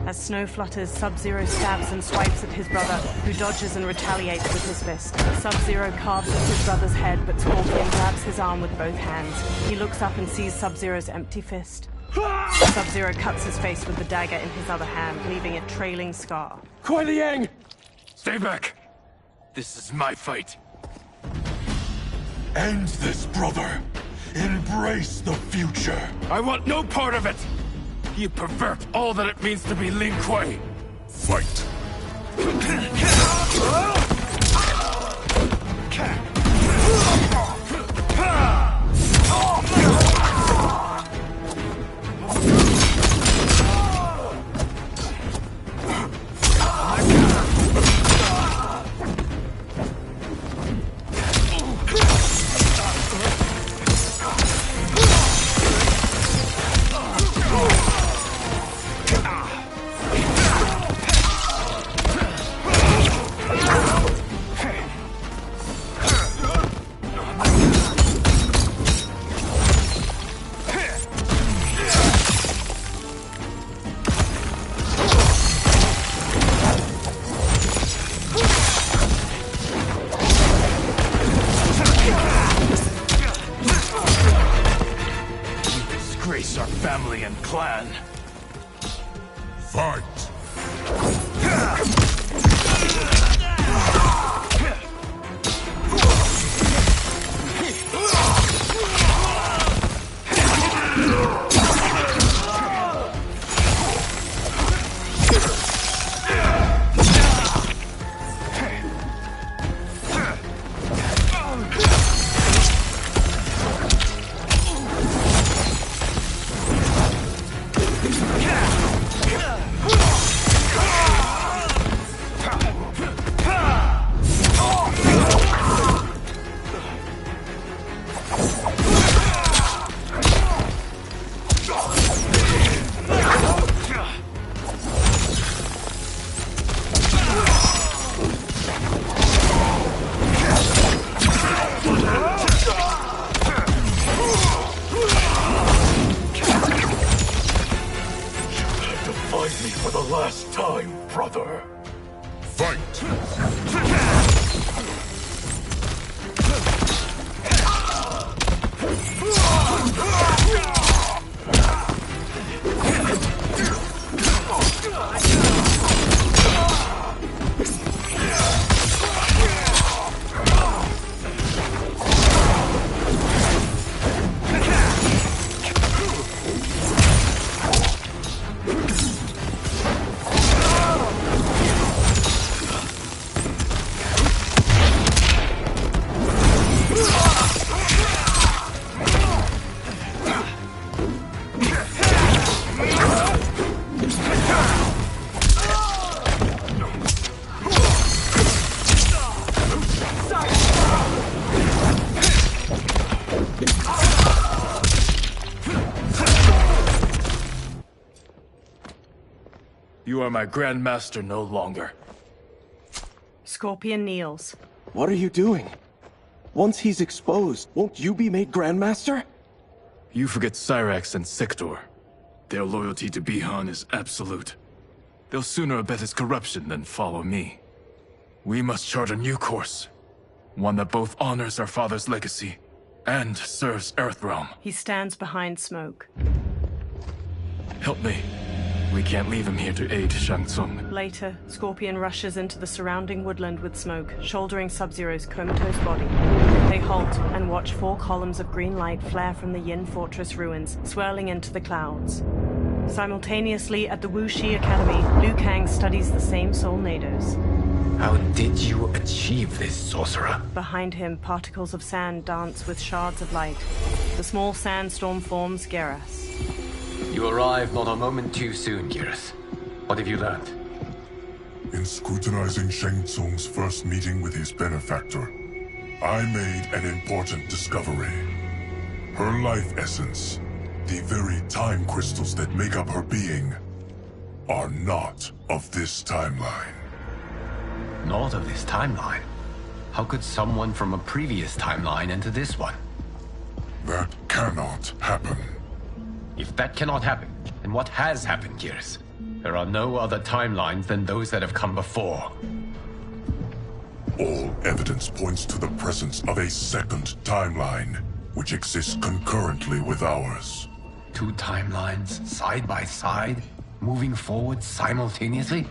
As snow flutters, Sub-Zero stabs and swipes at his brother, who dodges and retaliates with his fist. Sub-Zero carves at his brother's head, but Scorpion grabs his arm with both hands. He looks up and sees Sub-Zero's empty fist. Sub-Zero cuts his face with the dagger in his other hand, leaving a trailing scar. Kuei Liang! Stay back! This is my fight. End this, brother. Embrace the future. I want no part of it! You pervert all that it means to be Lin Kuei! Fight! Our family and clan. Fight! last time, brother. Fight! You are my Grandmaster no longer. Scorpion kneels. What are you doing? Once he's exposed, won't you be made Grandmaster? You forget Cyrax and Sector. Their loyalty to Bihan is absolute. They'll sooner abet his corruption than follow me. We must chart a new course. One that both honors our father's legacy and serves Earthrealm. He stands behind Smoke. Help me. We can't leave him here to aid Shang Tsung. Later, Scorpion rushes into the surrounding woodland with Smoke, shouldering Sub-Zero's comatose body. They halt and watch 4 columns of green light flare from the Yin Fortress ruins, swirling into the clouds. Simultaneously, at the Wuxi Academy, Liu Kang studies the same Soul Nados. How did you achieve this, sorcerer? Behind him, particles of sand dance with shards of light. The small sandstorm forms Geras. You arrived not a moment too soon, Geras. What have you learned? In scrutinizing Shang Tsung's first meeting with his benefactor, I made an important discovery. Her life essence, the very time crystals that make up her being, are not of this timeline. Not of this timeline? How could someone from a previous timeline enter this one? That cannot happen. If that cannot happen, then what has happened, Geras? There are no other timelines than those that have come before. All evidence points to the presence of a second timeline, which exists concurrently with ours. 2 timelines, side by side, moving forward simultaneously?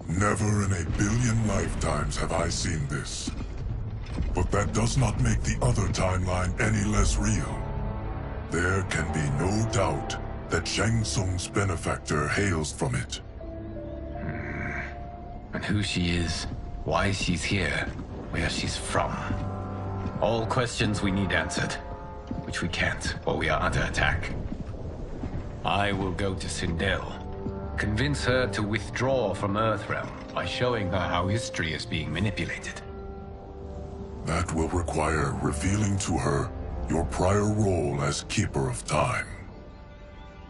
Never in a billion lifetimes have I seen this. But that does not make the other timeline any less real. There can be no doubt that Shang Tsung's benefactor hails from it. And who she is, why she's here, where she's from. All questions we need answered, which we can't, or we are under attack. I will go to Sindel, convince her to withdraw from Earthrealm by showing her how history is being manipulated. That will require revealing to her your prior role as Keeper of Time.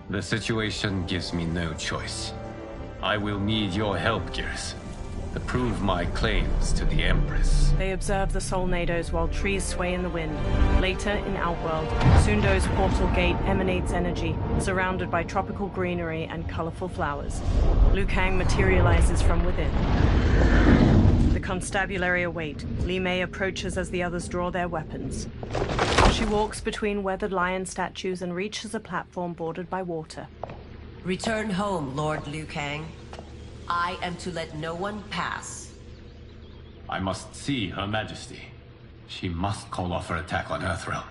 The situation gives me no choice. I will need your help, Geras, to prove my claims to the Empress. They observe the Soul Nados while trees sway in the wind. Later, in Outworld, Sundo's portal gate emanates energy, surrounded by tropical greenery and colorful flowers. Liu Kang materializes from within. The constabulary await. Li Mei approaches as the others draw their weapons. She walks between weathered lion statues and reaches a platform bordered by water. Return home, Lord Liu Kang. I am to let no one pass. I must see Her Majesty. She must call off her attack on Earthrealm.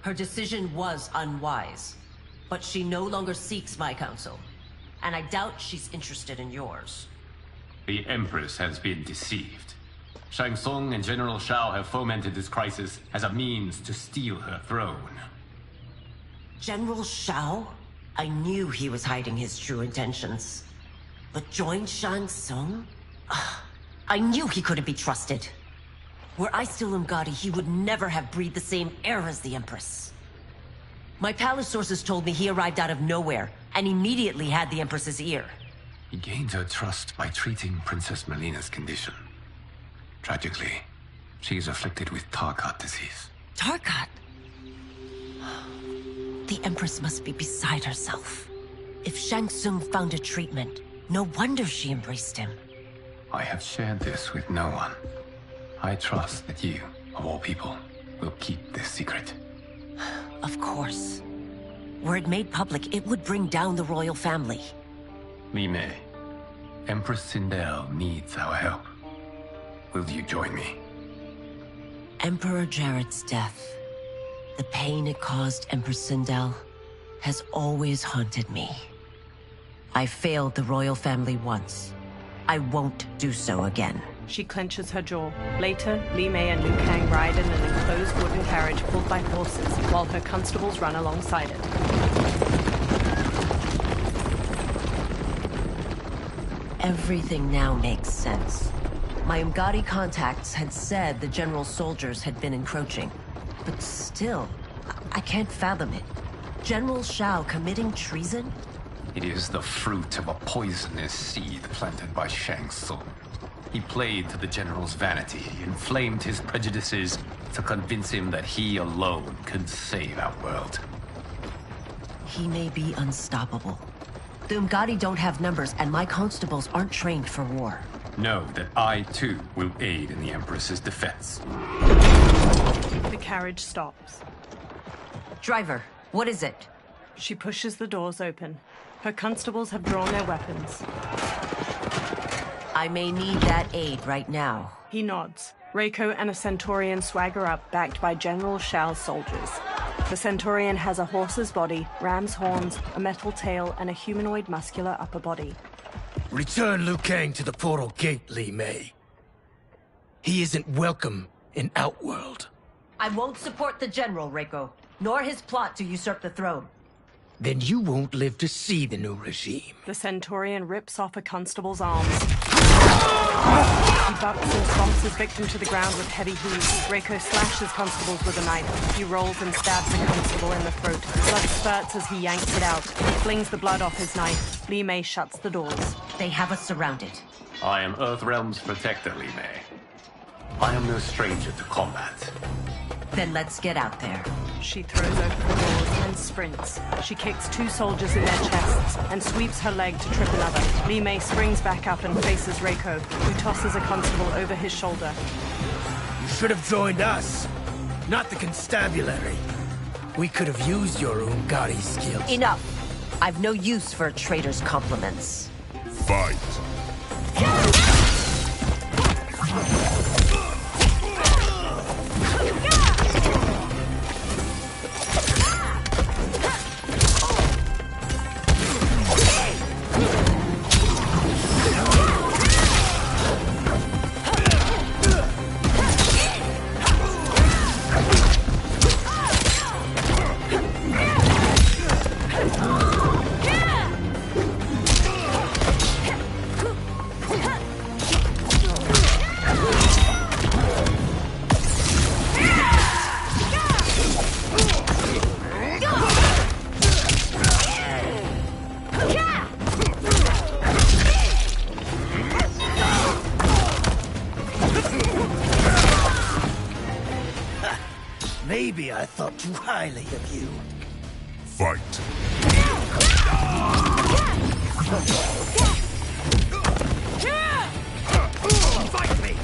Her decision was unwise, but she no longer seeks my counsel, and I doubt she's interested in yours. The Empress has been deceived. Shang Tsung and General Shao have fomented this crisis as a means to steal her throne. General Shao? I knew he was hiding his true intentions. But join Shang Tsung? I knew he couldn't be trusted. Were I still Umgadi, he would never have breathed the same air as the Empress. My palace sources told me he arrived out of nowhere, and immediately had the Empress's ear. He gained her trust by treating Princess Melina's condition. Tragically, she is afflicted with Tarkat disease. Tarkat? The Empress must be beside herself. If Shang Tsung found a treatment, no wonder she embraced him. I have shared this with no one. I trust that you, of all people, will keep this secret. Of course. Were it made public, it would bring down the royal family. Li Mei, Empress Sindel needs our help. Will you join me? Emperor Jarrett's death, the pain it caused Empress Sindel, has always haunted me. I failed the royal family once. I won't do so again. She clenches her jaw. Later, Li Mei and Liu Kang ride in an enclosed wooden carriage pulled by horses, while her constables run alongside it. Everything now makes sense. My Umgadi contacts had said the general's soldiers had been encroaching. But still, I can't fathom it. General Shao committing treason? It is the fruit of a poisonous seed planted by Shang Tsung. He played to the general's vanity, inflamed his prejudices to convince him that he alone could save our world. He may be unstoppable. The Umgadi don't have numbers, and my constables aren't trained for war. Know that I, too, will aid in the Empress's defense. The carriage stops. Driver, what is it? She pushes the doors open. Her constables have drawn their weapons. I may need that aid right now. He nods. Reiko and a Centaurian swagger up, backed by General Shao's soldiers. The Centaurian has a horse's body, ram's horns, a metal tail, and a humanoid muscular upper body. Return Liu Kang to the portal gate, Li Mei. He isn't welcome in Outworld. I won't support the General, Reiko, nor his plot to usurp the throne. Then you won't live to see the new regime. The Centaurian rips off a constable's arms. He bucks and stomps his victim to the ground with heavy heaves. Reiko slashes constables with a knife. He rolls and stabs a constable in the throat. Blood spurts as he yanks it out. He flings the blood off his knife. Li Mei shuts the doors. They have us surrounded. I am Earthrealm's protector, Li Mei. I am no stranger to combat. Then let's get out there. She throws open the doors and sprints. She kicks two soldiers in their chests and sweeps her leg to trip another. Li Mei springs back up and faces Reiko, who tosses a constable over his shoulder. You should have joined us, not the constabulary. We could have used your Umgadi skills. Enough! I've no use for a traitor's compliments. Fight! Maybe I thought too highly of you. Fight! Fight me!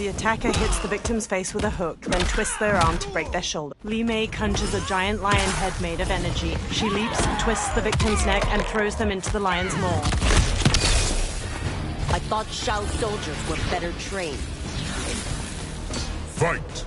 Attacker hits the victim's face with a hook, then twists their arm to break their shoulder. Li Mei conjures a giant lion head made of energy. She leaps, twists the victim's neck, and throws them into the lion's maw. I thought Shao's soldiers were better trained. Fight!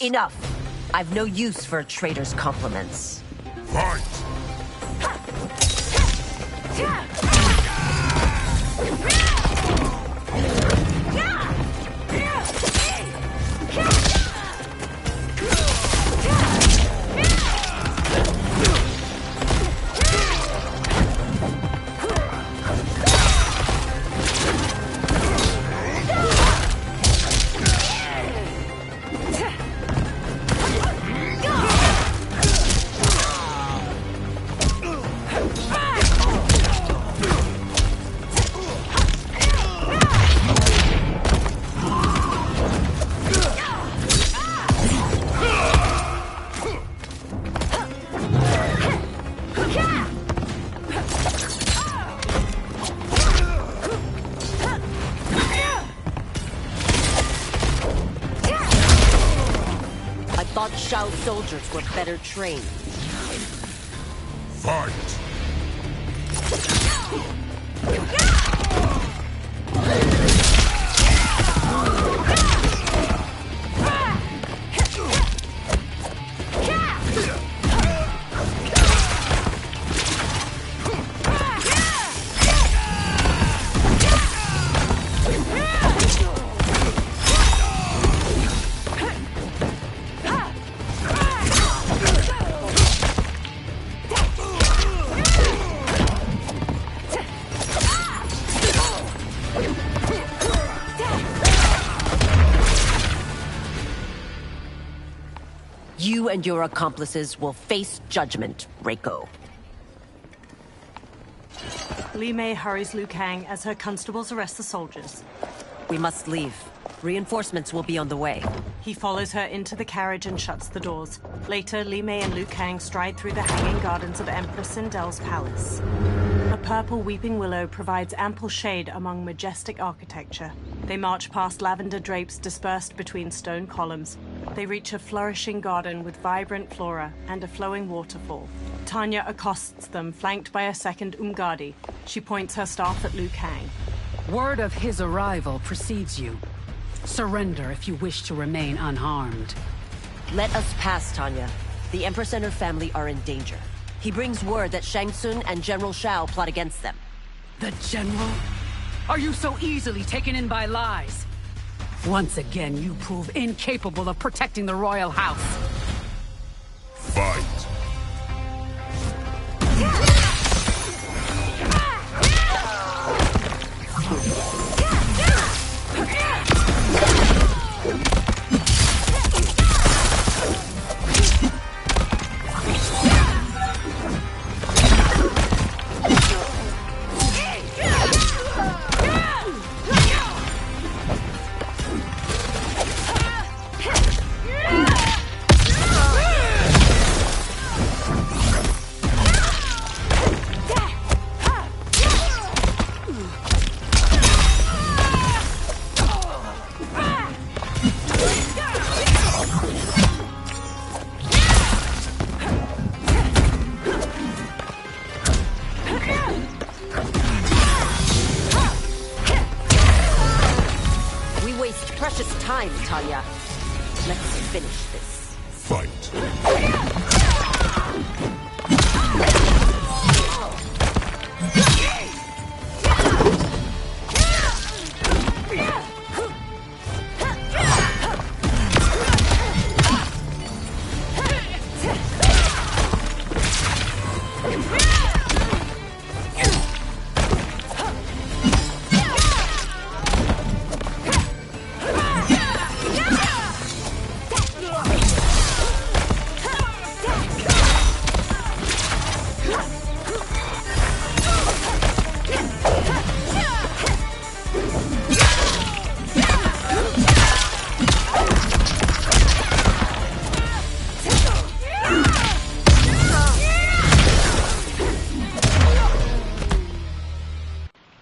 Enough. I've no use for a traitor's compliments. Fight! Shao's soldiers were better trained. Fight! You and your accomplices will face judgment, Reiko. Li Mei hurries Liu Kang as her constables arrest the soldiers. We must leave. Reinforcements will be on the way. He follows her into the carriage and shuts the doors. Later, Li Mei and Liu Kang stride through the hanging gardens of Empress Sindel's palace. A purple weeping willow provides ample shade among majestic architecture. They march past lavender drapes dispersed between stone columns. They reach a flourishing garden with vibrant flora and a flowing waterfall. Tanya accosts them, flanked by a second Umgadi. She points her staff at Liu Kang. Word of his arrival precedes you. Surrender if you wish to remain unharmed. Let us pass, Tanya. The Empress and her family are in danger. He brings word that Shang Tsung and General Shao plot against them. The General? Are you so easily taken in by lies? Once again, you prove incapable of protecting the royal house. Fight! Precious time, Tanya. Let's finish this. Fight.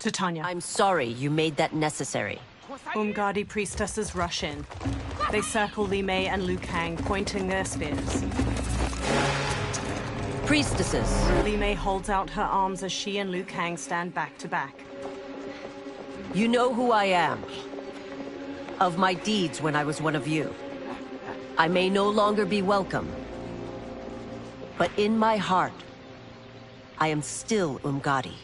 To Tanya. I'm sorry you made that necessary. Umgadi priestesses rush in. They circle Li Mei and Liu Kang, pointing their spears. Priestesses. Li Mei holds out her arms as she and Liu Kang stand back to back. You know who I am. Of my deeds when I was one of you. I may no longer be welcome, but in my heart, I am still Umgadi.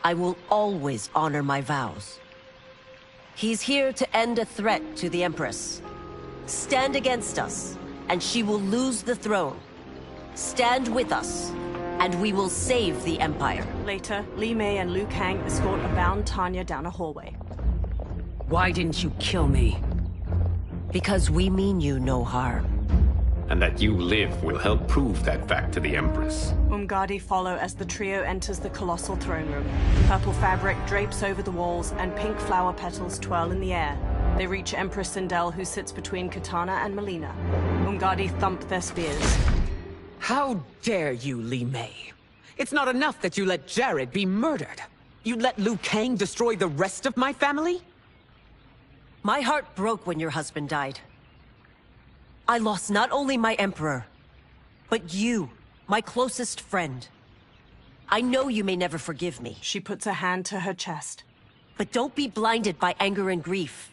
I will always honor my vows. He's here to end a threat to the Empress. Stand against us, and she will lose the throne. Stand with us, and we will save the Empire. Later, Li Mei and Liu Kang escort a bound Tanya down a hallway. Why didn't you kill me? Because we mean you no harm. And that you live will help prove that fact to the Empress. Umgadi follow as the trio enters the colossal throne room. Purple fabric drapes over the walls and pink flower petals twirl in the air. They reach Empress Sindel, who sits between Kitana and Melina. Umgadi thump their spears. How dare you, Li Mei? It's not enough that you let Jared be murdered. You'd let Liu Kang destroy the rest of my family? My heart broke when your husband died. I lost not only my Emperor, but you, my closest friend. I know you may never forgive me. She puts a hand to her chest. But don't be blinded by anger and grief.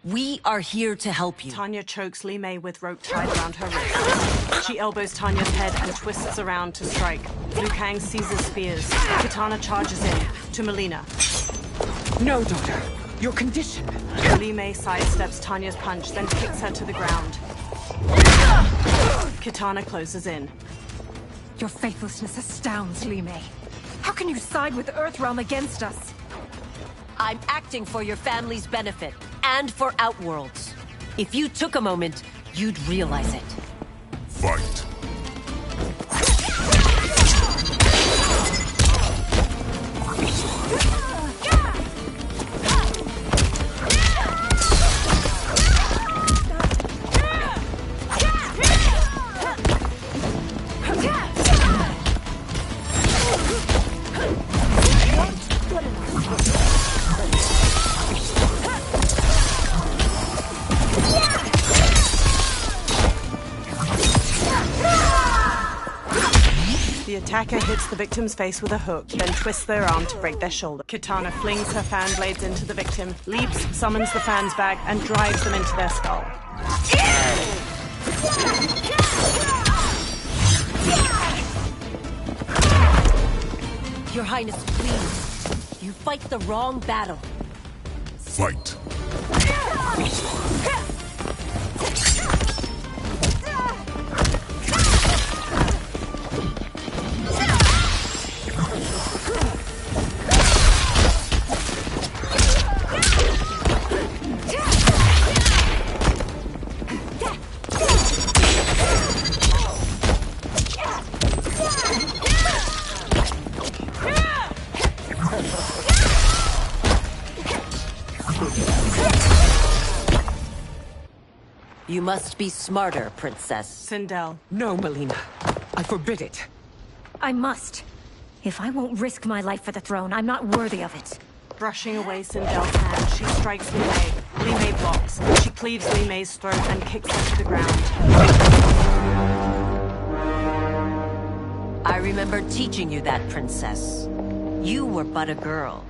We are here to help you. Tanya chokes Li Mei with rope tied around her wrist. She elbows Tanya's head and twists around to strike. Liu Kang seizes spears. Kitana charges in, to Melina. No, daughter. Your condition. Li Mei sidesteps Tanya's punch, then kicks her to the ground. Kitana closes in. Your faithlessness astounds, Li Mei. How can you side with Earthrealm against us? I'm acting for your family's benefit, and for Outworld's. If you took a moment, you'd realize it. Fight. The attacker hits the victim's face with a hook, then twists their arm to break their shoulder. Kitana flings her fan blades into the victim, leaps, summons the fans back, and drives them into their skull. Your Highness, please. You fight the wrong battle. Fight. You must be smarter, Princess. Sindel. No, Melina. I forbid it. I must. If I won't risk my life for the throne, I'm not worthy of it. Brushing away Sindel's hand, she strikes Li Mei. Li Mei blocks. She cleaves Li Mei's throat and kicks her to the ground. I remember teaching you that, Princess. You were but a girl.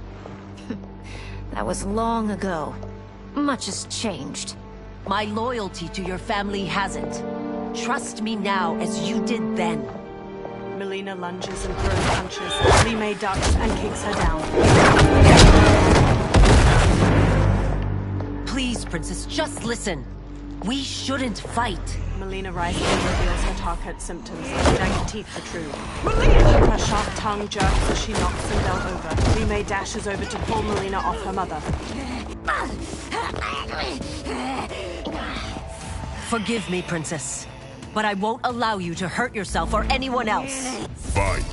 That was long ago. Much has changed. My loyalty to your family hasn't. Trust me now as you did then. Melina lunges and throws punches. Li Mei ducks and kicks her down. Please, Princess, just listen. We shouldn't fight. Melina rises and reveals her Tarkat symptoms. Jagged teeth protrude. Melina! Her sharp tongue jerks as she knocks Sindel over. Li Mei dashes over to pull Melina off her mother. Forgive me, Princess, but I won't allow you to hurt yourself or anyone else. Fight.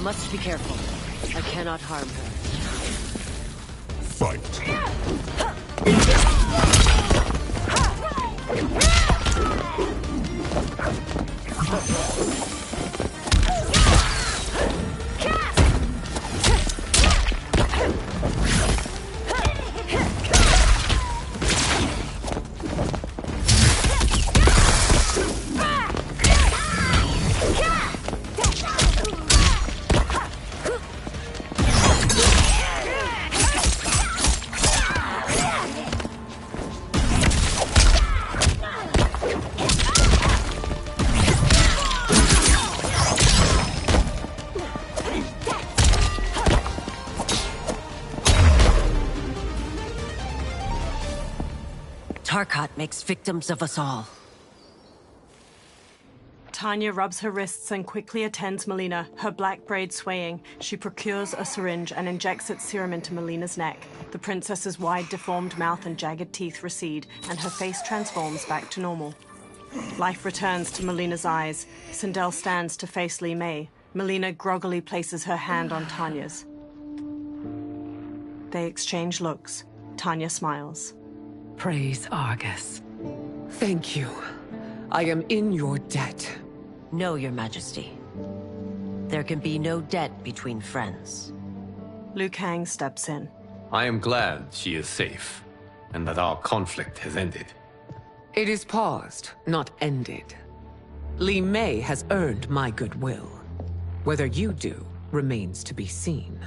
must be careful. I cannot harm her. Fight. Tarkat makes victims of us all. Tanya rubs her wrists and quickly attends Melina, her black braid swaying. She procures a syringe and injects its serum into Melina's neck. The princess's wide, deformed mouth and jagged teeth recede, and her face transforms back to normal. Life returns to Melina's eyes. Sindel stands to face Li Mei. Melina groggily places her hand on Tanya's. They exchange looks. Tanya smiles. Praise Argus. Thank you. I am in your debt. No, Your Majesty. There can be no debt between friends. Liu Kang steps in. I am glad she is safe, and that our conflict has ended. It is paused, not ended. Li Mei has earned my goodwill. Whether you do remains to be seen.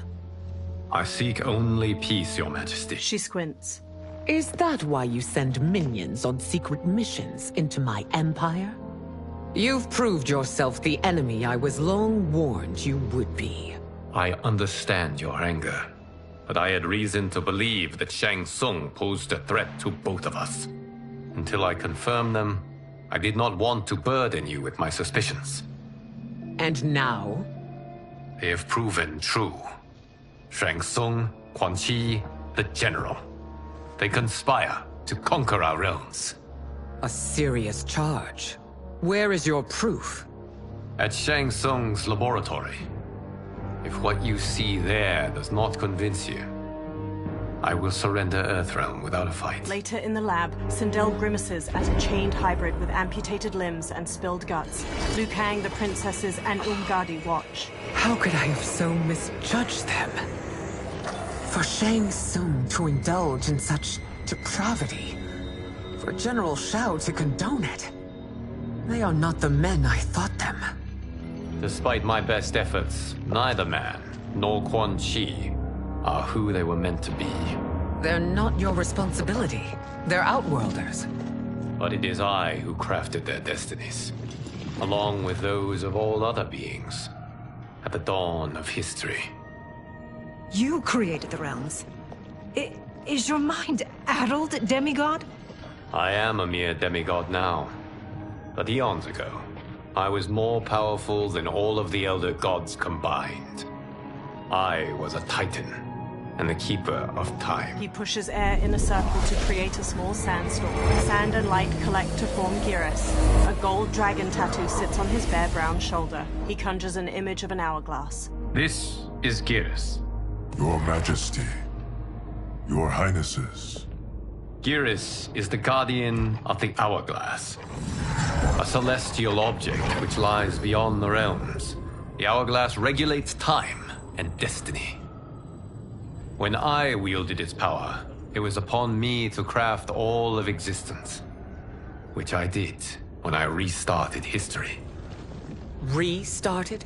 I seek only peace, Your Majesty. She squints. Is that why you send minions on secret missions into my empire? You've proved yourself the enemy I was long warned you would be. I understand your anger, but I had reason to believe that Shang Tsung posed a threat to both of us. Until I confirmed them, I did not want to burden you with my suspicions. And now? They have proven true. Shang Tsung, Quan Chi, the General. They conspire to conquer our realms. A serious charge. Where is your proof? At Shang Tsung's laboratory. If what you see there does not convince you, I will surrender Earthrealm without a fight. Later in the lab, Sindel grimaces at a chained hybrid with amputated limbs and spilled guts. Liu Kang, the princesses, and Umgadi watch. How could I have so misjudged them? For Shang Tsung to indulge in such depravity, for General Shao to condone it, they are not the men I thought them. Despite my best efforts, neither man nor Quan Chi are who they were meant to be. They're not your responsibility. They're Outworlders. But it is I who crafted their destinies, along with those of all other beings, at the dawn of history. You created the realms. Is your mind addled, demigod? I am a mere demigod now. But eons ago, I was more powerful than all of the Elder Gods combined. I was a Titan, and the Keeper of Time. He pushes air in a circle to create a small sandstorm. Sand and light collect to form Geras. A gold dragon tattoo sits on his bare brown shoulder. He conjures an image of an hourglass. This is Geras. Your Majesty, Your Highnesses. Geras is the guardian of the Hourglass, a celestial object which lies beyond the realms. The Hourglass regulates time and destiny. When I wielded its power, it was upon me to craft all of existence, which I did when I restarted history. Restarted?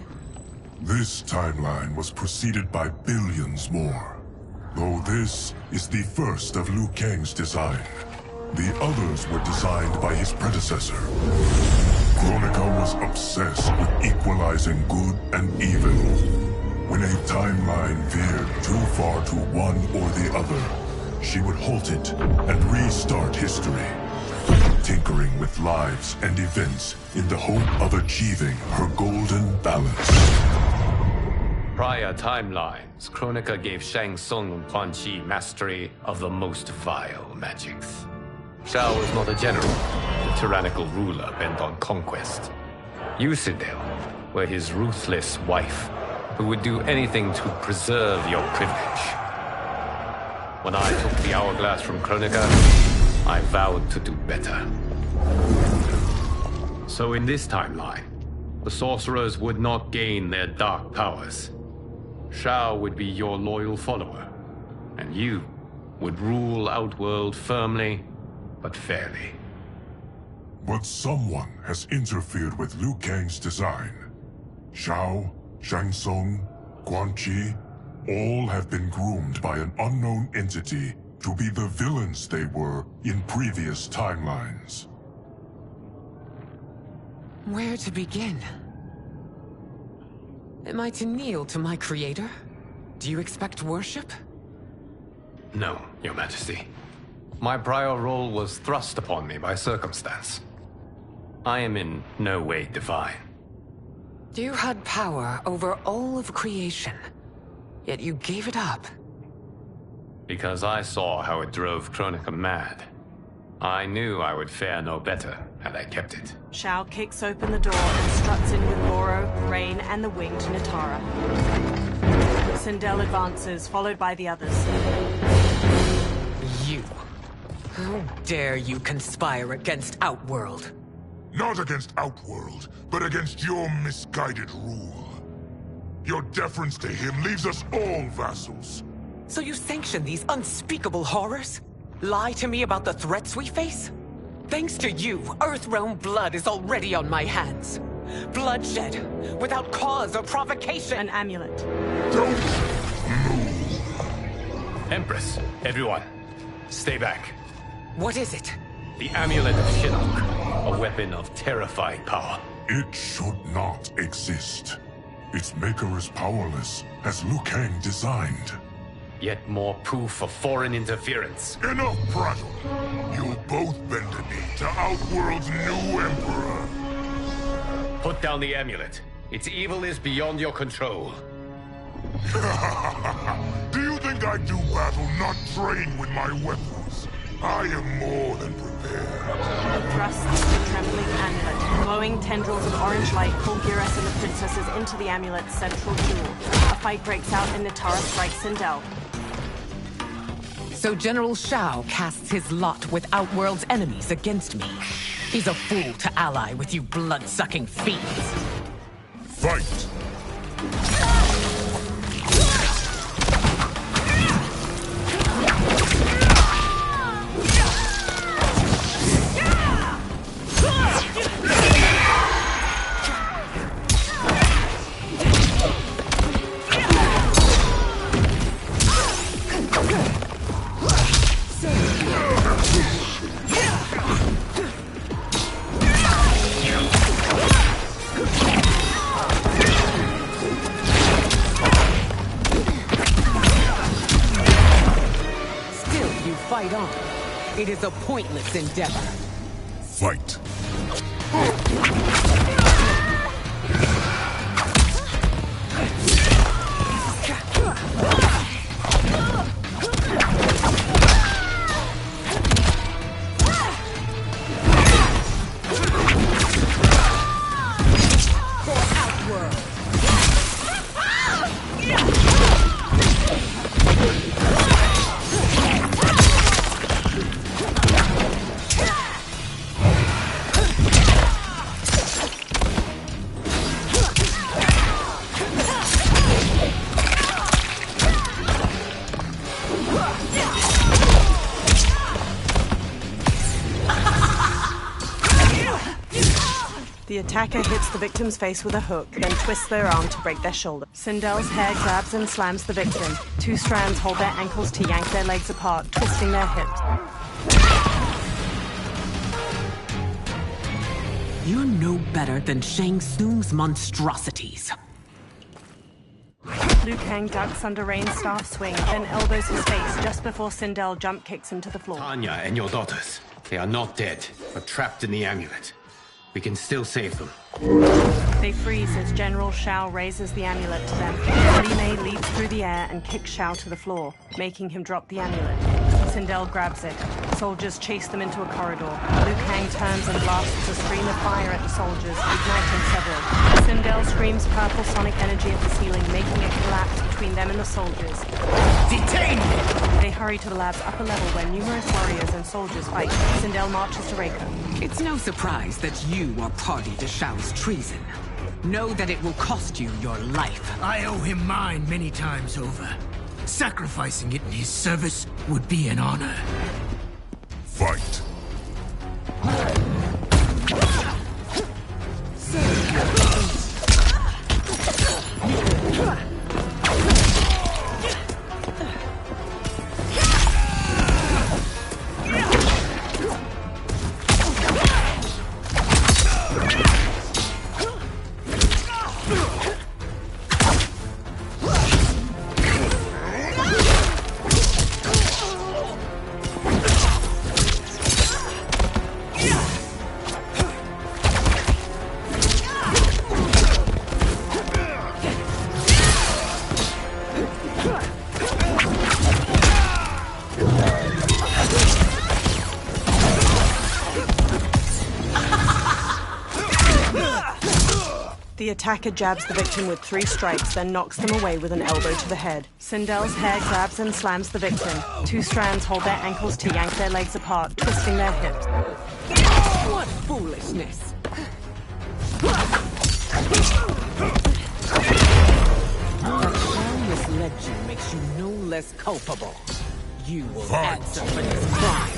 This timeline was preceded by billions more. Though this is the first of Liu Kang's design. The others were designed by his predecessor. Kronika was obsessed with equalizing good and evil. When a timeline veered too far to one or the other, she would halt it and restart history, tinkering with lives and events in the hope of achieving her golden balance. Prior timelines, Kronika gave Shang Tsung and Quan Chi mastery of the most vile magics. Shao was not a general, a tyrannical ruler bent on conquest. You, Sindel, were his ruthless wife, who would do anything to preserve your privilege. When I took the hourglass from Kronika, I vowed to do better. So in this timeline, the sorcerers would not gain their dark powers. Shao would be your loyal follower, and you would rule Outworld firmly, but fairly. But someone has interfered with Liu Kang's design. Shao, Shang Tsung, Quan Chi, all have been groomed by an unknown entity to be the villains they were in previous timelines. Where to begin? Am I to kneel to my creator? Do you expect worship? No, Your Majesty. My prior role was thrust upon me by circumstance. I am in no way divine. You had power over all of creation, yet you gave it up. Because I saw how it drove Kronika mad. I knew I would fare no better had I kept it. Shao kicks open the door and struts in with Loro, Rain, and the winged Nitara. Sindel advances, followed by the others. You. How dare you conspire against Outworld? Not against Outworld, but against your misguided rule. Your deference to him leaves us all vassals. So you sanction these unspeakable horrors? Lie to me about the threats we face? Thanks to you, Earthrealm blood is already on my hands. Bloodshed, without cause or provocation. An amulet. Don't move. Empress, everyone, stay back. What is it? The Amulet of Shinnok, a weapon of terrifying power. It should not exist. Its maker is powerless, as Liu Kang designed. Yet more proof of foreign interference. Enough prattle! You'll both bend a knee to Outworld's new emperor. Put down the amulet. Its evil is beyond your control. Do you think I do battle not trained with my weapons? I am more than prepared. He thrusts the trembling amulet. Glowing tendrils of orange light pull Geras and the princesses into the amulet's central jewel. A fight breaks out and Nitara strikes Sindel. So General Shao casts his lot with Outworld's enemies against me. He's a fool to ally with you blood-sucking fiends. Fight! Fight on. It is a pointless endeavor. Fight. The attacker hits the victim's face with a hook, then twists their arm to break their shoulder. Sindel's hair grabs and slams the victim. Two strands hold their ankles to yank their legs apart, twisting their hips. You're no better than Shang Tsung's monstrosities. Liu Kang ducks under Rain's staff swing, then elbows his face just before Sindel jump kicks him to the floor. Tanya and your daughters, they are not dead, but trapped in the amulet. We can still save them. They freeze as General Shao raises the amulet to them. Li Mei leaps through the air and kicks Shao to the floor, making him drop the amulet. Sindel grabs it. Soldiers chase them into a corridor. Liu Kang turns and blasts a stream of fire at the soldiers, igniting several. Sindel's screams purple sonic energy at the ceiling, making it collapse between them and the soldiers. Detain me! They hurry to the lab's upper level where numerous warriors and soldiers fight. Sindel marches to Reiko. It's no surprise that you are party to Shao's treason. Know that it will cost you your life. I owe him mine many times over. Sacrificing it in his service would be an honor. Fight. The attacker jabs the victim with 3 strikes, then knocks them away with an elbow to the head. Sindel's hair grabs and slams the victim. 2 strands hold their ankles to yank their legs apart, twisting their hips. What foolishness! That Shao misled you makes you no less culpable. You will answer for this crime.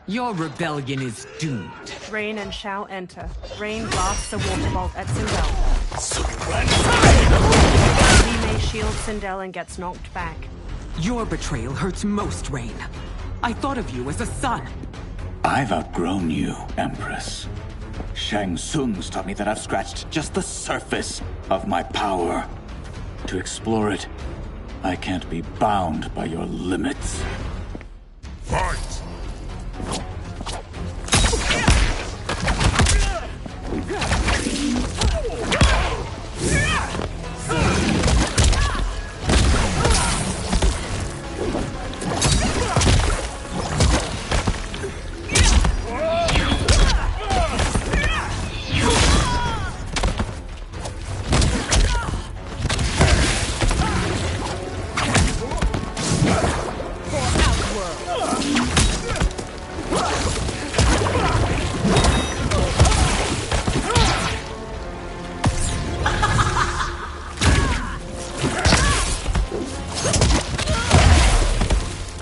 Your rebellion is doomed. Rain and Shao enter. Rain blasts a water bolt at Sindel. Li Mei shields Sindel and gets knocked back. Your betrayal hurts most, Rain. I thought of you as a son. I've outgrown you, Empress. Shang Tsung's taught me that I've scratched just the surface of my power. To explore it, I can't be bound by your limits. Fight!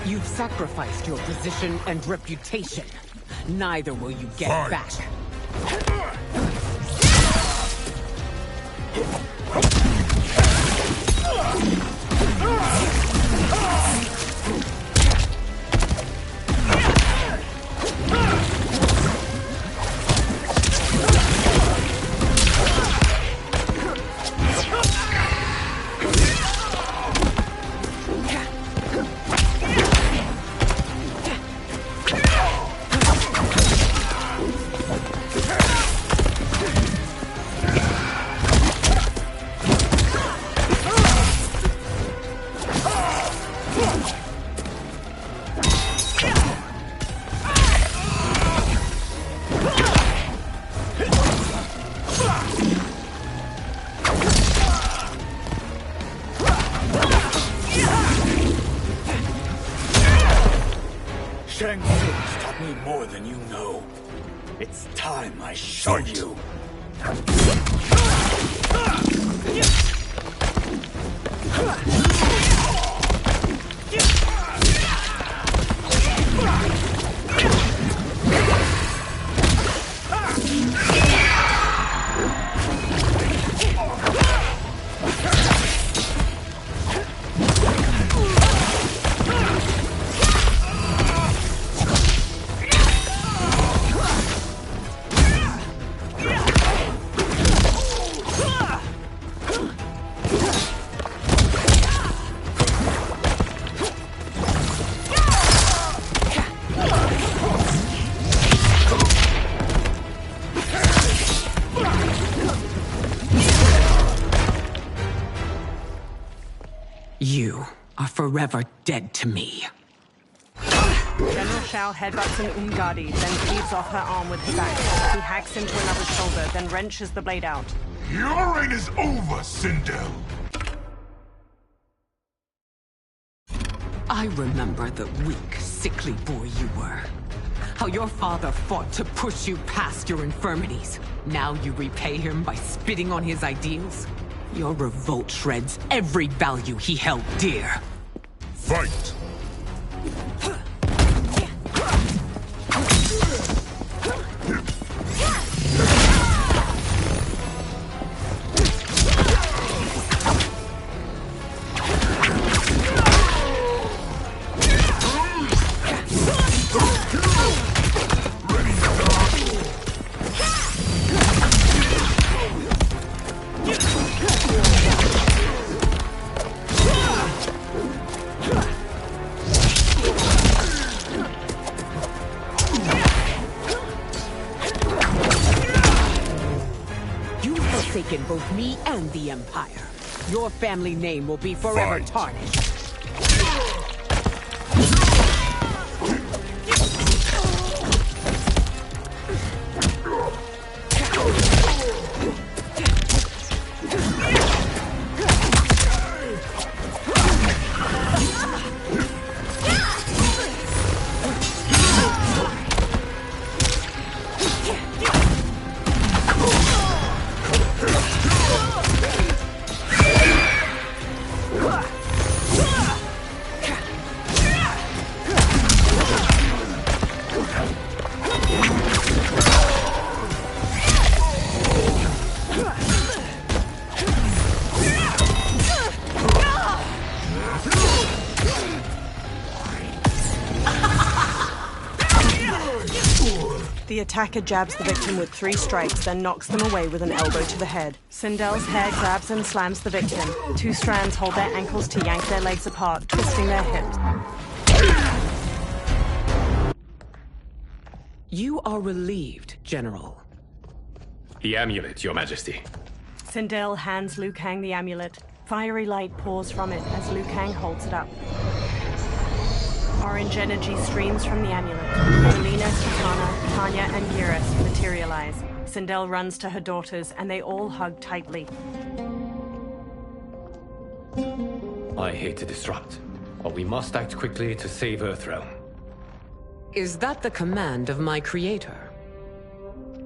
You've sacrificed your position and reputation. Neither will you get back. Shang Tsung's taught me more than you know. It's time I show you. forever dead to me. General Shao headbutts an Umgadi, then cleaves off her arm with his axe. He hacks into another's shoulder, then wrenches the blade out. Your reign is over, Sindel! I remember the weak, sickly boy you were. How your father fought to push you past your infirmities. Now you repay him by spitting on his ideals? Your revolt shreds every value he held dear. Fight! Forsaken both me and the Empire. Your family name will be forever tarnished. The attacker jabs the victim with 3 strikes, then knocks them away with an elbow to the head. Sindel's hair grabs and slams the victim. 2 strands hold their ankles to yank their legs apart, twisting their hips. You are relieved, General. The amulet, Your Majesty. Sindel hands Liu Kang the amulet. Fiery light pours from it as Liu Kang holds it up. Orange energy streams from the amulet. Melina, Kitana, Tanya, and Giras materialize. Sindel runs to her daughters, and they all hug tightly. I hate to disrupt, but we must act quickly to save Earthrealm. Is that the command of my creator?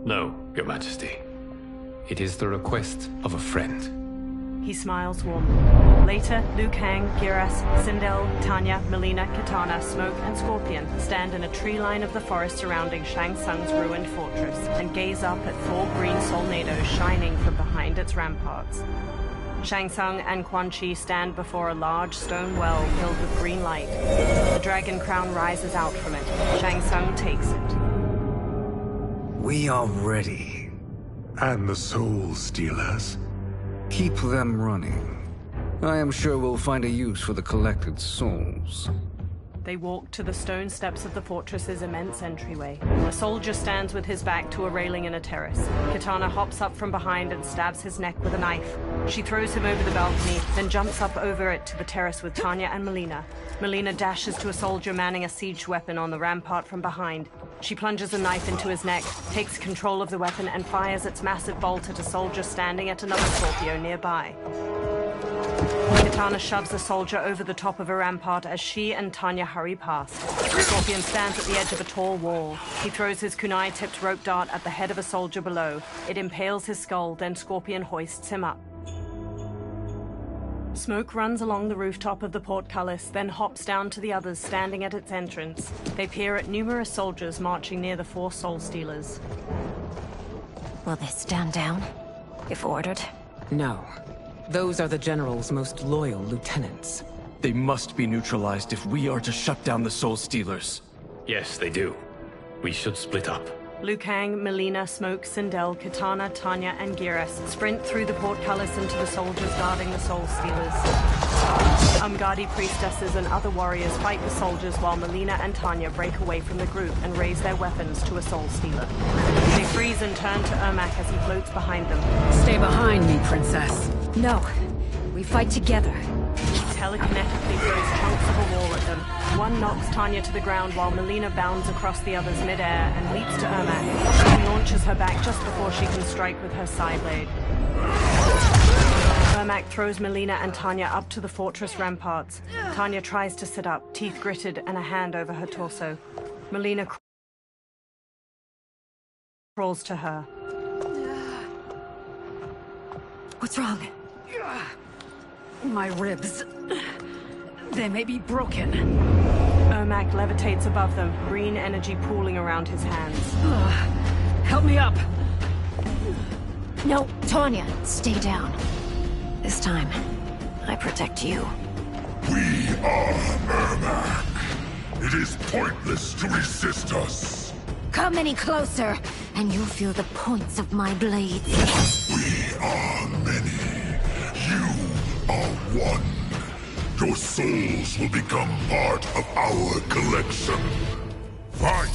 No, Your Majesty. It is the request of a friend. He smiles warmly. Later, Liu Kang, Giras, Sindel, Tanya, Melina, Kitana, Smoke, and Scorpion stand in a tree line of the forest surrounding Shang Tsung's ruined fortress and gaze up at 4 green solnados shining from behind its ramparts. Shang Tsung and Quan Chi stand before a large stone well filled with green light. The dragon crown rises out from it. Shang Tsung takes it. We are ready. And the Soul Stealers? Keep them running. I am sure we'll find a use for the collected souls. They walk to the stone steps of the fortress's immense entryway. A soldier stands with his back to a railing in a terrace. Kitana hops up from behind and stabs his neck with a knife. She throws him over the balcony, then jumps up over it to the terrace with Tanya and Melina. Melina dashes to a soldier manning a siege weapon on the rampart from behind. She plunges a knife into his neck, takes control of the weapon, and fires its massive bolt at a soldier standing at another Scorpio nearby. Kitana shoves a soldier over the top of a rampart as she and Tanya hurry past. Scorpion stands at the edge of a tall wall. He throws his kunai-tipped rope dart at the head of a soldier below. It impales his skull, then Scorpion hoists him up. Smoke runs along the rooftop of the portcullis, then hops down to the others standing at its entrance. They peer at numerous soldiers marching near the 4 Soul Stealers. Will they stand down, if ordered? No. Those are the General's most loyal lieutenants. They must be neutralized if we are to shut down the Soul Stealers. Yes, they do. We should split up. Liu Kang, Melina, Smoke, Sindel, Kitana, Tanya, and Giras sprint through the portcullis into the soldiers guarding the Soul Stealers. Umgadi priestesses and other warriors fight the soldiers while Melina and Tanya break away from the group and raise their weapons to a Soul Stealer. They freeze and turn to Ermac as he floats behind them. Stay behind me, Princess. No. We fight together. telekinetically throws chunks of a wall at them. One knocks Tanya to the ground while Melina bounds across the others midair and leaps to Ermac. She launches her back just before she can strike with her side blade. Ermac throws Melina and Tanya up to the fortress ramparts. Tanya tries to sit up, teeth gritted and a hand over her torso. Melina crawls to her. What's wrong? My ribs. They may be broken. Ermac levitates above them, green energy pooling around his hands. Help me up! No, Tanya, stay down. This time, I protect you. We are Ermac. It is pointless to resist us. Come any closer, and you'll feel the points of my blades. We are many. You are one. Your souls will become part of our collection. Fight!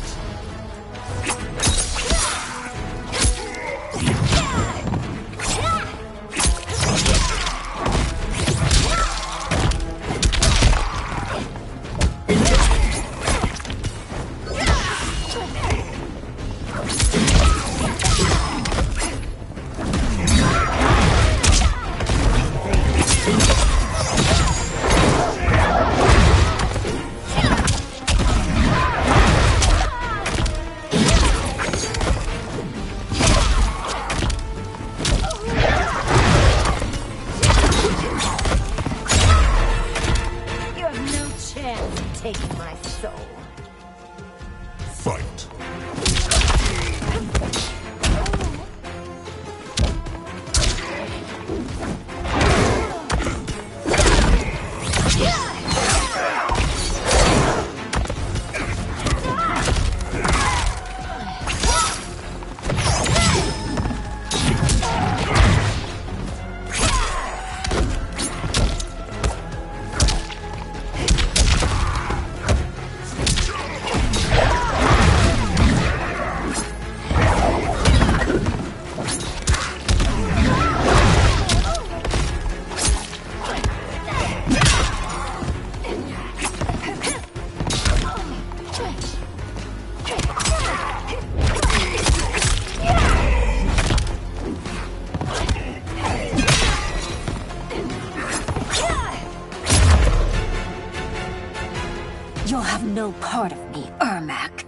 No part of me, Ermac.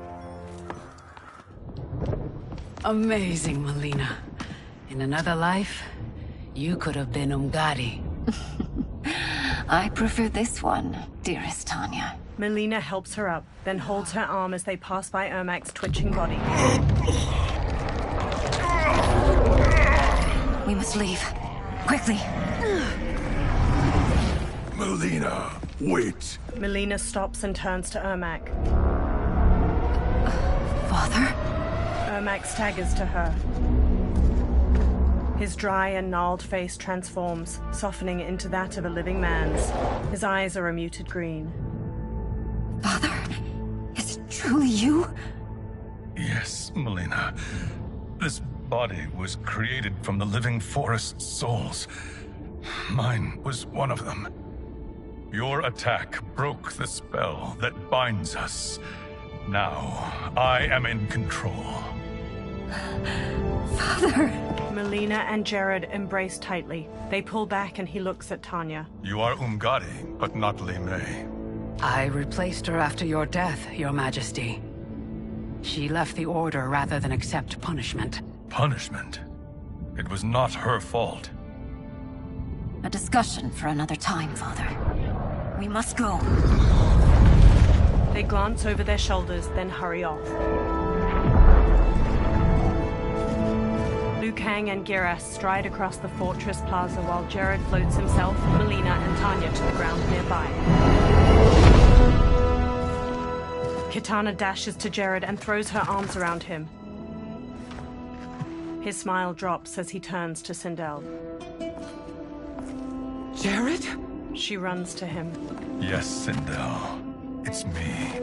Amazing, Melina. In another life, you could have been Umgadi. I prefer this one, dearest Tanya. Melina helps her up, then holds her arm as they pass by Ermac's twitching body. We must leave. Quickly. Melina, wait. Melina stops and turns to Ermac. Father? Ermac staggers to her. His dry and gnarled face transforms, softening into that of a living man's. His eyes are a muted green. Father? Is it truly you? Yes, Melina. This body was created from the living forest's souls. Mine was one of them. Your attack broke the spell that binds us. Now, I am in control. Father! Melina and Jared embrace tightly. They pull back and he looks at Tanya. You are Umgadi, but not Li Mei. I replaced her after your death, Your Majesty. She left the Order rather than accept punishment. Punishment? It was not her fault. A discussion for another time, Father. We must go. They glance over their shoulders, then hurry off. Liu Kang and Geras stride across the fortress plaza while Jared floats himself, Melina, and Tanya to the ground nearby. Kitana dashes to Jared and throws her arms around him. His smile drops as he turns to Sindel. Jared? She runs to him. Yes, Sindel. It's me.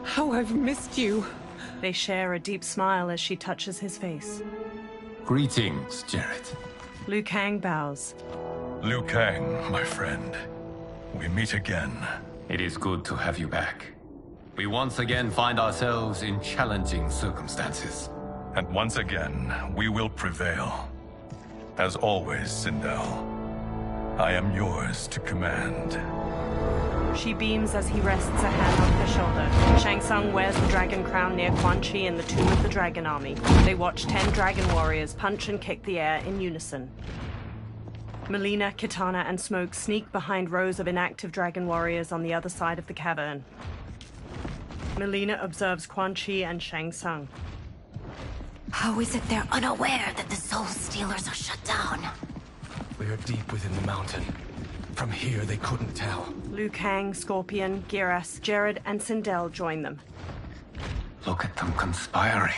How I've missed you. They share a deep smile as she touches his face. Greetings, Jared. Liu Kang bows. Liu Kang, my friend. we meet again. It is good to have you back. We once again find ourselves in challenging circumstances. And once again, we will prevail. As always, Sindel, I am yours to command. She beams as he rests a hand on her shoulder. Shang Tsung wears the dragon crown near Quan Chi in the Tomb of the Dragon Army. They watch 10 dragon warriors punch and kick the air in unison. Melina, Kitana, and Smoke sneak behind rows of inactive dragon warriors on the other side of the cavern. Melina observes Quan Chi and Shang Tsung. How is it they're unaware that the Soul Stealers are shut down? We are deep within the mountain. From here, they couldn't tell. Liu Kang, Scorpion, Geras, Jared, and Sindel join them. Look at them conspiring.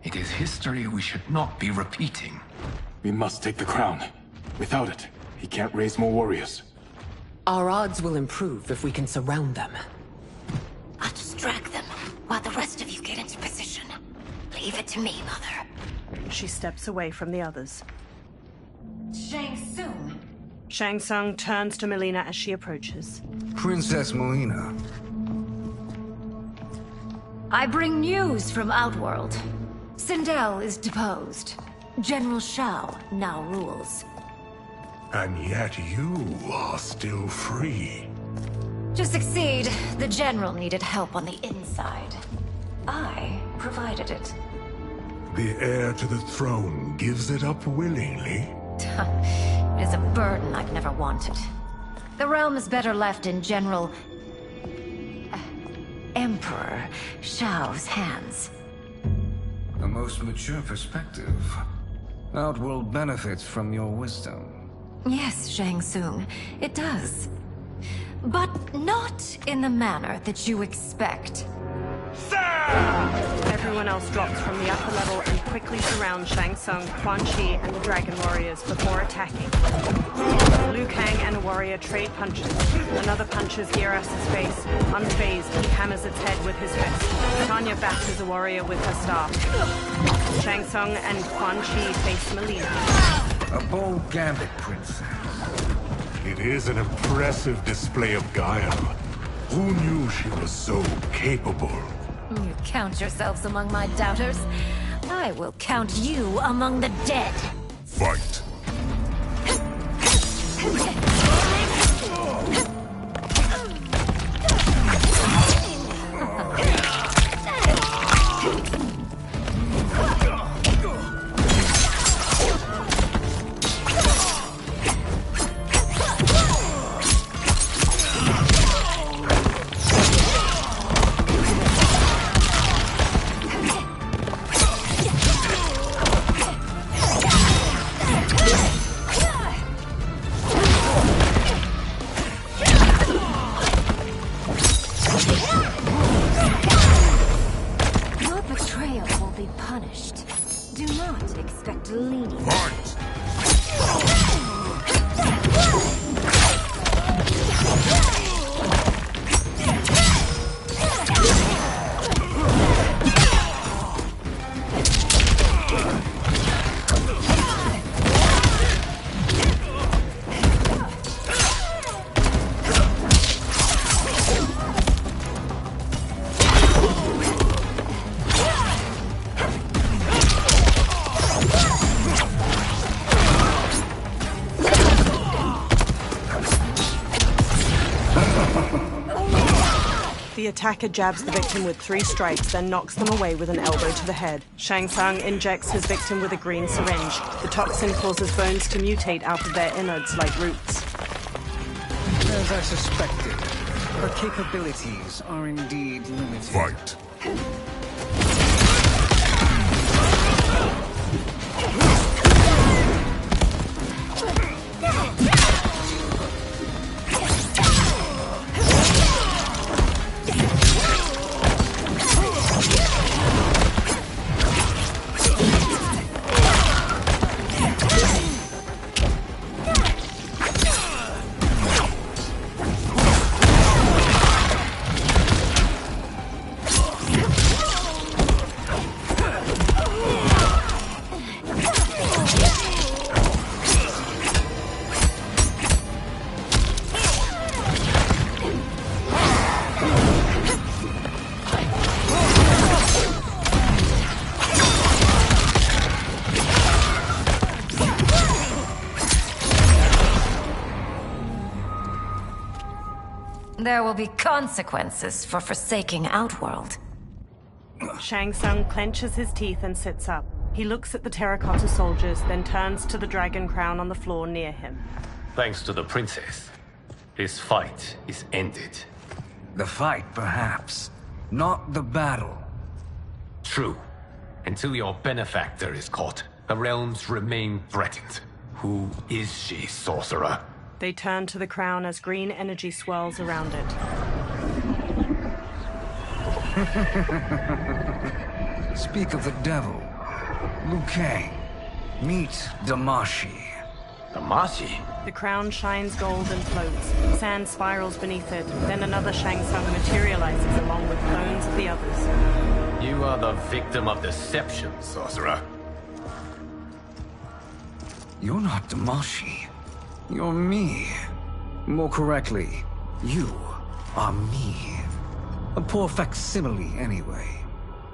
It is history we should not be repeating. We must take the crown. Without it, he can't raise more warriors. Our odds will improve if we can surround them. I'll distract them while the rest of you get into position. Leave it to me, Mother. She steps away from the others. Shang Tsung. Shang Tsung turns to Melina as she approaches. Princess Melina. I bring news from Outworld. Sindel is deposed. General Shao now rules. And yet you are still free. To succeed, the General needed help on the inside. I provided it. The heir to the throne gives it up willingly. It is a burden I've never wanted. The realm is better left in General... Emperor Shao's hands. A most mature perspective. Outworld benefits from your wisdom. Yes, Shang Tsung, it does. But not in the manner that you expect. Everyone else drops from the upper level and quickly surrounds Shang Tsung, Quan Chi, and the Dragon Warriors before attacking. Liu Kang and a warrior trade punches. Another punches Geras' face. Unfazed, he hammers its head with his fist. Tanya batters a warrior with her staff. Shang Tsung and Quan Chi face Melina. A bold gambit, princess. It is an impressive display of guile. Who knew she was so capable? You count yourselves among my doubters. I will count you among the dead. Fight. The attacker jabs the victim with 3 strikes, then knocks them away with an elbow to the head. Shang Tsung injects his victim with a green syringe. The toxin causes bones to mutate out of their innards like roots. As I suspected, her capabilities are indeed limited. Fight. There will be consequences for forsaking Outworld. Shang Tsung clenches his teeth and sits up. He looks at the terracotta soldiers, then turns to the dragon crown on the floor near him. Thanks to the princess, this fight is ended. The fight, perhaps. Not the battle. True. Until your benefactor is caught, the realms remain threatened. Who is she, sorcerer? They turn to the crown as green energy swirls around it. Speak of the devil. Liu Kang. Meet Damashi. Damashi? The crown shines gold and floats. Sand spirals beneath it. Then another Shang Tsung materializes along with clones of the others. You are the victim of deception, sorcerer. You're not Damashi. You're me. More correctly, you are me. A poor facsimile, anyway.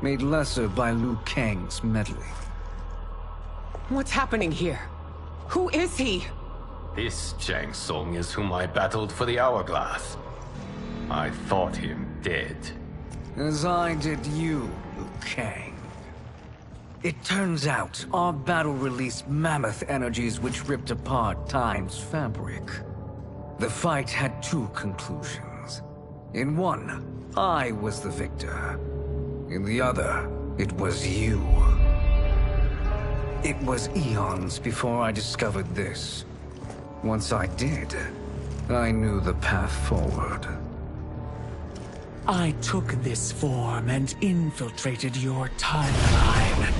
Made lesser by Liu Kang's meddling. What's happening here? Who is he? This Shang Tsung is whom I battled for the Hourglass. I thought him dead. As I did you, Liu Kang. It turns out our battle released mammoth energies which ripped apart time's fabric. The fight had two conclusions. In one, I was the victor. In the other, it was you. It was eons before I discovered this. Once I did, I knew the path forward. I took this form and infiltrated your timeline.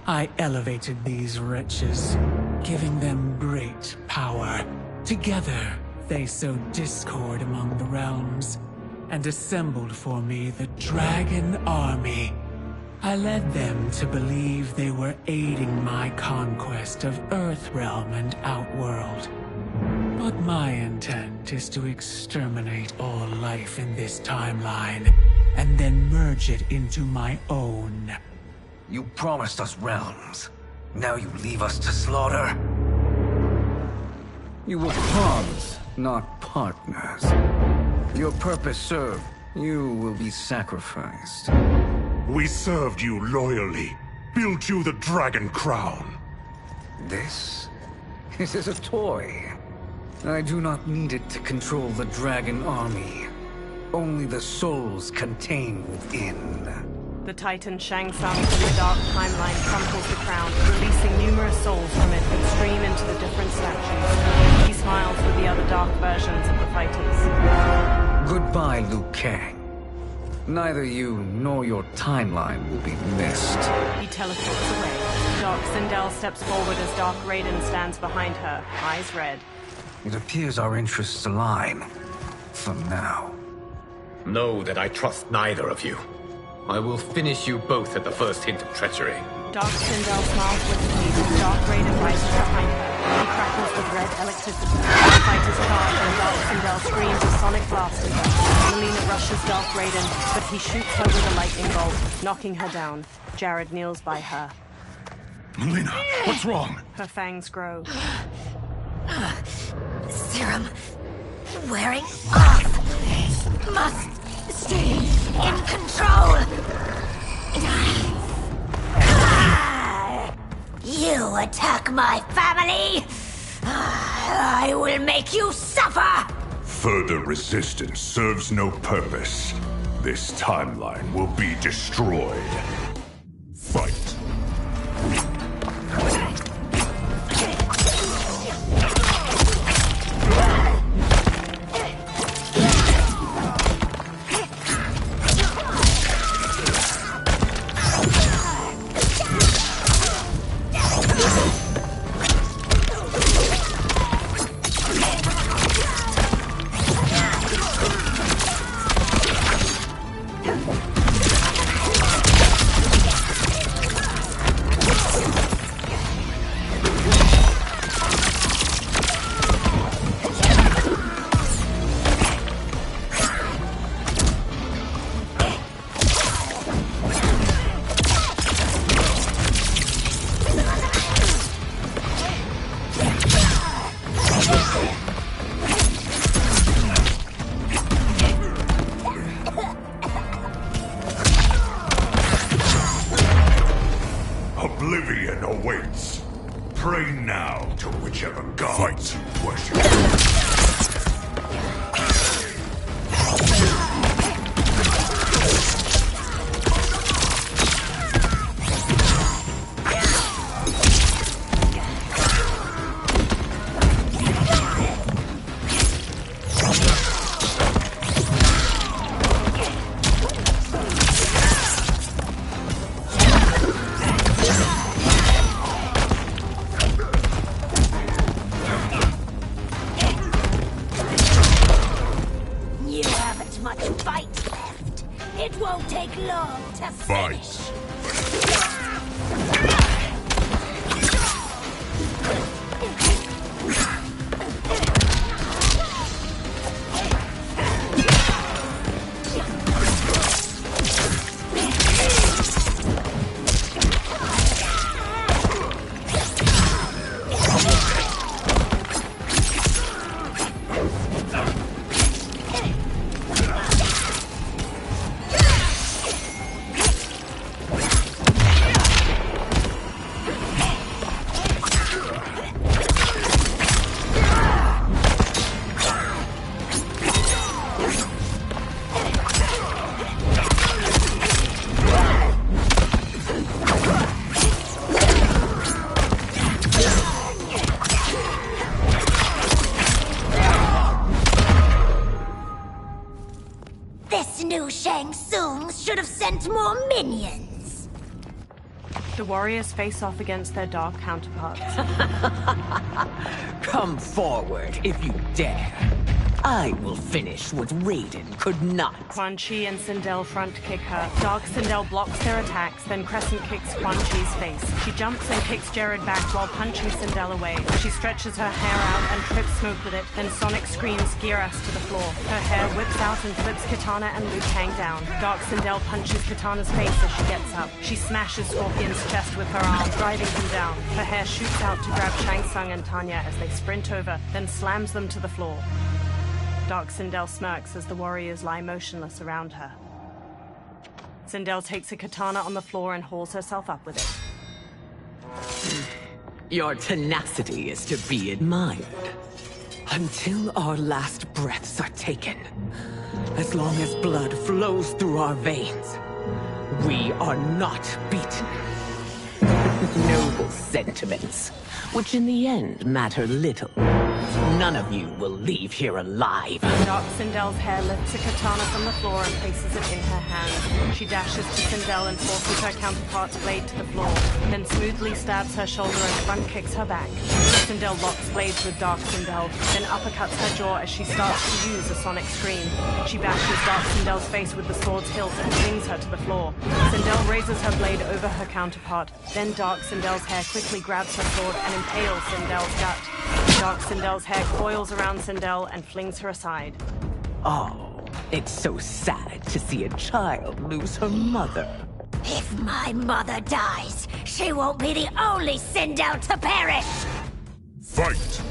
I elevated these wretches, giving them great power. Together, they sowed discord among the realms, and assembled for me the Dragon Army. I led them to believe they were aiding my conquest of Earthrealm and Outworld. But my intent is to exterminate all life in this timeline, and then merge it into my own. You promised us realms. Now you leave us to slaughter? You were pawns, not partners. Your purpose served. You will be sacrificed. We served you loyally, built you the Dragon Crown. This is a toy. I do not need it to control the Dragon Army. Only the souls contained within. The Titan Shang Tsung from the Dark Timeline crumples the crown, releasing numerous souls from it that stream into the different statues. He smiles with the other dark versions of the fighters. Goodbye, Liu Kang. Neither you nor your timeline will be missed. He teleports away. Dark Sindel steps forward as Dark Raiden stands behind her, eyes red. It appears our interests align. For now. Know that I trust neither of you. I will finish you both at the first hint of treachery. Dark Sindel smiles wickedly as Dark Raiden rises behind her. He crackles with red electricity. The fight is charged and Dark Sindel screams a sonic blast at her. Melina rushes Dark Raiden, but he shoots her with a lightning bolt, knocking her down. Jared kneels by her. Melina, what's wrong? Her fangs grow. Serum wearing off. Must stay in control. You attack my family, I will make you suffer! Further resistance serves no purpose. This timeline will be destroyed. Fight. Pray now to whichever gods you worship. Should have sent more minions. The warriors face off against their dark counterparts. Come forward if you dare. I will finish what Raiden could not. Quan Chi and Sindel front kick her. Dark Sindel blocks their attacks, then crescent kicks Quan Chi's face. She jumps and kicks Jared back while punching Sindel away. She stretches her hair out and trips Smoke with it, then Sonic screams Gear-Us to the floor. Her hair whips out and flips Kitana and Liu Kang down. Dark Sindel punches Kitana's face as she gets up. She smashes Scorpion's chest with her arm, driving him down. Her hair shoots out to grab Shang Tsung and Tanya as they sprint over, then slams them to the floor. Dark Sindel smirks as the warriors lie motionless around her. Sindel takes a katana on the floor and hauls herself up with it. Your tenacity is to be admired. Until our last breaths are taken, as long as blood flows through our veins, we are not beaten. Noble sentiments, which in the end matter little. None of you will leave here alive. Dark Sindel's hair lifts a katana from the floor and places it in her hand. She dashes to Sindel and forces her counterpart's blade to the floor, then smoothly stabs her shoulder and front kicks her back. Sindel locks blades with Dark Sindel, then uppercuts her jaw as she starts to use a sonic scream. She bashes Dark Sindel's face with the sword's hilt and flings her to the floor. Sindel raises her blade over her counterpart, then Dark Sindel's hair quickly grabs her sword and impales Sindel's gut. Dark Sindel's hair coils around Sindel and flings her aside. Oh, it's so sad to see a child lose her mother. If my mother dies, she won't be the only Sindel to perish! Fight!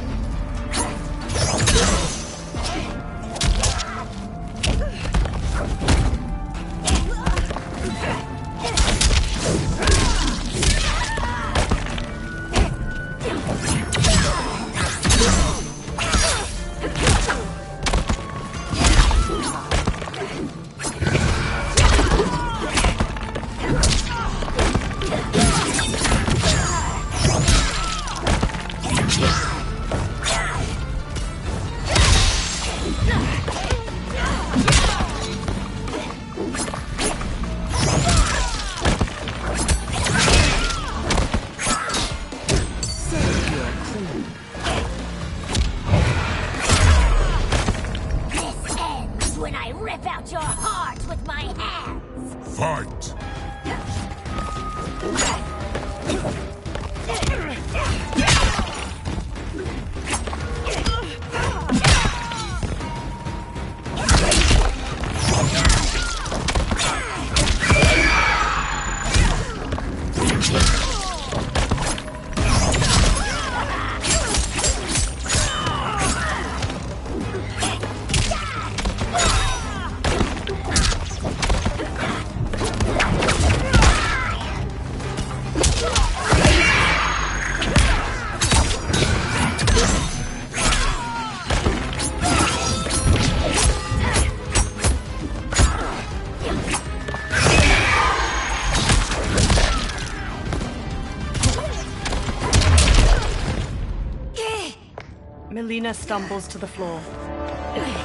Melina stumbles to the floor.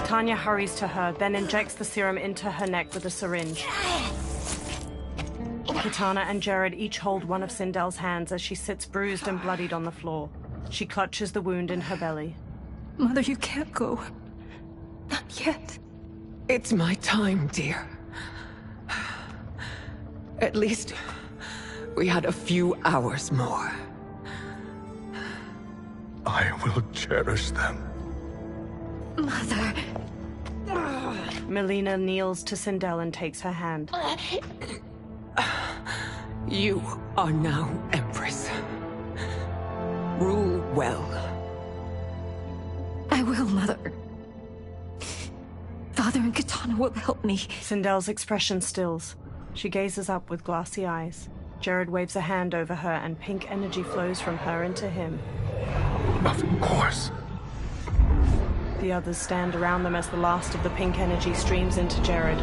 Tanya hurries to her, then injects the serum into her neck with a syringe. Kitana and Jared each hold one of Sindel's hands as she sits bruised and bloodied on the floor. She clutches the wound in her belly. Mother, you can't go. Not yet. It's my time, dear. At least we had a few hours more. I will cherish them. Mother. Melina kneels to Sindel and takes her hand. You are now Empress. Rule well. I will, Mother. Father and Kitana will help me. Sindel's expression stills. She gazes up with glassy eyes. Jared waves a hand over her and pink energy flows from her into him. Of course. The others stand around them as the last of the pink energy streams into Jared.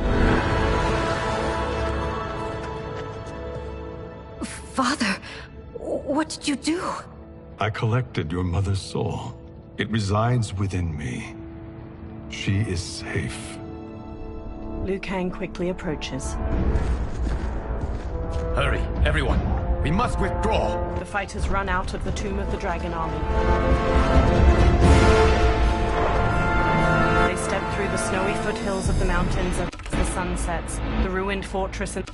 Father, what did you do? I collected your mother's soul. It resides within me. She is safe. Liu Kang quickly approaches. Hurry, everyone. We must withdraw. The fighters run out of the Tomb of the Dragon Army. They step through the snowy foothills of the mountains as the sun sets. The ruined fortress and